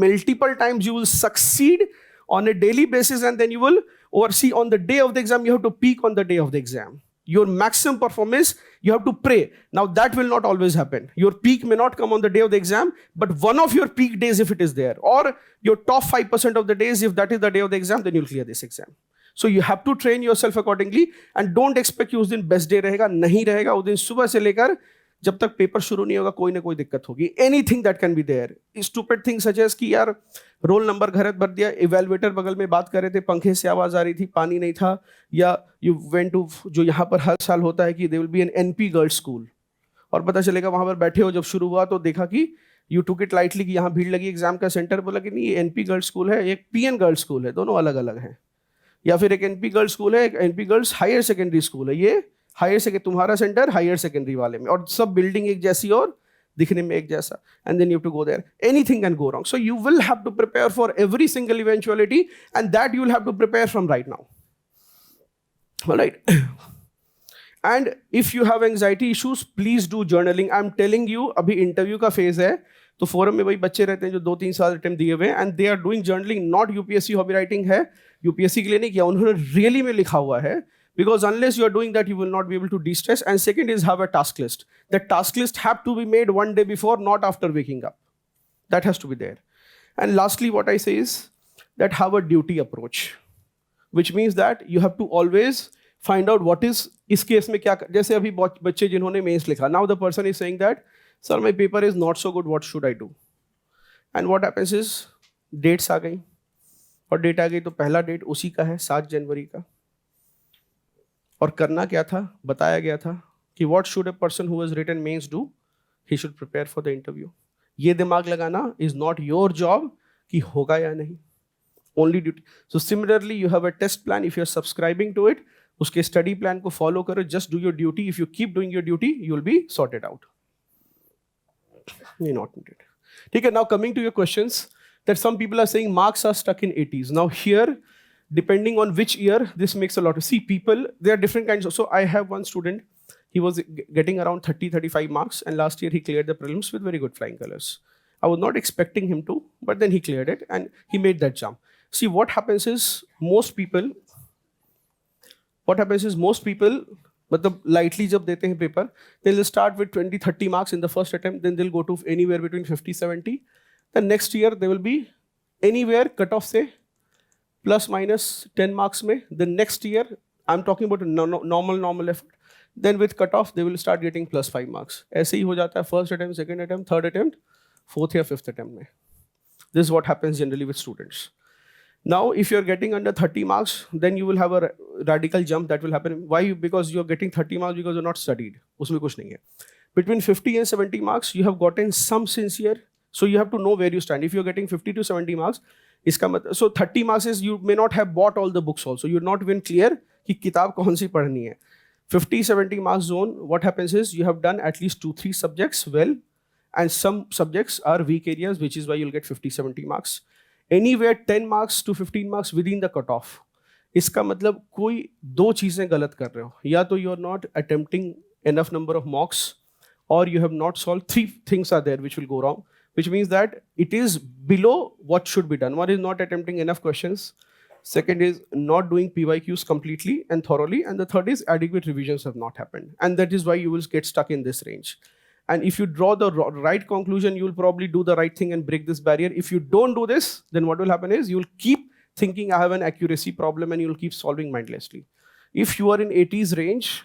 Multiple times you will succeed on a daily basis and then you will, or see on the day of the exam, you have to peak on the day of the exam. Your maximum performance, you have to pray. Now that will not always happen. Your peak may not come on the day of the exam, but one of your peak days if it is there, or your top 5% of the days, if that is the day of the exam, then you'll clear this exam. So you have to train yourself accordingly and don't expect कि उस दिन best day रहेगा, नहीं रहेगा. उस दिन सुबह से लेकर जब तक पेपर शुरू नहीं होगा कोई ना कोई दिक्कत होगी. Anything that can be there. Stupid things such as कि यार रोल नंबर गलत भर दिया, इवेलुएटर बगल में बात कर रहे थे, पंखे से आवाज आ रही थी, पानी नहीं था, या यू वेंट टू, जो यहाँ पर हर साल होता है कि they will be an NP girls school, और पता चलेगा वहाँ पर बैठे हो, जब शुरू हुआ तो देखा कि यू टुक इट लाइटली कि यहाँ भीड़ लगी एग्जाम का सेंटर, बोला कि नहीं ये NP गर्ल्स स्कूल है, एक PN गर्ल्स स्कूल है, दोनों अलग अलग हैं. या फिर एक NP गर्ल्स स्कूल है, एक NP girls higher secondary school है. ये हायर सेकेंडरी, तुम्हारा सेंटर हायर सेकेंडरी वाले में, और सब बिल्डिंग एक जैसी और दिखने में एक जैसा, and then you have to go there. Anything can go wrong, so you will have to prepare for every single eventuality, and that you will have to prepare from right now. Alright. And if you have anxiety issues, please do journaling. I am telling you, अभी interview का phase है, तो forum में वही बच्चे रहते हैं जो 2-3 साल अटेम्प्ट दिए हुए, and they are doing journaling. Not UPSC hobby writing है, UPSC के लिए नहीं किया, उन्होंने रियली में लिखा हुआ है. Because unless you are doing that, you will not be able to de-stress. And second is have a task list. The task list have to be made one day before, not after waking up. That has to be there. And lastly, what I say is that have a duty approach, which means that you have to always find out what is इस case में क्या. जैसे अभी बच्चे जिन्होंने mains लिखा, now the person is saying that sir my paper is not so good, what should I do? And what happens is dates आ गई, और डेट आ गई तो पहला डेट उसी का है 7 जनवरी का. और करना क्या था, बताया गया था कि what should a person who has written mains do? He should prepare for the interview. ये दिमाग लगाना is not your job कि होगा या नहीं. Only duty. So similarly, you have a test plan. If you are subscribing to it, उसके study plan को follow करो. Just do your duty. If you keep doing your duty, you will be sorted out. You're not needed. ठीक है. Now coming to your questions, that some people are saying marks are stuck in 80s. Now here, depending on which year, this makes a lot of, see people, there are different kinds of, so I have one student, he was getting around 30-35 marks, and last year he cleared the prelims with very good flying colors. I was not expecting him to, but then he cleared it and he made that jump. See, what happens is most people, मतलब lightly जब देते हैं paper, they'll start with 20-30 marks in the first attempt, then they'll go to anywhere between 50-70. The next year they will be anywhere cut off say plus minus 10 marks में. The next year, I'm talking about a normal effort. Then with cutoff, they will start getting plus 5 marks. ऐसे ही हो जाता है first attempt, second attempt, third attempt, fourth या fifth attempt में. This is what happens generally with students. Now, if you're getting under 30 marks, then you will have a radical jump that will happen. Why? Because you're getting 30 marks because you're not studied. उसमें कुछ नहीं है. Between 50 and 70 marks, you have gotten some sincere. So you have to know where you stand. If you're getting 50 to 70 marks, so 30 marks is you may not have bought all the books also. You're not even clear कि किताब कौन सी पढ़नी है. 50-70 marks zone, what happens is you have done at least 2-3 subjects well, and some subjects are weak areas, which is why you'll get 50-70 marks. Anywhere 10 marks to 15 marks within the cutoff. इसका मतलब कोई दो चीजें गलत कर रहे हो. या तो you are not attempting enough number of mocks, or you have not solved. 3 things are there which will go wrong, which means that it is below what should be done. One is not attempting enough questions. Second is not doing PYQs completely and thoroughly. And the third is adequate revisions have not happened. And that is why you will get stuck in this range. And if you draw the right conclusion, you will probably do the right thing and break this barrier. If you don't do this, then what will happen is you will keep thinking I have an accuracy problem and you will keep solving mindlessly. If you are in 80s range,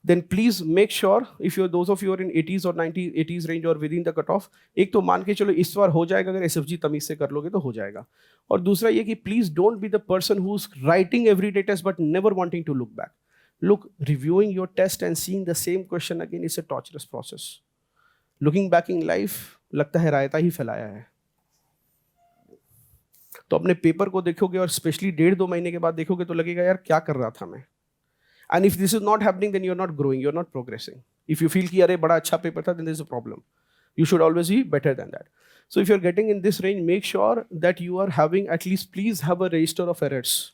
then please make sure, if you're those of you are in 80s or 80s range or within the cutoff, एक तो मान के चलो इस बार हो जाएगा, अगर SFG तमीज से कर लोगे तो हो जाएगा. और दूसरा ये कि please don't be the person who's writing everyday test but never wanting to look back. Look, reviewing your test and seeing the same question again is a torturous process. Looking back in life, लगता है रायता ही फैलाया है. तो अपने paper को देखोगे और specially 1.5-2 महीने के बाद देखोगे तो लगेगा यार क्या कर रहा था मैं. And if this is not happening, then you're not growing, you're not progressing. If you feel कि अरे बड़ा अच्छा पेपर था, then there's a problem. You should always be better than that. So if you're getting in this range, make sure that you are having at least, please have a register of errors.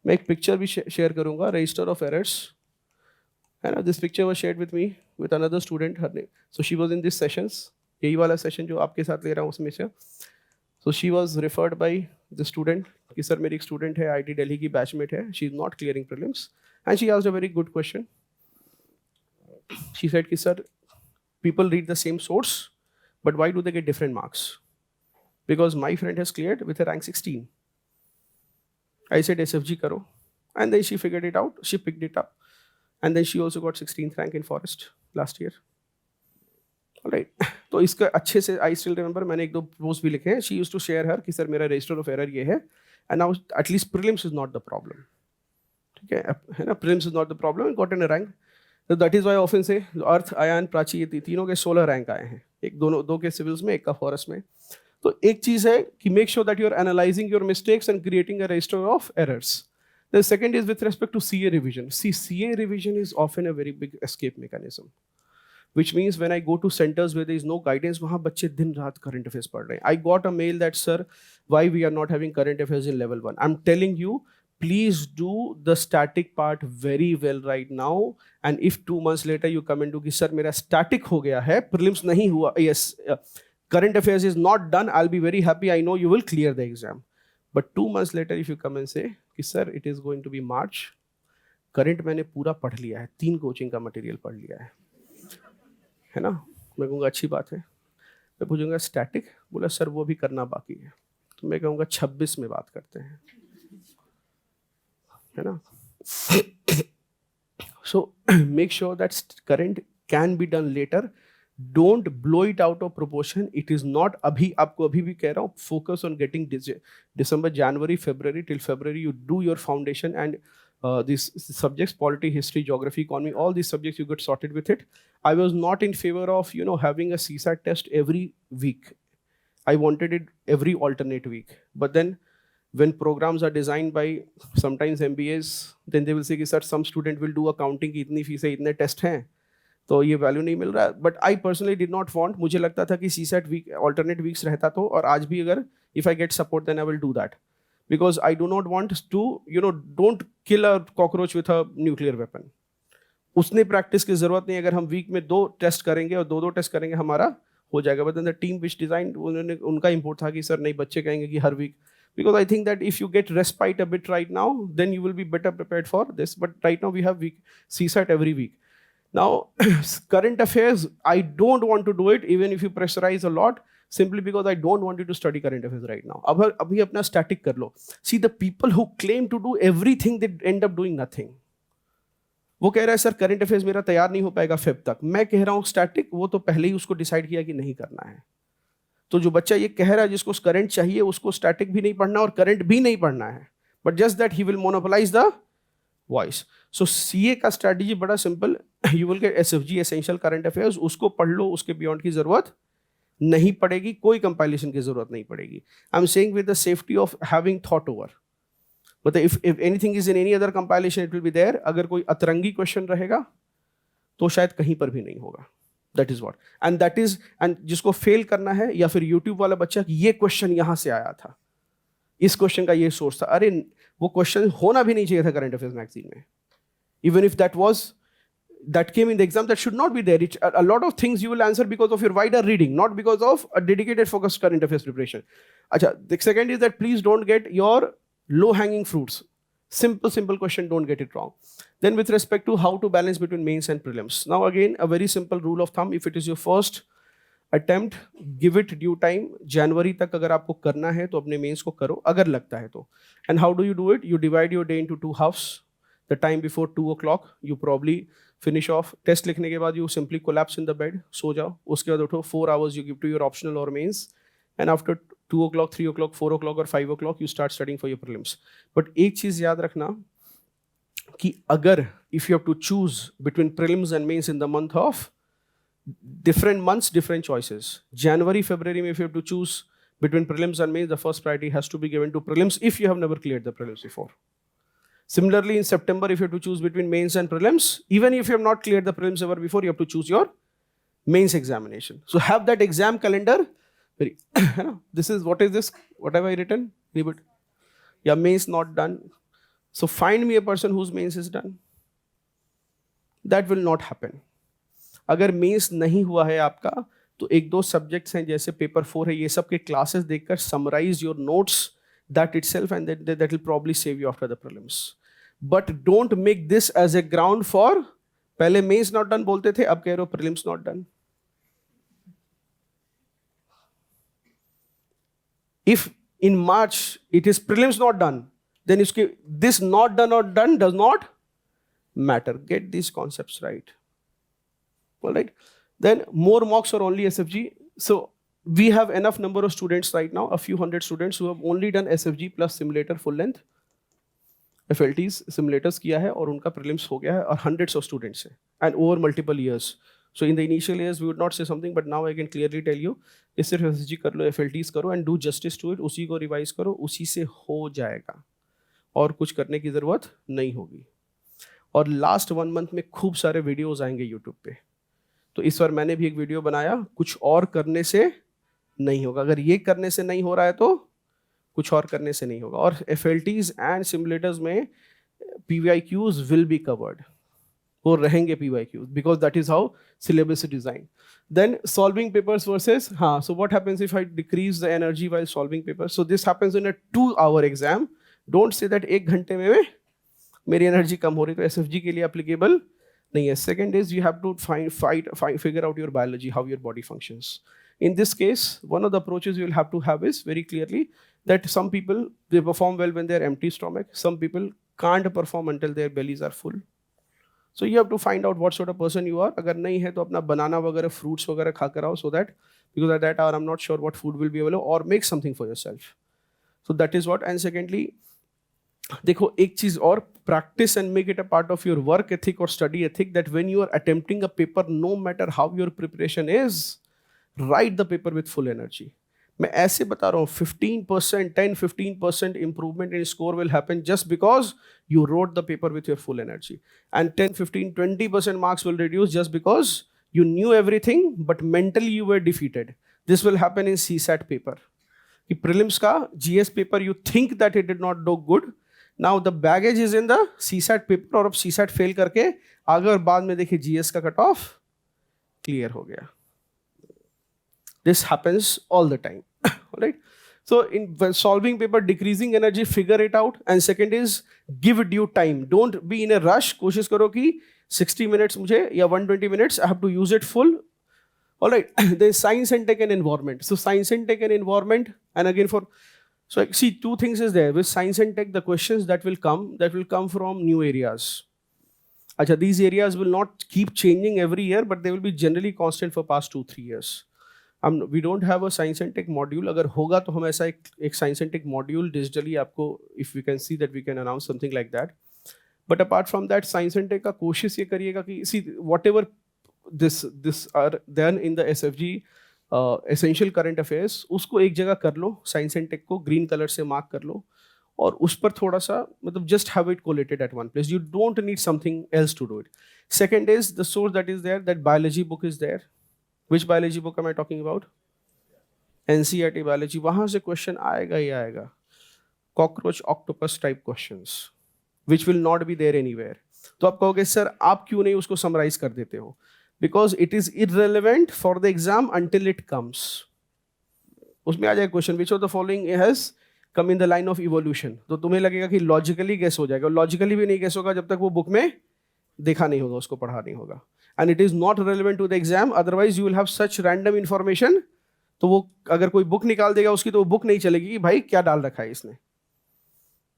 मैं एक picture भी share करूँगा, register of errors. And this picture was shared with me with another student. Her name. So she was in these sessions. यही वाला session जो आपके साथ ले रहा हूँ उसमें से. So she was referred by the student कि सर मेरी एक student है, IIT Delhi की batchmate है. She is not clearing prelims. And she asked a very good question. She said, sir, people read the same source, but why do they get different marks? Because my friend has cleared with a rank 16. I said, SFG karo. And then she figured it out. She picked it up. And then she also got 16th rank in forest last year. All right. तो इसका अच्छे से I still remember मैंने एक दो posts भी लिखे हैं. She used to share her कि सर मेरा register of error ये है. And now at least prelims is not the problem. ठीक है ना, prelims is not the problem and got in a rank. So that is why I often say अर्थ, आयान, प्राची ये तीनों के 16 रैंक आए हैं. एक दो के सिविल्स में, एक का फॉरेस्ट में. तो एक चीज है कि make sure that you are analyzing your mistakes and creating a register of errors. The second is with respect to CA revision. See, CA revision is often a very big escape mechanism. Which means when I go to centers where there is no guidance, वहाँ बच्चे दिन रात current affairs पढ़ रहे हैं. I got a mail that sir, why we are not having current affairs in level 1. I'm telling you, please do the static part very well right now. And if 2 months later you come and do कि sir मेरा static हो गया है, prelims नहीं हुआ, yes, current affairs is not done, I'll be very happy. I know you will clear the exam. But 2 months later if you come and say कि sir it is going to be March, current मैंने पूरा पढ़ लिया है, 3 coaching का material पढ़ लिया है ना. मैं कहूँगा अच्छी बात है. मैं पूछूंगा स्टैटिक, बोला सर वो भी करना बाकी है. तो मैं कहूँगा 26 में बात करते हैं, है ना. So make sure that current can be done later. Don't blow it out of proportion. It is not अभी, आपको अभी भी कह रहा हूँ, focus on getting December, January, February, till February you do your foundation and these subjects, polity, history, geography, economy, all these subjects you get sorted with it. I was not in favor of, having a CSAT test every week. I wanted it every alternate week. But then when programs are designed by sometimes MBAs, then they will say, sir, some student will do accounting की इतनी fees है, इतने test हैं, तो ये value नहीं मिल रहा. But I personally did not want, मुझे लगता था कि CSAT week, alternate weeks रहता तो, और आज भी अगर, if I get support, then I will do that. Because I do not want to, don't kill a cockroach with a nuclear weapon. उसने प्रैक्टिस की जरूरत नहीं. अगर हम वीक में 2 टेस्ट करेंगे और 2 टेस्ट करेंगे, हमारा हो जाएगा, but then the team which design, उन्होंने उनका इम्पोर्ट था कि सर नहीं, बच्चे कहेंगे कि हर week, because I think that if you get respite a bit right now, then you will be better prepared for this. But right now we have CSAT every week. Now, current affairs, I don't want to do it even if you pressurize a lot, simply because I don't want you to study current affairs right now. Abhi apna static kar lo. See, the people who claim to do everything, they end up doing nothing. वो कह रहा है sir current affairs मेरा तैयार नहीं हो पाएगा Feb तक, मैं कह रहा हूँ स्टैटिक, वो तो पहले ही उसको डिसाइड किया कि नहीं करना है। तो जो बच्चा ये कह रहा है जिसको करंट चाहिए, उसको स्टैटिक भी नहीं पढ़ना और करंट भी नहीं पढ़ना है, but just that he will monopolise the voice. So CA का स्ट्रैटेजी बड़ा simple, you will get SFG essential current affairs, उसको पढ़ लो, उसके बियॉन्ड की जरूरत नहीं पड़ेगी, कोई कंपाइलेशन की जरूरत नहीं पड़ेगी। I am saying with the safety of having thought over, मतलब if anything is in any other compilation it will be there. अगर कोई अतरंगी क्वेश्चन रहेगा तो शायद कहीं पर भी नहीं होगा। That is what, and that is, and जिसको फेल करना है, या फिर यूट्यूब वाला बच्चा कि ये क्वेश्चन यहां से आया था, इस क्वेश्चन का ये सोर्स था, अरे वो क्वेश्चन होना भी नहीं चाहिए था करंट अफेयर्स मैगजीन में। Even if that came in the exam, that should not be there. A lot of things you will answer because of your wider reading, not because of a dedicated focused current affairs preparation. Acha, the second is that please don't get your low hanging fruits. Simple question, don't get it wrong. Then with respect to how to balance between mains and prelims. Now again, a very simple rule of thumb, if it is your first attempt, give it due time. January तक अगर आपको करना है तो अपने mains को करो, अगर लगता है तो. And how do you do it? You divide your day into 2 halves. The time before 2 o'clock, you probably finish off. Test लिखने के बाद you simply collapse in the bed, सो जाओ. उसके बाद उठो, 4 hours you give to your optional or mains. And after 2 o'clock, 3 o'clock, 4 o'clock or 5 o'clock, you start studying for your prelims. But एक चीज़ याद रखना कि अगर if you have to choose between prelims and mains in the month of different months, different choices. January, February, if you have to choose between prelims and mains, the first priority has to be given to prelims if you have never cleared the prelims before. Similarly, in September, if you have to choose between mains and prelims, even if you have not cleared the prelims ever before, you have to choose your mains examination. So have that exam calendar. This is, what is this? What have I written? Anybody? Yeah, mains not done. So find me a person whose mains is done. That will not happen. अगर mains नहीं हुआ है आपका, तो 1-2 subjects हैं जैसे paper 4 है, ये सब के क्लासेस देखकर summarise your notes, that itself, and that will probably save you after the prelims. But don't make this as a ground for, पहले mains not done बोलते थे, अब कह रहे हो prelims not done. If in March it is prelims not done, then this not done or done does not matter. Get these concepts right. All right. Then more mocks are only SFG. So we have enough number of students right now, a few hundred students who have only done SFG plus simulator full length. FLTs, simulators किया है और उनका prelims हो गया है, और hundreds of students हैं, and over multiple years. So in the initial years we would not say something, but now I can clearly tell you, कि सिर्फ SFG कर लो, FLTs करो and do justice to it, उसी को revise करो, उसी से हो जाएगा, और कुछ करने की ज़रूरत नहीं होगी. और लास्ट 1 month में खूब सारे वीडियोज़ आएंगे यूट्यूब पे. तो इस बार मैंने भी एक वीडियो बनाया, कुछ और करने से नहीं होगा. अगर ये करने से नहीं हो रहा है तो कुछ और करने से नहीं होगा. और FLTs एंड सिमुलेटर्स में PYQs विल बी कवर्ड, वो रहेंगे PYQs, because that is how syllabus is design. Then solving papers versus, हाँ, so what happens if I decrease the energy while solving papers. So this happens in a 2-hour exam. Don't say that 1 घंटे में मेरी energy कम हो रही, तो SFG के लिए applicable नहीं है. Second is you have to figure out your biology, how your body functions. In this case, one of the approaches you will have to have is very clearly that some people, they perform well when they are empty stomach. Some people can't perform until their bellies are full. So you have to find out what sort of person you are. अगर नहीं है तो अपना banana वगैरह, fruits वगैरह खा कर आओ, so that, because at that hour I'm not sure what food will be available, or make something for yourself. So that is what. And secondly, देखो एक चीज और, practice and make it a part of your work ethic or study ethic, that when you are attempting a paper, no matter how your preparation is, write the paper with full energy. मैं ऐसे बता रहा हूँ, 15%, 10-15% improvement in score will happen just because you wrote the paper with your full energy. And 10-15-20% marks will reduce just because you knew everything but mentally you were defeated. This will happen in CSAT paper. कि prelims का GS paper you think that it did not do good. Now the baggage is in the CSAT paper, और अब CSAT fail करके आगे और बाद में देखिए GS का कट ऑफ क्लियर हो गया. This happens all the time. All right. So in when solving paper, decreasing energy, figure it out. And second is give due time. Don't be in a rush. कोशिश करो कि 60 minutes मुझे या 120 minutes I have to use it full. All right. Then science and tech and environment. So science and tech and environment, and again for, so see, two things is there with science and tech. The questions that will come from new areas. Acha, these areas will not keep changing every year, but they will be generally constant for past 2-3 years. We don't have a science and tech module. अगर होगा तो हम ऐसा एक science and tech module digitally आपको, if we can see that we can announce something like that. But apart from that, science and tech का कोशिश ये करिएगा कि see whatever this are done in the SFG essential current affairs, उसको एक जगह कर लो, science and tech को green color से mark कर लो, और उस पर थोड़ा सा मतलब just have it collated at one place. You don't need something else to do it. Second is the source that is there, that biology book is there. Which biology book am I talking about? NCERT biology. वहाँ से question आएगा ही आएगा. Cockroach, octopus type questions, which will not be there anywhere. तो आप कहोगे sir आप क्यों नहीं उसको summarize कर देते हो? Because it is irrelevant for the exam until it comes. उसमें आ जाएगा question, which of the following has come in the line of evolution. तो तुम्हें लगेगा कि logically guess हो जाएगा. Logically भी नहीं guess होगा जब तक वो book में देखा नहीं होगा, उसको पढ़ा नहीं होगा. And it is not relevant to the exam, otherwise you will have such random information. तो वो अगर कोई book निकाल देगा उसकी तो वो book नहीं चलेगी कि भाई क्या डाल रखा है इसने.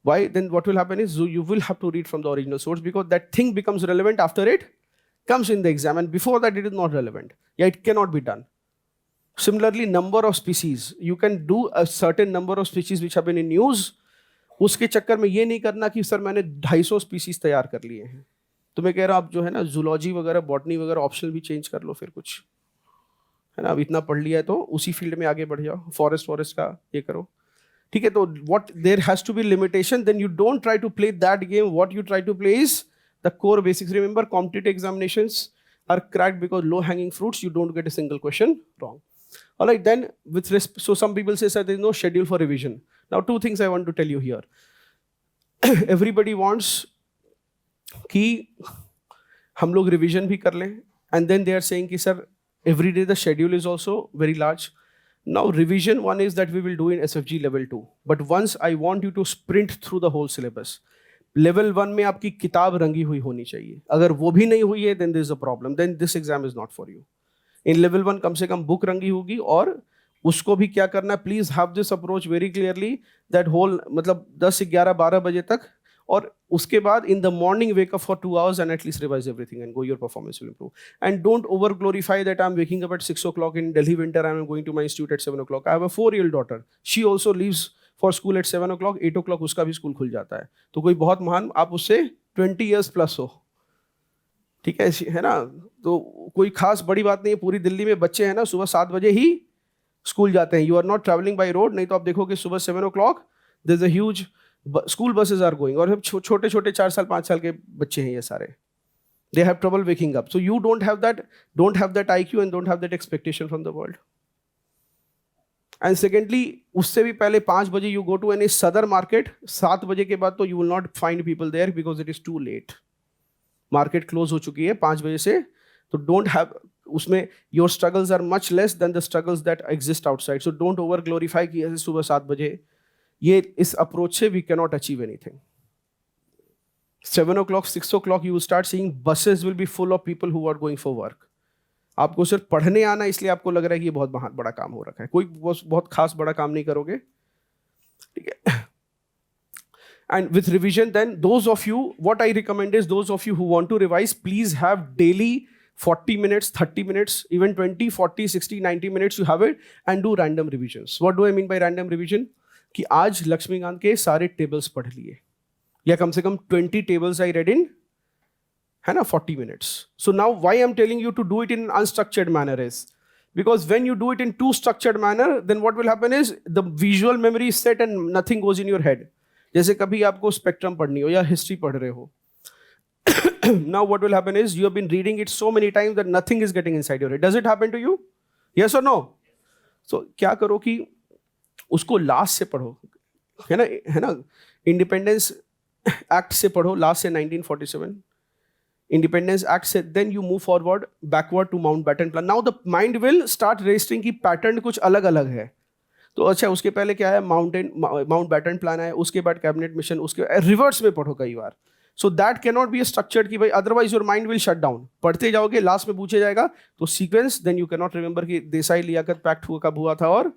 Why? Then what will happen is you will have to read from the original source, because that thing becomes relevant after it comes in the exam, and before that it is not relevant. Yeah, it cannot be done. Similarly, number of species. You can do a certain number of species which have been in news. उसके चक्कर में ये नहीं करना कि sir मैंने 250 species तैयार कर लिए हैं. तो मैं कह रहा हूँ आप जो है ना जूलॉजी वगैरह, बॉटनी वगैरह ऑप्शनल भी चेंज कर लो फिर कुछ, है ना. अब इतना पढ़ लिया है तो उसी फील्ड में आगे बढ़ जाओ. फॉरेस्ट का ये करो, ठीक है. तो what there has to be limitation. Then you don't try to play that game. What you try to play is the core basics. Remember, competitive examinations are cracked because low hanging fruits. You don't get a single question wrong. Alright, then so some people say sir there is no schedule for revision. Now two things I want to tell you here. Everybody wants कि हम लोग revision भी कर लें, and then they are saying कि sir every day the schedule is also very large. Now revision one is that we will do in SFG level 2, but once I want you to sprint through the whole syllabus. Level 1 में आपकी किताब रंगी हुई होनी चाहिए. अगर वो भी नहीं हुई है then there is a problem, then this exam is not for you. In level 1 कम से कम बुक रंगी होगी, और उसको भी क्या करना है, please have this approach very clearly that whole मतलब 10, 11, 12 बजे तक, और उसके बाद in the morning wake up for 2 hours and at least revise everything and go, your performance will improve. And don't over glorify that I'm waking up at 6 o'clock in Delhi winter and I'm going to my institute at 7 o'clock. I have a 4-year-old daughter. She also leaves for school at 7 o'clock. 8 o'clock उसका भी school खुल जाता है. तो कोई बहुत महान, आप उससे 20 years plus हो, ठीक है ना. तो कोई खास बड़ी बात नहीं है. पूरी दिल्ली में बच्चे हैं ना सुबह 7 बजे ही स्कूल जाते हैं. You are not travelling by road. नहीं तो आप देखोगे सुबह 7 o'clock there is a huge school buses are going, और छोटे छोटे 4 साल 5 साल के बच्चे हैं ये सारे. They have trouble waking up. So you don't have that IQ and don't have that expectation from the world. And secondly, उससे भी पहले 5 बजे you go to any Sadar market. 7 बजे के बाद तो you will not find people there because it is too late. Market close हो चुकी है 5 बजे से. तो डोंट हैव, उसमें your struggles are much less then the struggles that exist outside. So don't over glorify कि ऐसे सुबह 7 बजे. ये इस अप्रोच से we cannot achieve anything. 7 o'clock, 6 o'clock you will start seeing buses will be full of people who are going for work. आपको सिर्फ पढ़ने आना, इसलिए आपको लग रहा है कि ये बहुत बड़ा काम हो रखा है. कोई बहुत खास बड़ा काम नहीं करोगे, ठीक है. And with revision, then those of you, what I recommend is those of you who want to revise, please have daily 40 minutes, 30 minutes, even 20, 40, 60, 90 minutes you have it, and do random revisions. What do I mean by random revision? कि आज लक्ष्मीकांत के सारे tables पढ़ लिए, या कम से कम 20 tables I read in, है ना, 40 minutes. So now why I'm telling you to do it in an unstructured manner is because when you do it in too structured manner, then what will happen is the visual memory is set and nothing goes in your head. जैसे कभी आपको spectrum पढ़नी हो या history पढ़ रहे हो. Now what will happen is you have been reading it so many times that nothing is getting inside your head. Does it happen to you? Yes or no? So क्या करो कि उसको लास्ट से पढ़ो, है ना. इंडिपेंडेंस एक्ट से पढ़ो, लास्ट से 1947. Independence Act से then you move forward backward to Mountbatten Plan. Now the mind will start registering कि pattern कुछ अलग अलग है. तो अच्छा उसके पहले क्या है, माउंटबैटन प्लान है, उसके बाद कैबिनेट मिशन, उसके रिवर्स में पढ़ो कई बार. So that can not be structured कि भाई otherwise your mind will shut down. पढ़ते जाओगे, लास्ट में पूछे जाएगा तो sequence, then you can not remember कि देसाई लियाकत पैक्ट कब हुआ था और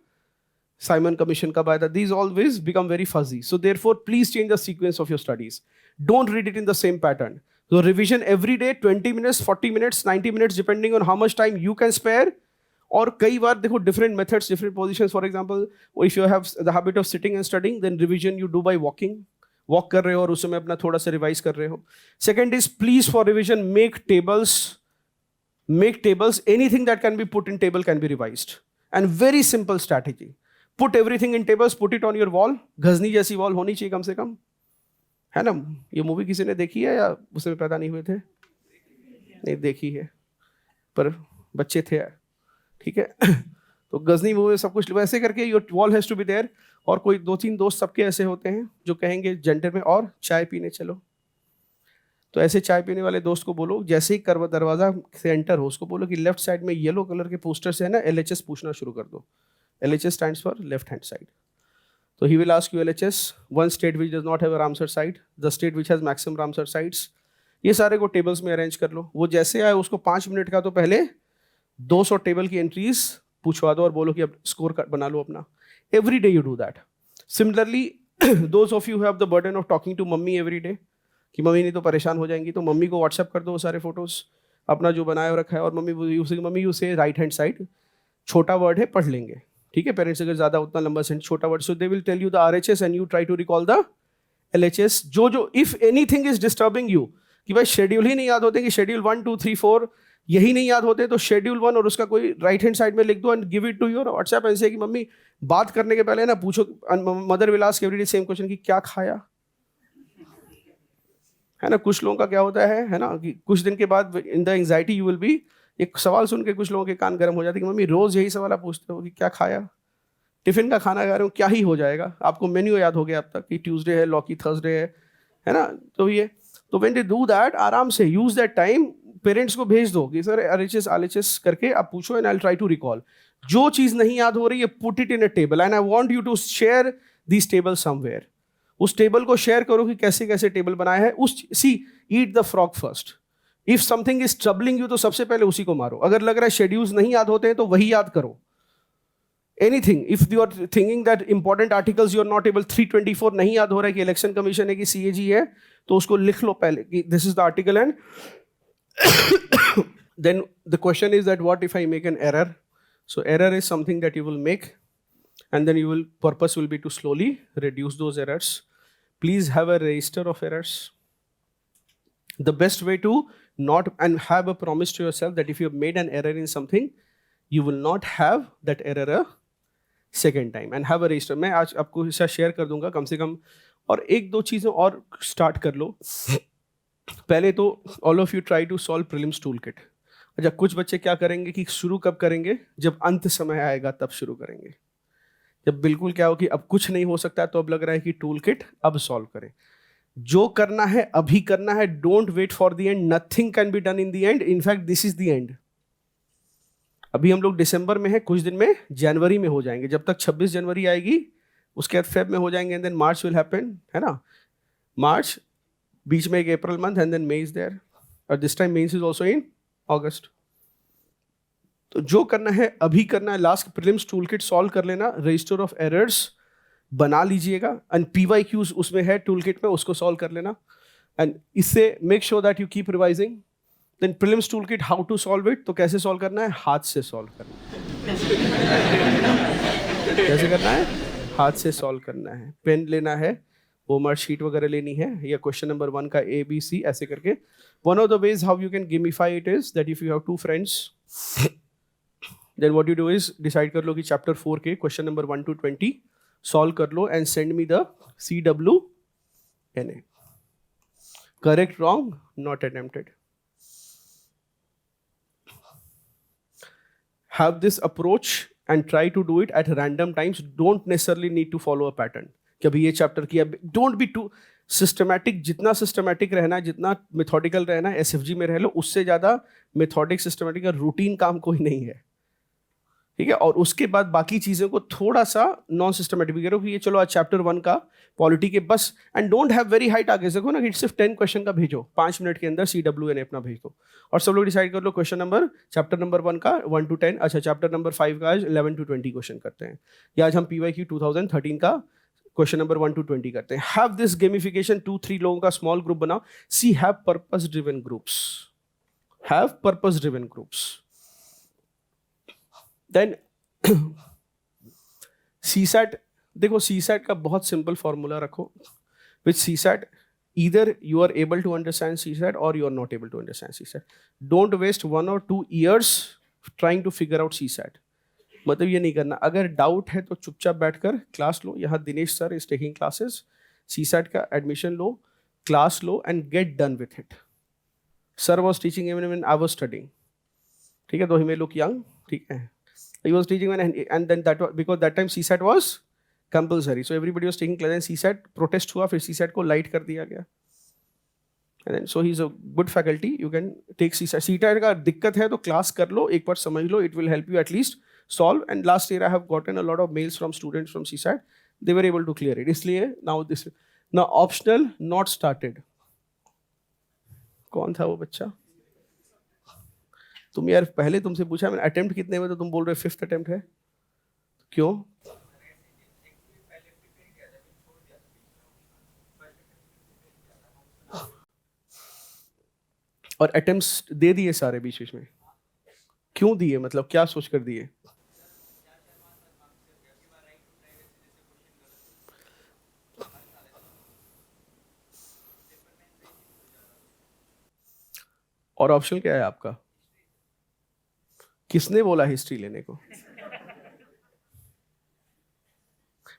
साइमन कमीशन कब आया था. These always become very fuzzy. So therefore please change the sequence of your studies. Don't read it in the same pattern. So revision every day 20 minutes, 40 minutes, 90 minutes depending on how much time you can spare. और कई बार देखो different methods, different positions. For example, if you have the habit of sitting and studying, then revision you do by walking. Walk कर रहे हो और उस समय अपना थोड़ा सा revise कर रहे हो. Second is please for revision make tables. Make tables. Anything that can be put in table can be revised. And very simple strategy. Put everything in tables. Put it on your wall. Ghazni जैसी wall होनी चाहिए कम से कम. है ना. ये movie किसी ने देखी है या उसमें पैदा नहीं हुए थे? नहीं देखी है, पर बच्चे थे, ठीक है. तो गजनी मूवी सब कुछ वैसे करके your wall has to be there. और कोई 2-3 दोस्त सबके ऐसे होते हैं जो कहेंगे जेंटर में और चाय पीने चलो. तो ऐसे चाय पीने वाले दोस्त को बोलो जैसे ही दरवाजा से एंटर हो उसको बोलो कि लेफ्ट साइड में येलो कलर के पोस्टर से है ना LHS पूछना शुरू कर दो. LHS stands for left hand side. So he will ask you LHS, one state which does not have a Ramsar site, the state which has maximum Ramsar sites. ये सारे को टेबल्स में अरेंज कर लो. वो जैसे आए उसको 5 मिनट का तो पहले 200 टेबल की एंट्रीज पूछवा दो और बोलो कि अब स्कोर कार्ड बना लो अपना. Every day you do that. Similarly, those of you who have the burden of talking to mummy every day, कि मम्मी नहीं तो परेशान हो जाएंगी, तो मम्मी को व्हाट्सएप कर दो वो सारे फोटोज अपना जो बनाया रखा है. और मम्मी यू से राइट हैंड साइड छोटा वर्ड है पढ़ लेंगे, ठीक है. पेरेंट्स अगर ज्यादा उतना लंबा सेंट छोटा word, so they will tell you the RHS and you try to recall the LHS. जो if anything is disturbing you कि भाई शेड्यूल ही नहीं याद होते, कि शेड्यूल 1 2 3 4 यही नहीं याद होते, तो शेड्यूल 1 और उसका कोई राइट हैंड साइड में लिख दो and give it to your WhatsApp and say कि मम्मी बात करने के पहले ना पूछो, mother will ask everyday same question कि क्या खाया है ना. कुछ लोगों का क्या होता है ना, कि कुछ दिन के बाद in the anxiety you will B, एक सवाल सुन के कुछ लोगों के कान गर्म हो जाते हैं कि मम्मी रोज यही सवाल आप पूछते हो कि क्या खाया, टिफिन का खाना खा रहे हो, क्या ही हो जाएगा. आपको मेन्यू याद हो गया अब तक कि ट्यूसडे है, लौकी थर्सडे है ना. तो ये तो व्हेन दे डू दैट, आराम से यूज दैट टाइम. पेरेंट्स को भेज दो कि सर RHS करके आप पूछो and I will try to recall. जो चीज नहीं याद हो रही है put it in a table and I want you to share this table somewhere. उस टेबल को शेयर करो कि कैसे कैसे टेबल बनाया है. Eat the frog first. If something is troubling you तो सबसे पहले उसी को मारो. अगर लग रहा है शेड्यूल्स नहीं याद होते हैं तो वही याद करो. Anything, if you are thinking that important articles you are not able, 324 नहीं याद हो रहा है कि इलेक्शन कमीशन है कि CAG है, तो उसको लिख लो पहले कि this is the article and then the question is that what if I make an error? So error is something that you will make and then purpose will be to slowly reduce those errors. Please have a register of errors. The best way to not and have a promise to yourself that if you have made an error in something, you will not have that error a second time and have a register. मैं आज आपको इसका share कर दूंगा कम से कम. और एक दो चीज़ें और स्टार्ट कर लो. पहले तो all of you try to solve prelims tool kit. अच्छा कुछ बच्चे क्या करेंगे कि शुरू कब करेंगे, जब अंत समय आएगा तब शुरू करेंगे. जब बिल्कुल क्या हो कि अब कुछ नहीं हो सकता तो अब लग रहा है कि टूल किट अब सॉल्व करें. जो करना है अभी करना है. Don't wait for the end. Nothing can be done in the end. In fact this is the end. अभी हम लोग दिसंबर में है, कुछ दिन में जनवरी में हो जाएंगे. जब तक 26 जनवरी आएगी उसके बाद फेब में हो जाएंगे and then March will happen, है ना. मार्च बीच में एक April month and then May is there और this time mains is also in August. तो जो करना है अभी करना है. Last prelims tool kit solve कर लेना. रजिस्टर ऑफ एरर्स बना लीजिएगा एंड PYQs उसमें है टूल किट में, उसको सॉल्व कर लेना. एंड इससे make sure that you keep revising. Then prelims tool kit how to solve it. तो कैसे सॉल्व करना है, हाथ से सॉल्व करना है. कैसे करना है, हाथ से सॉल्व करना है. पेन लेना है, होमवर्क शीट वगैरह लेनी है, या क्वेश्चन नंबर 1 का ABC ऐसे करके. One of the ways how you can gamify it is that if you have 2 friends then what you do is decide कर लो कि चैप्टर 4 के क्वेश्चन नंबर 1 to 20 सॉल्व कर लो and send me the CWNA. Correct, wrong, not attempted. Have this approach and try to do it at random times. Don't necessarily need to follow a pattern. कि अभी ये chapter किया, don't be too. Systematic, जितना systematic रहना है, जितना methodical रहना है, एसएफजी में रह लो, उससे ज़्यादा मेथोडिक, सिस्टमैटिक और रूटीन काम कोई नहीं है, ठीक है। और उसके बाद बाकी चीज़ों को थोड़ा सा नॉन सिस्टमेटिक भी करो कि ये चलो आज चैप्टर 1 का पॉलिटी के बस, and don't have very high targets. देखो ना कि सिर्फ 10 क्वेश्चन का भेजो, 5 मिनट के अंदर CWN अपना भेज दो, और सब लोग डिसाइड कर लो क्वेश्चन नंबर, चैप्टर नंबर 1 का 1 to 10, अच्छा चैप्टर नंबर 5 का आज 11 to 20 क्वेश्चन करते हैं, या आज हम PYQ 2013 का क्वेश्चन नंबर 1 to 20 करते हैं। हैव दिस गेमिफिकेशन, 2-3 लोगों का स्मॉल ग्रुप बनाओ। See have purpose driven groups, have purpose driven groups. Then CSAT, देखो CSAT का बहुत सिंपल फॉर्मूला रखो। With CSAT either you are able to understand CSAT or you are not able to understand CSAT. Don't waste 1 or 2 years trying to figure out CSAT. मतलब ये नहीं करना, अगर doubt है तो चुपचाप बैठकर क्लास लो। यहाँ Dinesh sir is taking classes, CSAT का admission low, class low and get done with it. Sir was teaching even when I was studying, ठीक है, तो ही मे लुक यंग, ठीक है। He was teaching when, and then that was because that time CSAT was compulsory, so everybody was taking class, and CSAT protest हुआ, फिर CSAT को light कर दिया गया, and then so he's a good faculty, you can take CSAT। CSAT का दिक्कत है तो क्लास कर लो, एक बार समझ लो, it will help you at least solve। And last year I have gotten a lot of mails from students from CSAT, they were able to clear it, इसलिए now optional not started। कौन था वो बच्चा? तुम यार पहले तुमसे पूछा मैंने अटेम्प्ट कितने हुए, तो तुम बोल रहे 5th अटेम्प्ट है, क्यों? और अटेम्प्ट्स दे दिए सारे बीच बीच में, क्यों दिए, मतलब क्या सोच कर दिए? और ऑप्शन क्या है आपका? किसने बोला हिस्ट्री लेने को?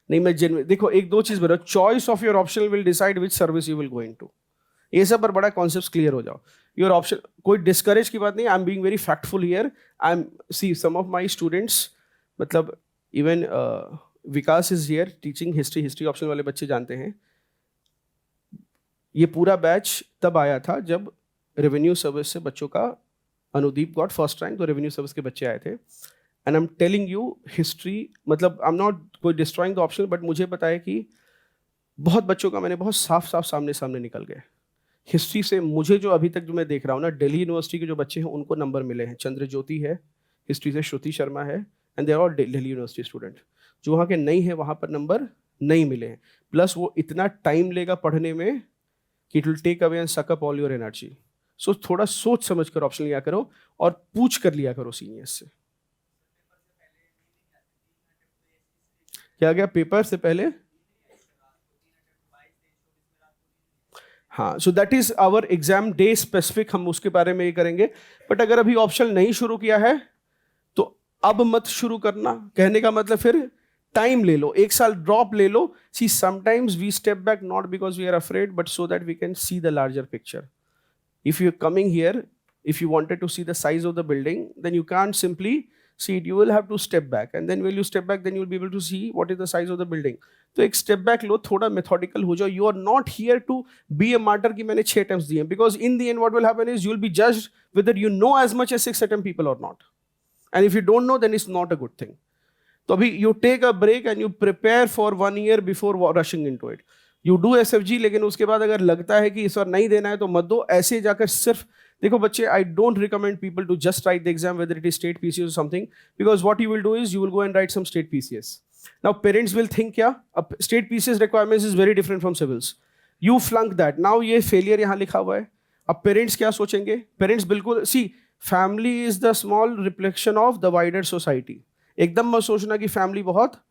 नहीं, मैं देखो एक दो चीज बताओ, choice of your option will decide which service you will go into. ये सब पर बड़ा कॉन्सेप्ट क्लियर हो जाओ। योर ऑप्शन, कोई डिस्करेज की बात नहीं, I am being very factful here. I am see some of my students, मतलब even Vikas is here teaching history option वाले बच्चे जानते हैं। ये पूरा बैच तब आया था जब रेवेन्यू सर्विस से बच्चों का, अनुदीप गॉट फर्स्ट रैंक, तो रेवेन्यू सर्विस के बच्चे आए थे। And I am telling you history, मतलब आई एम नॉट कोई डिस्ट्रॉइंग द ऑप्शन, बट मुझे पता है कि बहुत बच्चों का मैंने बहुत साफ सामने निकल गए हिस्ट्री से। मुझे जो अभी तक जो मैं देख रहा हूँ ना, दिल्ली यूनिवर्सिटी के जो बच्चे हैं उनको नंबर मिले हैं। चंद्र ज्योति है हिस्ट्री से, श्रुति शर्मा है, and they are all Delhi university student. जो वहाँ के नहीं है वहाँ पर नंबर नहीं मिले हैं, प्लस वो इतना टाइम लेगा पढ़ने में कि it will take away and suck up all your energy. So थोड़ा सोच समझ कर ऑप्शन लिया करो और पूछ कर लिया करो सीनियर्स से। क्या गया पेपर से पहले? हाँ, so that is our exam day specific, हम उसके बारे में ये करेंगे। बट अगर अभी ऑप्शन नहीं शुरू किया है तो अब मत शुरू करना। कहने का मतलब फिर टाइम ले लो, 1 साल ड्रॉप ले लो। See sometimes we step back not because we are afraid, but so that we can see the larger picture. If you're coming here, if you wanted to see the size of the building, then you can't simply see it. You will have to step back, and then when you step back, then you'll be able to see what is the size of the building. तो एक step back लो, थोड़ा methodical हो जाओ. You are not here to be a martyr कि मैंने 6 attempts दिए, because in the end what will happen is you will be judged whether you know as much as 6 attempt people or not. And if you don't know, then it's not a good thing. तो अभी you take a break and you prepare for 1 year before rushing into it. You do SFG, लेकिन उसके बाद अगर लगता है कि इस बार नहीं देना है तो मत दो। ऐसे जाकर सिर्फ देखो बच्चे, I don't recommend people to just write the exam whether it is state PCS or something, because what you will do is you will go and write some state PCS. Now parents will think क्या, state PCS requirements is very different from civils. You flunk that. Now ये failure यहाँ लिखा हुआ है। अब parents क्या सोचेंगे? Parents बिल्कुल, see, family is the small reflection of the wider society. एकदम मत सोचना कि family बहुत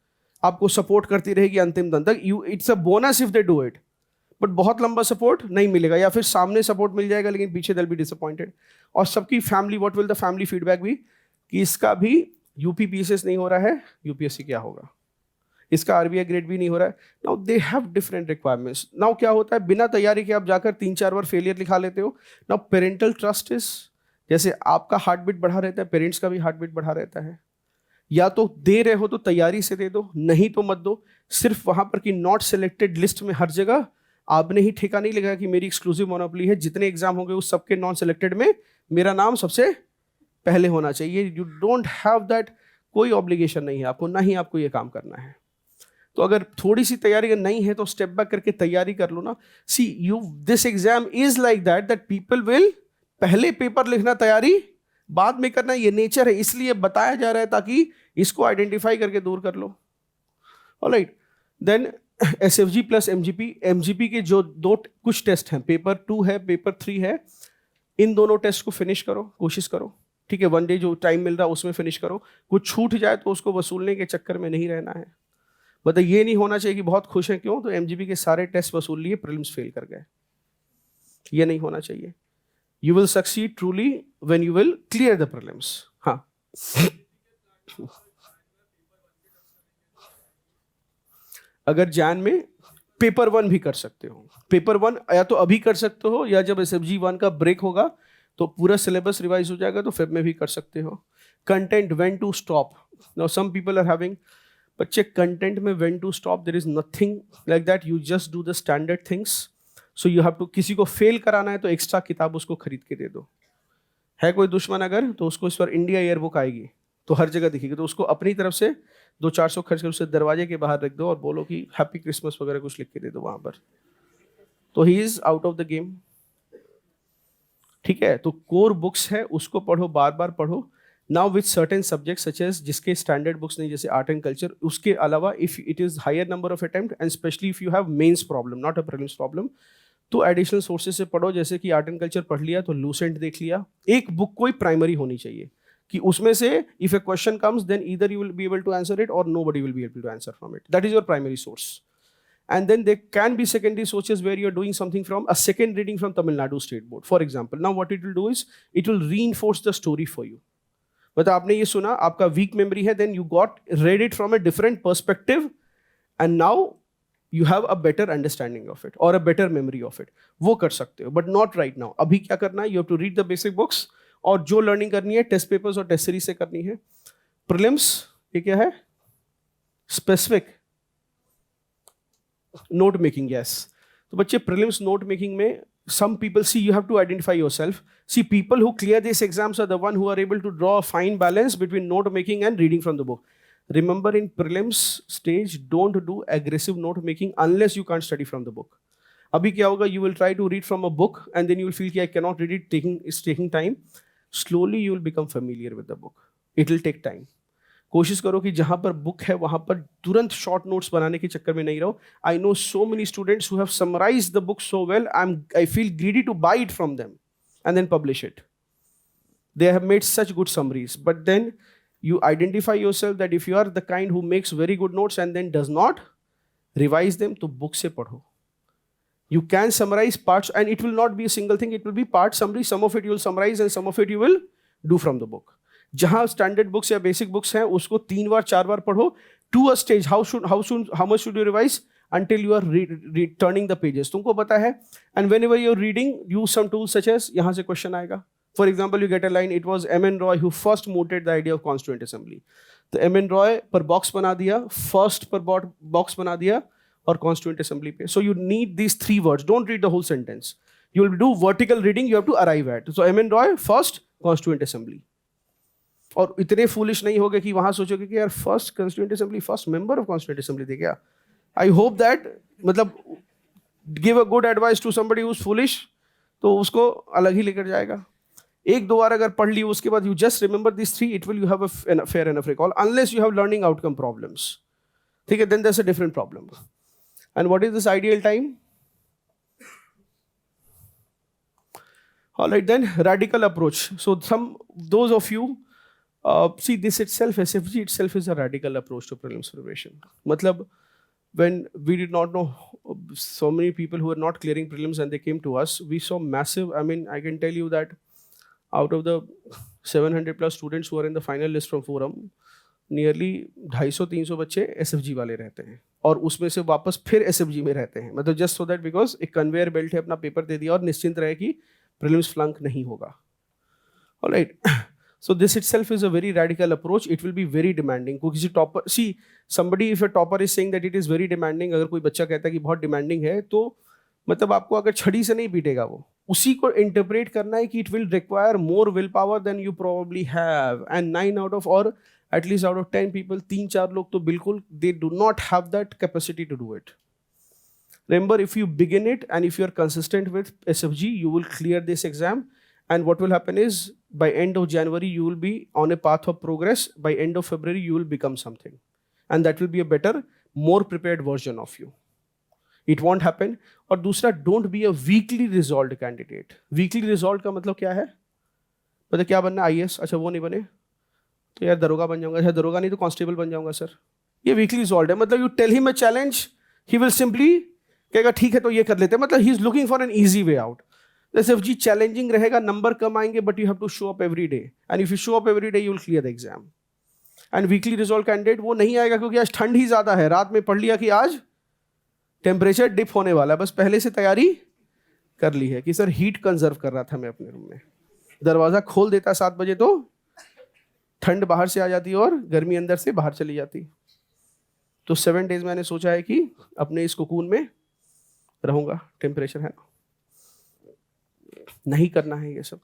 आपको सपोर्ट करती रहेगी अंतिम दिन तक। It's a bonus if they do it, but बहुत लंबा सपोर्ट नहीं मिलेगा, या फिर सामने सपोर्ट मिल जाएगा लेकिन पीछे दिल भी डिसअपॉइंटेड। और सबकी family, what will the family feedback भी कि इसका भी UPPSS नहीं हो रहा है, UPSC क्या होगा, इसका RBI ग्रेड भी नहीं हो रहा है। Now they have different requirements. Now क्या होता है, बिना तैयारी के आप जाकर 3-4 बार फेलियर लिखा लेते हो। नाउ पेरेंटल ट्रस्ट इज, जैसे आपका हार्ट बीट बढ़ा रहता है, पेरेंट्स का भी हार्ट बीट बढ़ा रहता है। या तो दे रहे हो तो तैयारी से दे दो, नहीं तो मत दो। सिर्फ वहां पर कि नॉट सिलेक्टेड लिस्ट में हर जगह आपने ही ठेका नहीं लगाया कि मेरी एक्सक्लूसिव मोनोपोली है, जितने एग्जाम होंगे उस सबके नॉन सेलेक्टेड में मेरा नाम सबसे पहले होना चाहिए। यू डोंट हैव दैट, कोई ऑब्लिगेशन नहीं है आपको, ना ही आपको ये काम करना है। तो अगर थोड़ी सी तैयारी नहीं है तो स्टेप बैक करके तैयारी कर लो ना। See you, this exam is like that people will पहले पेपर लिखना, तैयारी बाद में करना, ये नेचर है, इसलिए बताया जा रहा है ताकि इसको आइडेंटिफाई करके दूर कर लो। Alright, then SFG plus MGP के जो कुछ टेस्ट हैं, पेपर 2 है, पेपर 3 है, इन दोनों टेस्ट को फिनिश करो, कोशिश करो, ठीक है। 1 डे जो टाइम मिल रहा है उसमें फिनिश करो। कुछ छूट जाए तो उसको वसूलने के चक्कर में नहीं रहना है। मतलब ये नहीं होना चाहिए कि बहुत खुश हैं, क्यों, तो MGP के सारे टेस्ट वसूल लिए, प्रीलिम्स फेल कर गए, ये नहीं होना चाहिए। You will succeed truly when you will clear the prelims. हाँ, अगर जैन में पेपर 1 भी कर सकते हो, पेपर 1 या तो अभी कर सकते हो, या जब SFG 1 का ब्रेक होगा तो पूरा सिलेबस रिवाइज हो जाएगा तो फेब में भी कर सकते हो। Content, when to stop, now some people are having, बच्चे कंटेंट में when to stop, there is nothing like that, you just do the standard things. So you have to, किसी को फेल कराना है तो एक्स्ट्रा किताब उसको खरीद के दे दो। है कोई दुश्मन अगर, तो उसको इस पर इंडिया ईयर बुक आएगी तो हर जगह दिखेगी, तो उसको अपनी तरफ से 200-400 खर्च कर उसे दरवाजे के बाहर रख दो और बोलो कि हैप्पी क्रिसमस वगैरह कुछ लिख के दे दो वहां पर, तो he is out of the game. ठीक है, तो कोर बुक्स है उसको पढ़ो, बार बार पढ़ो। Now with certain subject such as, जिसके स्टैंडर्ड बुक्स नहीं, जैसे आर्ट एंड कल्चर, उसके अलावा if it is higher number of attempt and specially if you have mains problem, not a prelims problem, तो एडिशनल सोर्सेज से पढ़ो। जैसे कि आर्ट एंड कल्चर पढ़ लिया तो लूसेंट देख लिया। एक बुक कोई प्राइमरी होनी चाहिए कि उसमें से if a question comes then either you will be able to answer it और nobody will be able to answer from it, that is your primary source. And then there can be secondary sources where you're doing something from a second reading from Tamil Nadu State Board, for example. Now what it will do is, it will reinforce the story for you. मतलब आपने ये सुना, आपका weak memory है, then you read it from a different perspective and now you have a better understanding of it or a better memory of it. वो कर सकते हो, but not right now. अभी क्या करना है, you have to read the basic books और जो learning करनी है test papers और test series से करनी है। Prelims ये क्या है? Specific note making, yes. तो बच्चे प्रीलिम्स नोट मेकिंग में some people, see, you have to identify yourself. See, people who clear these exams are the one who are able to draw a fine balance between note making and reading from the book. Remember, in prelims stage, don't do aggressive note making unless you can't study from the book. अभी क्या होगा, you will try to read from a book and then you will feel कि I cannot read it, it's taking time. Slowly you will become familiar with the book. It will take time. कोशिश करो कि जहां पर book है वहां पर तुरंत शॉर्ट नोट्स बनाने के चक्कर में नहीं रहो। I know so many students who have summarised the book so well, I feel greedy to buy it from them and then publish it. They have made such good summaries, but then you identify yourself that if you are the kind who makes very good notes and then does not revise them, तो book से पढ़ो। You can summarize parts and it will not be a single thing, it will be part summary. Some of it you will summarize and some of it you will do from the book. जहाँ standard books या basic books हैं उसको 3 बार 4 बार पढ़ो to a stage. How much should you revise until you are turning the pages, तुमको पता है। and whenever you are reading, use some tools such as, यहाँ से क्वेश्चन आएगा। For example, you get a line, it was M.N. Roy who first mooted the idea of Constituent Assembly. तो M.N. Roy पर box बना दिया, first पर box बना दिया और Constituent Assembly पे। So you need these 3 words. Don't read the whole sentence. You will do vertical reading. You have to arrive at. So M.N. Roy first Constituent Assembly. और इतने foolish नहीं होगे कि वहां सोचोगे कि यार first Constituent Assembly, first member of Constituent Assembly थे क्या। आई होप दैट, मतलब give a good advice to somebody who is foolish तो उसको अलग ही लेकर जाएगा। 1-2 बार अगर पढ़ ली उसके बाद you just remember this 3, it will you have a fair enough recall, unless you have learning outcome problems. ठीक है, then that's a different problem. And what is this ideal time? Alright, then radical approach. So those of you see, this itself, SFG itself is a radical approach to prelims preparation. मतलब when we did not know so many people who were not clearing prelims and they came to us, we saw massive, I mean, I can tell you that out of the 700 plus students who are in the final list from Forum, nearly 250-300 बच्चे SFG वाले रहते हैं और उसमें से वापस फिर SFG में रहते हैं। मतलब just so that because एक कन्वेयर बेल्ट है, अपना पेपर दे दिया और निश्चिंत रहे कि prelims flunk नहीं होगा। Alright. So this itself is a very radical approach. It will be very demanding. किसी topper, see, somebody if a topper is saying that it is very demanding, अगर कोई बच्चा कहता है कि बहुत demanding है, तो मतलब आपको अगर छड़ी से नहीं पीटेगा वो, उसी को इंटरप्रेट करना है कि it will require more will power than you probably have, and 9 out of और एटलीस्ट आउट ऑफ 10 पीपल, 3-4 लोग तो बिल्कुल they do not have that capacity to do it. Remember, if you begin it and if you are consistent with SFG, you will clear this exam. And what will happen is, by end of January, you will be on a path of progress. By end of February, you will become something. And that will be a better, more prepared version of you. It won't happen. और दूसरा, don't be a weakly resolved candidate. Weakly resolved का मतलब क्या है? मतलब क्या बनना है? IAS? अच्छा वो नहीं बने तो यार दरोगा बन जाऊंगा. अच्छा दरोगा नहीं तो कांस्टेबल बन जाऊंगा सर. ये weakly resolved है. मतलब you tell him a challenge, he will simply कहेगा ठीक है तो ये कर लेते हैं. मतलब he is looking for an easy way out. SFG challenging रहेगा, नंबर कम आएंगे, but you have to show up every day, and if you show up every day you will clear the exam. And weekly resolve candidate वो नहीं आएगा क्योंकि आज ठंड ही ज्यादा है. रात में पढ़ लिया कि आज टेम्परेचर डिप होने वाला है, बस पहले से तैयारी कर ली है कि सर हीट कंजर्व कर रहा था मैं अपने रूम में. दरवाजा खोल देता 7 बजे तो ठंड बाहर से आ जाती और गर्मी अंदर से बाहर चली जाती. तो 7 डेज मैंने सोचा है कि अपने इस कोकून में रहूंगा. टेम्परेचर है ना, नहीं करना है ये सब.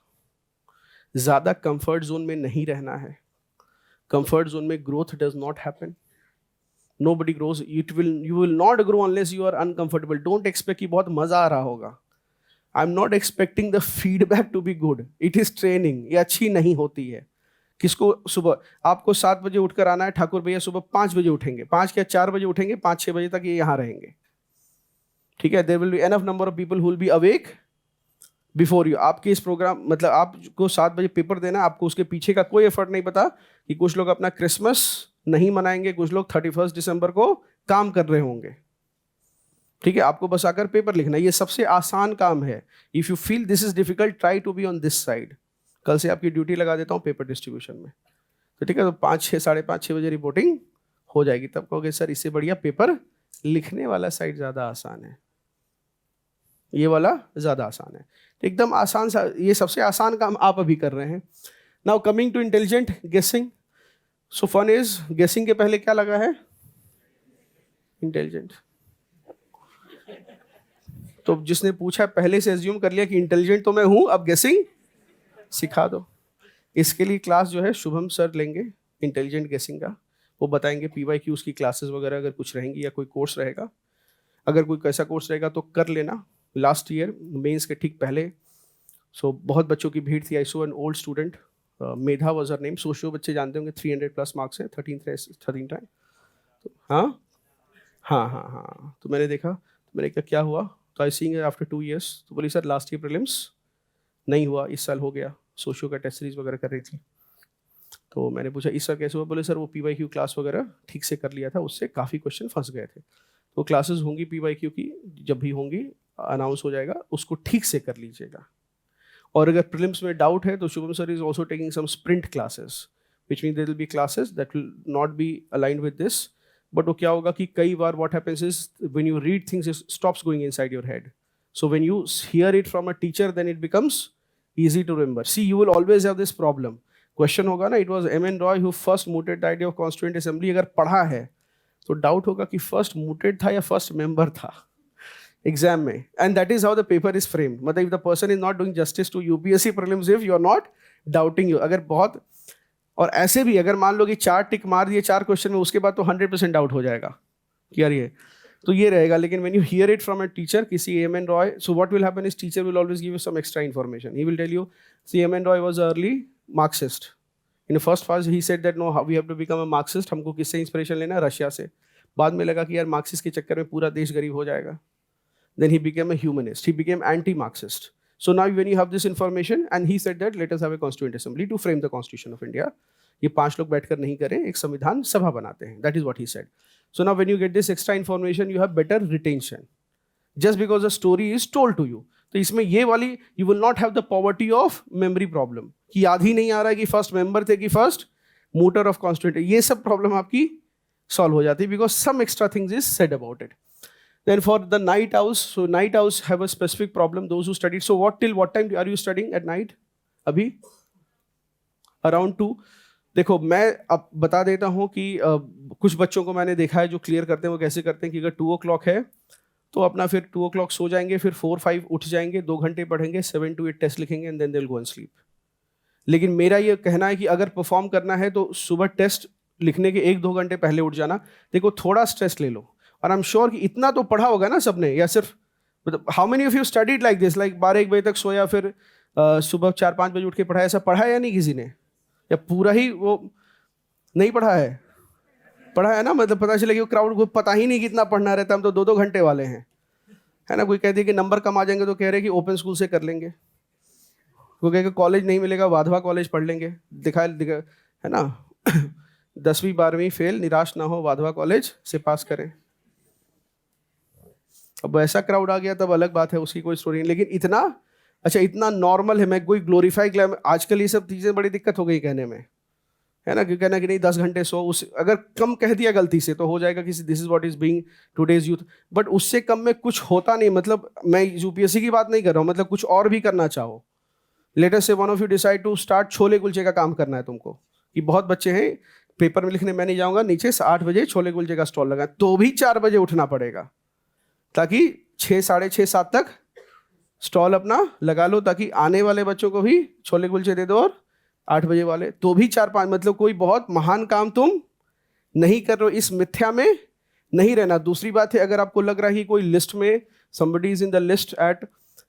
ज्यादा कंफर्ट जोन में नहीं रहना है. कंफर्ट जोन में growth does not happen. Nobody grows. You will not grow unless you are uncomfortable. Don't expect कि बहुत मजा आ रहा होगा. I am not expecting the feedback to be good. It is training. ये अच्छी नहीं होती है. किसको सुबह आपको 7 बजे उठकर आना है, ठाकुर भैया सुबह 5 बजे उठेंगे, 5 या 4 बजे उठेंगे, 5-6 बजे तक ये यहाँ रहेंगे. ठीक है, there will be enough number of people who will be awake before you. आपके इस प्रोग्राम मतलब आपको 7 बजे पेपर देना है, आपको उसके पीछे का कोई एफर्ट नहीं पता कि कुछ लोग अपना क्रिसमस नहीं मनाएंगे, कुछ लोग 31 दिसंबर को काम कर रहे होंगे. ठीक है, आपको बस आकर पेपर लिखना. ये सबसे आसान काम है. If you feel this is difficult, try to be on this side. कल से आपकी ड्यूटी लगा देता हूँ पेपर डिस्ट्रीब्यूशन में. तो ठीक है, तो 5-6, 5:30-6 बजे रिपोर्टिंग हो जाएगी. तब कहोगे सर इससे बढ़िया पेपर लिखने वाला साइड ज़्यादा आसान है, ये वाला ज़्यादा आसान है. एकदम आसान सा, ये सबसे आसान काम आप अभी कर रहे हैं. नाउ कमिंग टू इंटेलिजेंट गेसिंग. सो फन इज, गेसिंग के पहले क्या लगा है? इंटेलिजेंट. तो जिसने पूछा पहले से एज्यूम कर लिया कि इंटेलिजेंट तो मैं हूं, अब गेसिंग सिखा दो. इसके लिए क्लास जो है शुभम सर लेंगे इंटेलिजेंट गेसिंग का. वो बताएंगे PYQs की क्लासेस वगैरह अगर कुछ रहेंगी या कोई कोर्स रहेगा. अगर कोई कैसा कोर्स रहेगा तो कर लेना. लास्ट ईयर मेंस के ठीक पहले सो बहुत बच्चों की भीड़ थी. I saw an old student, Medha was her name. Socio बच्चे जानते होंगे, 300+ मार्क्स है, 13 टाइम. तो हाँ. तो मैंने देखा, तो मैंने कहा क्या हुआ? तो आई सीइंग आफ्टर 2 years. तो बोली सर लास्ट ईयर प्रीलिम्स नहीं हुआ, इस साल हो गया. सोशियो का टेस्ट सीरीज वगैरह कर रही थी. तो मैंने पूछा इस साल कैसे हुआ? बोले सर वो PYQ क्लास वगैरह ठीक से कर लिया था, उससे काफ़ी क्वेश्चन फंस गए थे. तो क्लासेस होंगी PYQ की, जब भी होंगी अनाउंस हो जाएगा, उसको ठीक से कर लीजिएगा. और अगर प्रीलिम्स में डाउट है तो Shubham sir is also taking some sprint classes, which mean there will be classes that will not be aligned with this. But वो क्या होगा कि कई बार what happens is when you read things it stops going inside your head. So when you hear it from a teacher then it becomes easy to remember. See, you will always have this problem. Question होगा ना, it was M.N. Roy who first mooted the idea of constituent assembly. अगर पढ़ा है तो doubt होगा कि first mooted था या फर्स्ट मेंबर था एग्जाम में. And that is how the paper is framed. मतलब if the person is not doing justice to UPSC prelims, if you are not doubting you. अगर बहुत, और ऐसे भी अगर मान लो कि 4 टिक मार दिए 4 क्वेश्चन में, उसके बाद तो 100% डाउट हो जाएगा कि यार ये तो ये रहेगा. लेकिन when you hear it from a teacher, किसी M.N. Roy, so what will happen is teacher will always give you some extra information. He will tell you, see M.N. Roy was an early Marxist. In the first phase he said that no, we have to become a Marxist. हमको किससे inspiration लेना है? Russia से. बाद में लगा कि यार मार्क्सिस्ट के चक्कर में पूरा देश गरीब हो जाएगा. Then he became a humanist. He became anti-Marxist. So now when you have this information, and he said that let us have a constituent assembly to frame the constitution of India. ये 5 लोग बैठकर नहीं करें, एक संविधान सभा बनाते हैं. That is what he said. So now when you get this extra information, you have better retention. Just because the story is told to you. तो इसमें ये वाली you will not have the poverty of memory problem. कि याद ही नहीं आ रहा है कि फर्स्ट मेंबर थे कि फर्स्ट मोटर ऑफ कॉन्स्टिट्यूंट. ये सब प्रॉब्लम आपकी सॉल्व हो जाती है because some extra things is said about it. Then for the night owls, so night owls have a specific problem. Those who studied. So what time are you studying at night? अभी around 2. देखो मैं अब बता देता हूँ कि कुछ बच्चों को मैंने देखा है जो क्लियर करते हैं. वो कैसे करते हैं कि अगर 2 o'clock है तो अपना फिर 2 o'clock सो जाएंगे, फिर 4-5 उठ जाएंगे, 2 घंटे पढ़ेंगे, 7 to 8 टेस्ट लिखेंगे and then they will go and sleep. लेकिन मेरा ये कहना है कि अगर परफॉर्म करना है तो सुबह टेस्ट लिखने के 1-2 घंटे पहले उठ जाना। देखो थोड़ा स्ट्रेस ले लो, और आई एम श्योर कि इतना तो पढ़ा होगा ना सबने, या सिर्फ मतलब how many of you studied like this, like 12-1 बजे तक सोया, फिर सुबह 4-5 बजे उठ के पढ़ा, ऐसा पढ़ा है या नहीं किसी ने? या पूरा ही वो नहीं पढ़ा है? पढ़ा है ना, मतलब पता चले कि क्राउड को पता ही नहीं कितना पढ़ना रहता है, हम तो 2-2 घंटे वाले हैं, है ना। कोई कहती है कि नंबर कम आ जाएंगे तो कह रहे हैं कि ओपन स्कूल से कर लेंगे, कोई कहे कि कॉलेज नहीं मिलेगा वाधवा कॉलेज पढ़ लेंगे, दिखा है ना 10वीं 12वीं फेल, निराश ना हो, वाधवा कॉलेज से पास करें। अब ऐसा क्राउड आ गया तब अलग बात है, उसकी कोई स्टोरी नहीं। लेकिन इतना अच्छा, इतना नॉर्मल है, मैं कोई ग्लोरीफाई क्लाइम, आजकल ये सब चीज़ें बड़ी दिक्कत हो गई कहने में, है ना, क्यों कहना कि नहीं 10 घंटे सो, उस अगर कम कह दिया गलती से तो हो जाएगा कि this is what is being today's youth, but उससे कम में कुछ होता नहीं। मतलब मैं यूपीएससी की बात नहीं कर रहा हूँ, मतलब कुछ और भी करना चाहो, let us say one of you decide to start chole kulche का काम करना है तुमको, कि बहुत बच्चे हैं पेपर में लिखने मैं नहीं जाऊंगा, नीचे से 8 बजे छोले कुलचे का स्टॉल लगा, तो भी 4 बजे उठना पड़ेगा, ताकि 6, 6:30, 7 तक स्टॉल अपना लगा लो, ताकि आने वाले बच्चों को भी छोले कुलचे दे दो, और 8 बजे वाले तो भी 4-5, मतलब कोई बहुत महान काम तुम नहीं कर रहे हो, इस मिथ्या में नहीं रहना। दूसरी बात है, अगर आपको लग रहा है कि कोई लिस्ट में somebody is in the list at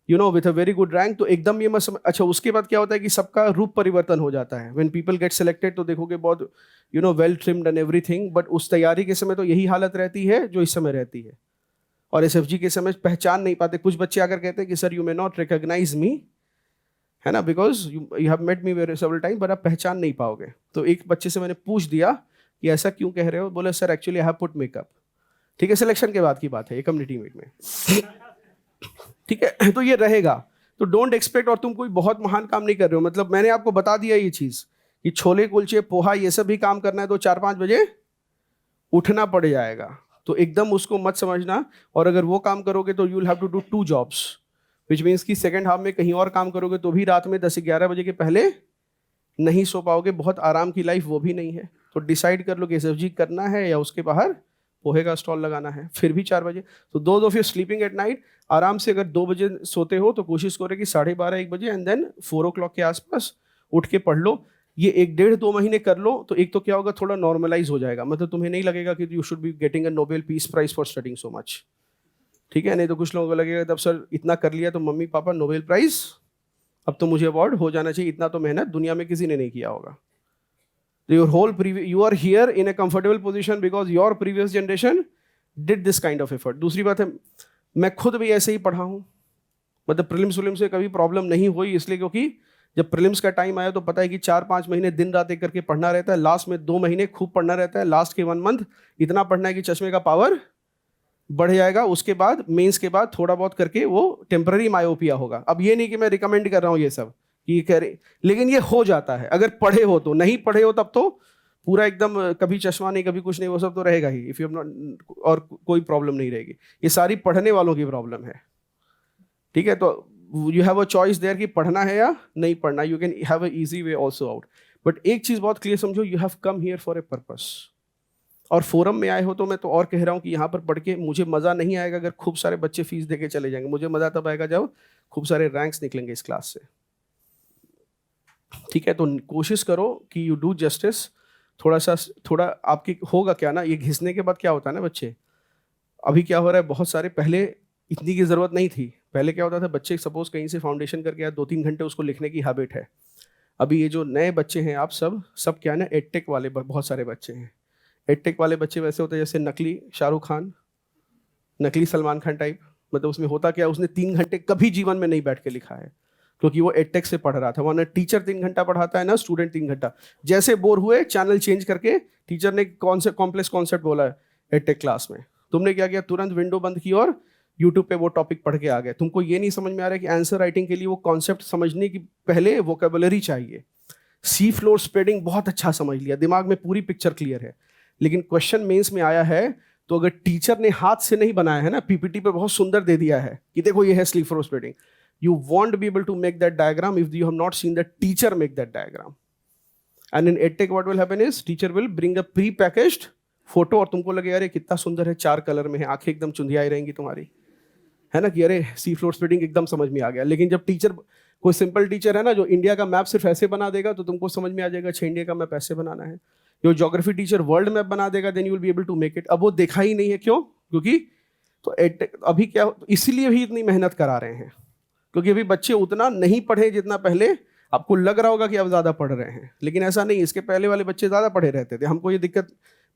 with a very good rank, तो एकदम ये मत अच्छा, उसके बाद क्या होता है कि सबका रूप परिवर्तन हो जाता है। when people get selected तो देखोगे बहुत well trimmed and everything, but उस तैयारी के समय तो यही हालत रहती है जो इस समय रहती है, और SFG के समय पहचान नहीं पाते। कुछ बच्चे आकर कहते हैं कि sir you may not recognise me, है ना, because you have met me very several time, but आप पहचान नहीं पाओगे। तो एक बच्चे से मैंने पूछ दिया कि ऐसा क्यों कह रहे हो, बोले sir actually I have put makeup. ठीक है, सिलेक्शन के बाद की बात है ये, कम्युनिटी मीट में, ठीक है। तो ये रहेगा, तो डोंट एक्सपेक्ट, और तुम कोई बहुत महान काम नहीं कर रहे हो, मतलब मैंने आपको बता दिया ये चीज़ कि छोले कुलचे पोहा ये सब भी काम करना है तो 4-5 बजे उठना पड़ जाएगा, तो एकदम उसको मत समझना। और अगर वो काम करोगे तो you will have to do 2 jobs, which means कि सेकेंड हाफ में कहीं और काम करोगे तो भी रात में 10-11 बजे के पहले नहीं सो पाओगे, बहुत आराम की लाइफ वो भी नहीं है। तो डिसाइड कर लो कि SFG करना है या उसके बाहर पोहे का स्टॉल लगाना है, फिर भी 4 बजे। तो those of you sleeping at night, आराम से अगर 2 बजे सोते हो तो कोशिश करो कि 12:30-1 बजे एंड देन 4 o'clock के आसपास उठ के पढ़ लो। ये 1-1.5-2 महीने कर लो तो एक तो क्या होगा, थोड़ा नॉर्मलाइज हो जाएगा, मतलब तुम्हें नहीं लगेगा कि you should be getting a Nobel peace prize for studying so much, ठीक है। नहीं तो कुछ लोगों को लगेगा तब सर इतना कर लिया तो मम्मी पापा नोबेल प्राइज, अब तो मुझे अवार्ड हो जाना चाहिए, इतना तो मेहनत दुनिया में किसी ने नहीं किया होगा। Your whole you are here in a comfortable position because your previous generation did this kind of effort. दूसरी बात है, मैं खुद भी ऐसे ही पढ़ा हूँ, मतलब प्रीलिम्स विलिम्स से कभी प्रॉब्लम नहीं हुई, इसलिए क्योंकि जब प्रीलिम्स का टाइम आया तो पता है कि 4-5 महीने दिन रात एक करके पढ़ना रहता है, लास्ट में 2 महीने खूब पढ़ना रहता है, लास्ट के 1 मंथ इतना पढ़ना है कि चश्मे का पावर बढ़ जाएगा, उसके बाद मेंस के बाद थोड़ा बहुत करके वो टेम्पररी मायोपिया होगा। अब ये नहीं कि मैं रिकमेंड कर रहा हूँ ये सब कि ये कह रहे, लेकिन ये हो जाता है अगर पढ़े हो तो, नहीं पढ़े हो तब तो पूरा एकदम कभी चश्मा नहीं कभी कुछ नहीं, वो सब तो रहेगा ही, इफ यू हैव नॉट, और कोई प्रॉब्लम नहीं रहेगी। ये सारी पढ़ने वालों की प्रॉब्लम है, ठीक है। तो you have a choice there कि पढ़ना है या नहीं पढ़ना, you can have a easy way also out. But एक चीज़ बहुत क्लियर समझो, you have come here for a purpose. और फोरम में आए हो तो मैं तो और कह रहा हूँ कि यहाँ पर पढ़ के मुझे मज़ा नहीं आएगा अगर खूब सारे बच्चे फीस दे के चले जाएंगे, मुझे मज़ा तब आएगा जब खूब सारे रैंक्स निकलेंगे इस क्लास से, ठीक है। तो कोशिश करो कि यू डू जस्टिस, थोड़ा आपकी होगा क्या ना, ये घिसने के बाद क्या होता है ना बच्चे, अभी क्या हो रहा है, बहुत सारे पहले इतनी की ज़रूरत नहीं थी, पहले क्या होता था बच्चे सपोज कहीं से फाउंडेशन करके आया 2-3 घंटे उसको लिखने की हैबिट है। अभी ये जो नए बच्चे हैं आप सब क्या है ना, एडटेक वाले बहुत सारे बच्चे हैं। एडटेक वाले बच्चे वैसे होते हैं जैसे नकली शाहरुख खान, नकली सलमान खान टाइप, मतलब उसमें होता क्या, उसने 3 घंटे कभी जीवन में नहीं बैठ के लिखा है क्योंकि वो एडटेक से पढ़ रहा था। वरना टीचर 3 घंटा पढ़ाता है ना, स्टूडेंट 3 घंटा। जैसे बोर हुए चैनल चेंज करके टीचर ने कौन से कॉम्प्लेक्स कॉन्सेप्ट बोला है एडटेक क्लास में, तुमने क्या किया, तुरंत विंडो बंद की और यूट्यूब पे वो टॉपिक पढ़ के आ गए। तुमको ये नहीं समझ में आ रहा है कि आंसर राइटिंग के लिए वो कॉन्सेप्ट समझने की पहले वोकेबुलरी चाहिए। सी फ्लोर स्प्रेडिंग बहुत अच्छा समझ लिया, दिमाग में पूरी पिक्चर क्लियर है, लेकिन क्वेश्चन मेंस में आया है तो अगर टीचर ने हाथ से नहीं बनाया है ना, पीपीटी पे बहुत सुंदर दे दिया है कि देखो ये है sea floor spreading, you won't be able to make that diagram if you have not seen the teacher make that diagram. And in EdTech what will happen is teacher will bring a pre-packaged photo और तुमको लगे यार ये कितना सुंदर है, 4 colour में है, आंखें एकदम चुंधियाई रहेंगी तुम्हारी, है ना, कि अरे सी फ्लोर स्प्लिटिंग एकदम समझ में आ गया। लेकिन जब टीचर, कोई सिंपल टीचर है ना जो इंडिया का मैप सिर्फ ऐसे बना देगा तो तुमको समझ में आ जाएगा अच्छा इंडिया का मैप ऐसे बनाना है। जो ज्योग्राफी टीचर वर्ल्ड मैप बना देगा then you will be able to make it. अब वो देखा ही नहीं है, क्यों? क्योंकि तो अभी क्या, इसीलिए भी इतनी मेहनत करा रहे हैं क्योंकि अभी बच्चे उतना नहीं पढ़े जितना पहले आपको लग रहा होगा कि अब ज़्यादा पढ़ रहे हैं, लेकिन ऐसा नहीं। इसके पहले वाले बच्चे ज़्यादा पढ़े रहते थे। हमको ये दिक्कत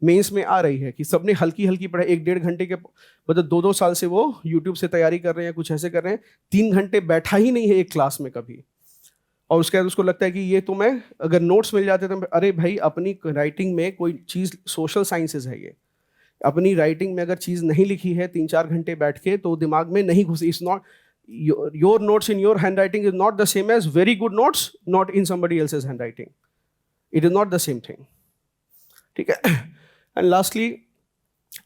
मेंस में आ रही है कि सबने हल्की हल्की पढ़ाई, 1-1.5 घंटे के मतलब 2-2 साल से वो यूट्यूब से तैयारी कर रहे हैं, कुछ ऐसे कर रहे हैं, 3 घंटे बैठा ही नहीं है एक क्लास में कभी। और उसके बाद उसको लगता है कि ये तो मैं, अगर नोट्स मिल जाते तो अरे भाई अपनी राइटिंग में कोई चीज़, सोशल साइंसेज है ये, अपनी राइटिंग में अगर चीज़ नहीं लिखी है 3-4 घंटे बैठ के तो दिमाग में नहीं घुसी। It's not your notes in your hand writing is not the same as very good notes not in somebody else's hand writing. It is not the same thing, ठीक है। And lastly,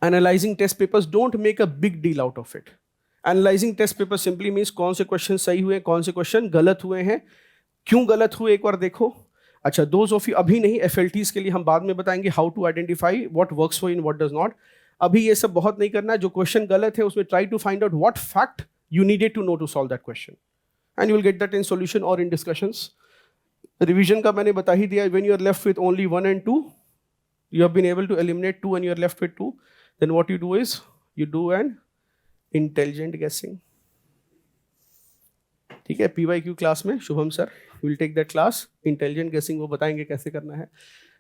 analysing test papers, don't make a big deal out of it. Analysing test paper simply means कौन से question सही हुए, कौन से question गलत हुए हैं, क्यों गलत हुए एक बार देखो। अच्छा, दोज ऑफ यू, अभी नहीं, एफएलटीज के लिए हम बाद में बताएंगे how to identify what works for in what does not. अभी ये सब बहुत नहीं करना है। जो क्वेश्चन गलत है उसमें try to find out what fact you needed to know to solve that question, and you will get that in solution or in discussions. Revision का मैंने बता ही दिया। When you are left with only 1 and 2, you have been able to eliminate 2 and you are left with 2, then what you do is you do an intelligent guessing, ठीक है। PYQ class में Shubham sir will take that class, intelligent guessing वो बताएंगे कैसे करना है।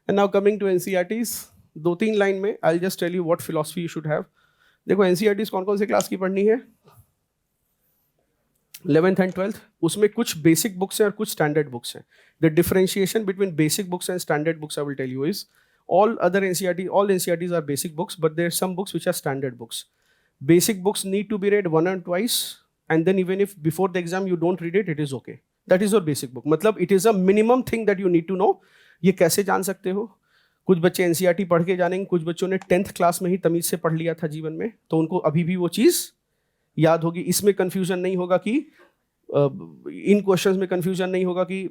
And now coming to NCERTs, 2-3 line में I'll just tell you what philosophy you should have। देखो NCERTs कौन कौन से क्लास की पढ़नी है, 11th and 12th, उसमें कुछ बेसिक बुक्स हैं और कुछ स्टैंडर्ड बुक्स हैं। The differentiation between basic books and standard books I will tell you is all NCERTs are basic books, but there are some books which are standard books. Basic books need to be read 1 and twice, and then even if before the exam you don't read it, it is okay. That is your basic book. मतलब it is a minimum thing that you need to know. ये कैसे जान सकते हो? कुछ बच्चे NCERT पढ़ के जानेंगे, कुछ बच्चों ने 10th क्लास में ही तमीज से पढ़ लिया था जीवन में, तो उनको अभी भी वो चीज़ याद होगी। इसमें कंफ्यूजन नहीं होगा कि इन क्वेश्चंस में कंफ्यूजन नहीं होगा कि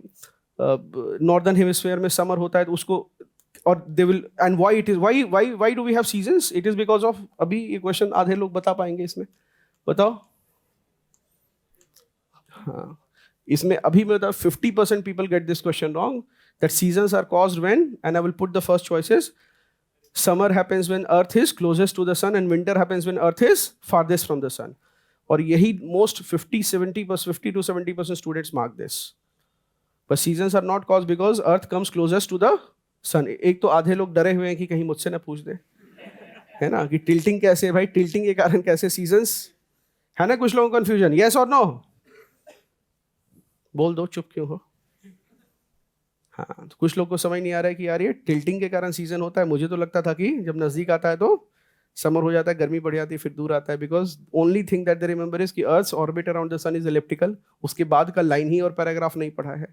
नॉर्दर्न हेमिस्फीयर में समर होता है तो उसको, और they will, and why it is, why do we have seasons, it is because of, अभी ये क्वेश्चन आधे लोग बता पाएंगे इसमें, बताओ। हाँ, इसमें अभी मैं बता, 50% people get this question wrong, that seasons are caused when, and I will put the first choices, summer happens when earth is closest to the sun and winter happens when earth is farthest from the sun. और यही most 50 to 70% students mark this. But seasons are not caused because earth comes closest to the sun. एक तो आधे लोग डरे हुए हैं कि कहीं मुझसे ना पूछ दे, है ना, कि टिल्टिंग कैसे है भाई, टिल्टिंग के कारण कैसे सीजन्स, है ना, कुछ लोगों को कंफ्यूजन। यस और नो, बोल दो, चुप क्यों हो। हाँ, तो कुछ लोग को समझ नहीं आ रहा है कि यार ये टिल्टिंग के कारण सीजन होता है। मुझे तो लगता था कि जब नजदीक आता है तो समर हो जाता है, गर्मी बढ़ जाती है, फिर दूर आता है, because only thing that they remember is कि earth orbit around the sun is elliptical. उसके बाद का लाइन ही और पैराग्राफ नहीं पढ़ा है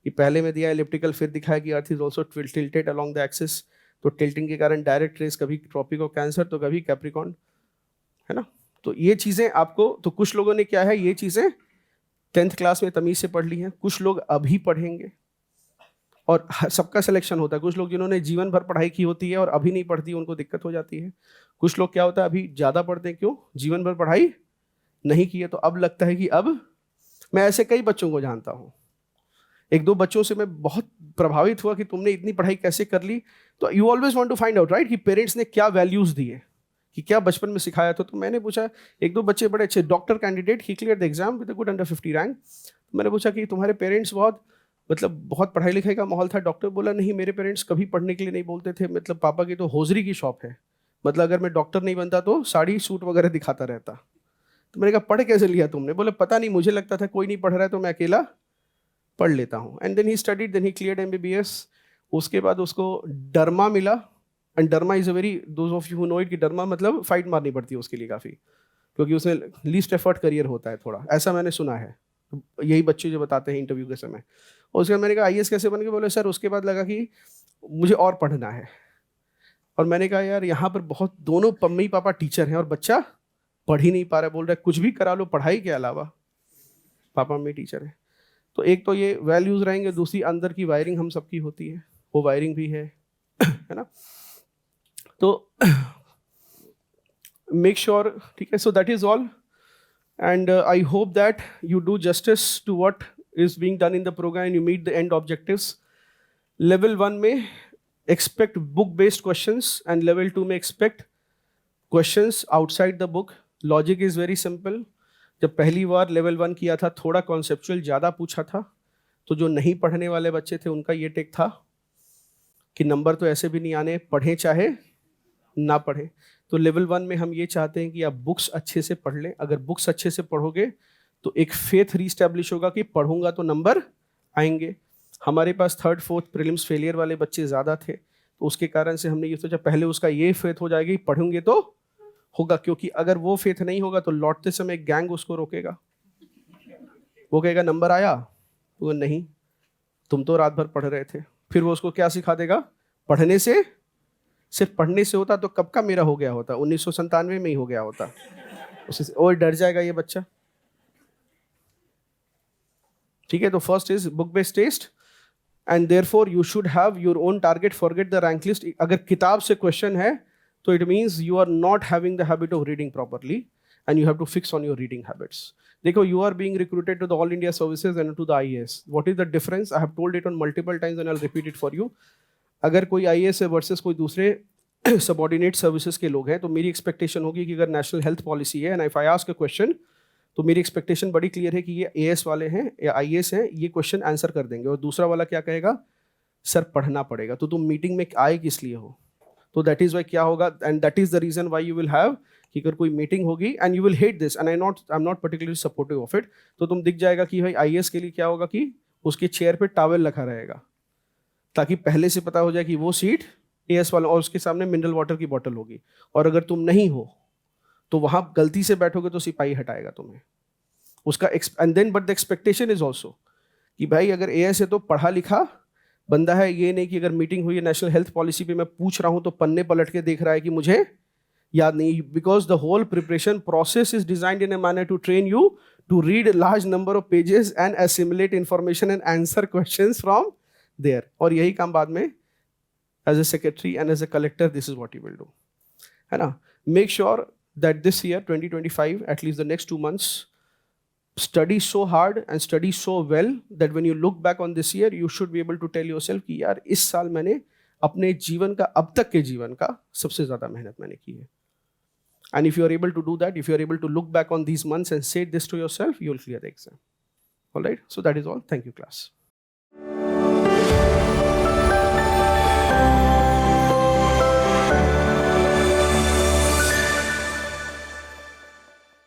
कि पहले में दिया एलिप्टिकल, फिर दिखाया कि earth is also tilted along the axis. तो टिल्टिंग के कारण डायरेक्ट रेस, कभी ट्रॉपिक ऑफ कैंसर तो कभी कैप्रिकॉन, है ना। तो ये चीज़ें आपको, तो कुछ लोगों ने क्या है, ये चीज़ें 10th क्लास में तमीज़ से पढ़ ली हैं, कुछ लोग अभी पढ़ेंगे, और सबका सिलेक्शन होता है। कुछ लोग जिन्होंने जीवन भर पढ़ाई की होती है और अभी नहीं पढ़ती, उनको दिक्कत हो जाती है। कुछ लोग क्या होता है, अभी ज़्यादा पढ़ते हैं, क्यों, जीवन भर पढ़ाई नहीं की है, तो अब लगता है कि अब, मैं ऐसे कई बच्चों को जानता हूँ, 1-2 बच्चों से मैं बहुत प्रभावित हुआ कि तुमने इतनी पढ़ाई कैसे कर ली। तो you always want to find out, right, कि पेरेंट्स ने क्या वैल्यूज़ दिए, कि क्या बचपन में सिखाया था। तो मैंने पूछा, 1-2 बच्चे बड़े अच्छे, doctor candidate, he clear the exam with a good under 50 rank. मैंने पूछा कि तुम्हारे पेरेंट्स बहुत पढ़ाई लिखाई का माहौल था। डॉक्टर बोला नहीं, मेरे पेरेंट्स कभी पढ़ने के लिए नहीं बोलते थे, मतलब पापा की तो होजरी की शॉप है, मतलब अगर मैं डॉक्टर नहीं बनता तो साड़ी सूट वगैरह दिखाता रहता। तो मैंने कहा पढ़ कैसे लिया तुमने? बोले पता नहीं, मुझे लगता था कोई नहीं पढ़ रहा है तो मैं अकेला पढ़ लेता हूँ। And then he studied, then he cleared MBBS। उसके बाद उसको डर्मा मिला, and derma is a very, those of you who know it, कि डर्मा मतलब फाइट मारनी पड़ती है उसके लिए काफ़ी, क्योंकि उसमें लीस्ट एफर्ट करियर होता है थोड़ा, ऐसा मैंने सुना है, यही बच्चे जो बताते हैं इंटरव्यू के समय। और उसके बाद मैंने कहा IAS कैसे बन गए? बोले सर उसके बाद लगा कि मुझे और पढ़ना है। और मैंने कहा यार यहाँ पर बहुत, दोनों मम्मी पापा टीचर हैं और बच्चा पढ़ ही नहीं पा रहा है, बोल रहा है कुछ भी करा लो पढ़ाई के अलावा, पापा मम्मी टीचर है। तो एक तो ये वैल्यूज़ रहेंगे, दूसरी अंदर की वायरिंग हम सबकी होती है, वो वायरिंग भी है ना। तो मेक श्योर, ठीक है, so that is all. And I hope that you do justice to what is being done in the program and you meet the end objectives. Level 1 में expect book based questions and level 2 में expect questions outside the book. Logic is very simple. जब पहली बार level 1 किया था थोड़ा conceptual ज़्यादा पूछा था, तो जो नहीं पढ़ने वाले बच्चे थे उनका ये टेक था कि नंबर तो ऐसे भी नहीं आने, पढ़ें चाहे ना पढ़ें. तो लेवल 1 में हम ये चाहते हैं कि आप बुक्स अच्छे से पढ़ लें. अगर बुक्स अच्छे से पढ़ोगे तो एक फेथ रीस्टैब्लिश होगा कि पढ़ूंगा तो नंबर आएंगे. हमारे पास 3rd 4th प्रीलिम्स फेलियर वाले बच्चे ज़्यादा थे, तो उसके कारण से हमने ये सोचा पहले उसका ये फेथ हो जाएगी, पढ़ेंगे तो होगा. क्योंकि अगर वो फेथ नहीं होगा तो लौटते समय एक गैंग उसको रोकेगा. वो कहेगा नंबर आया, वो नहीं, तुम तो रात भर पढ़ रहे थे. फिर वो उसको क्या सिखा देगा, पढ़ने से, सिर्फ पढ़ने से होता तो कब का मेरा हो गया होता, 1997 में ही हो गया होता. उससे और डर जाएगा ये बच्चा. ठीक है, तो first is book based test and therefore you should have your own target. Forget the rank list. अगर किताब से क्वेश्चन है तो it means you are not having the habit of reading properly and you have to fix on your reading habits. देखो, you are being recruited to the All India Services and to the IAS. What is the difference? I have told it on multiple times and I'll repeat it for you. अगर कोई IAS है versus कोई दूसरे subordinate services के लोग हैं, तो मेरी एक्सपेक्टेशन होगी कि अगर नेशनल हेल्थ पॉलिसी है and if I ask a question, तो मेरी एक्सपेक्टेशन बड़ी क्लियर है कि ये AS वाले हैं या IAS हैं, ये क्वेश्चन आंसर कर देंगे. और दूसरा वाला क्या कहेगा, सर पढ़ना पड़ेगा. तो तुम मीटिंग में आए किस लिए हो? तो दैट इज वाई क्या होगा, and that is the reason why you will have कि अगर कोई मीटिंग होगी and you will hate this and I am not particularly supportive of it. तो तुम दिख जाएगा कि भाई IAS के लिए क्या होगा कि उसके चेयर पे टॉवेल रखा रहेगा, ताकि पहले से पता हो जाए कि वो सीट AS वाला, और उसके सामने मिनरल वाटर की बोतल होगी. और अगर तुम नहीं हो तो वहां गलती से बैठोगे तो सिपाही हटाएगा तुम्हें उसका. And then but the expectation is also कि भाई अगर AS है तो पढ़ा लिखा बंदा है. ये नहीं कि अगर मीटिंग हुई है नेशनल हेल्थ पॉलिसी पे मैं पूछ रहा हूं तो पन्ने पलट के देख रहा है कि मुझे याद नहीं. Because the whole preparation process is designed in a manner to train you to read large number of pages and assimilate information and answer questions from there. और यही काम बाद में as a secretary and as a collector this is what you will do, है ना. Make sure that this year 2025 at least the next 2 months study so hard and study so well that when you look back on this year you should be able to tell yourself कि यार इस साल मैंने अपने जीवन का, अब तक के जीवन का सबसे ज्यादा मेहनत मैंने की है. And if you are able to do that, if you are able to look back on these months and say this to yourself, you will clear the exam. All right, so that is all. Thank you, class.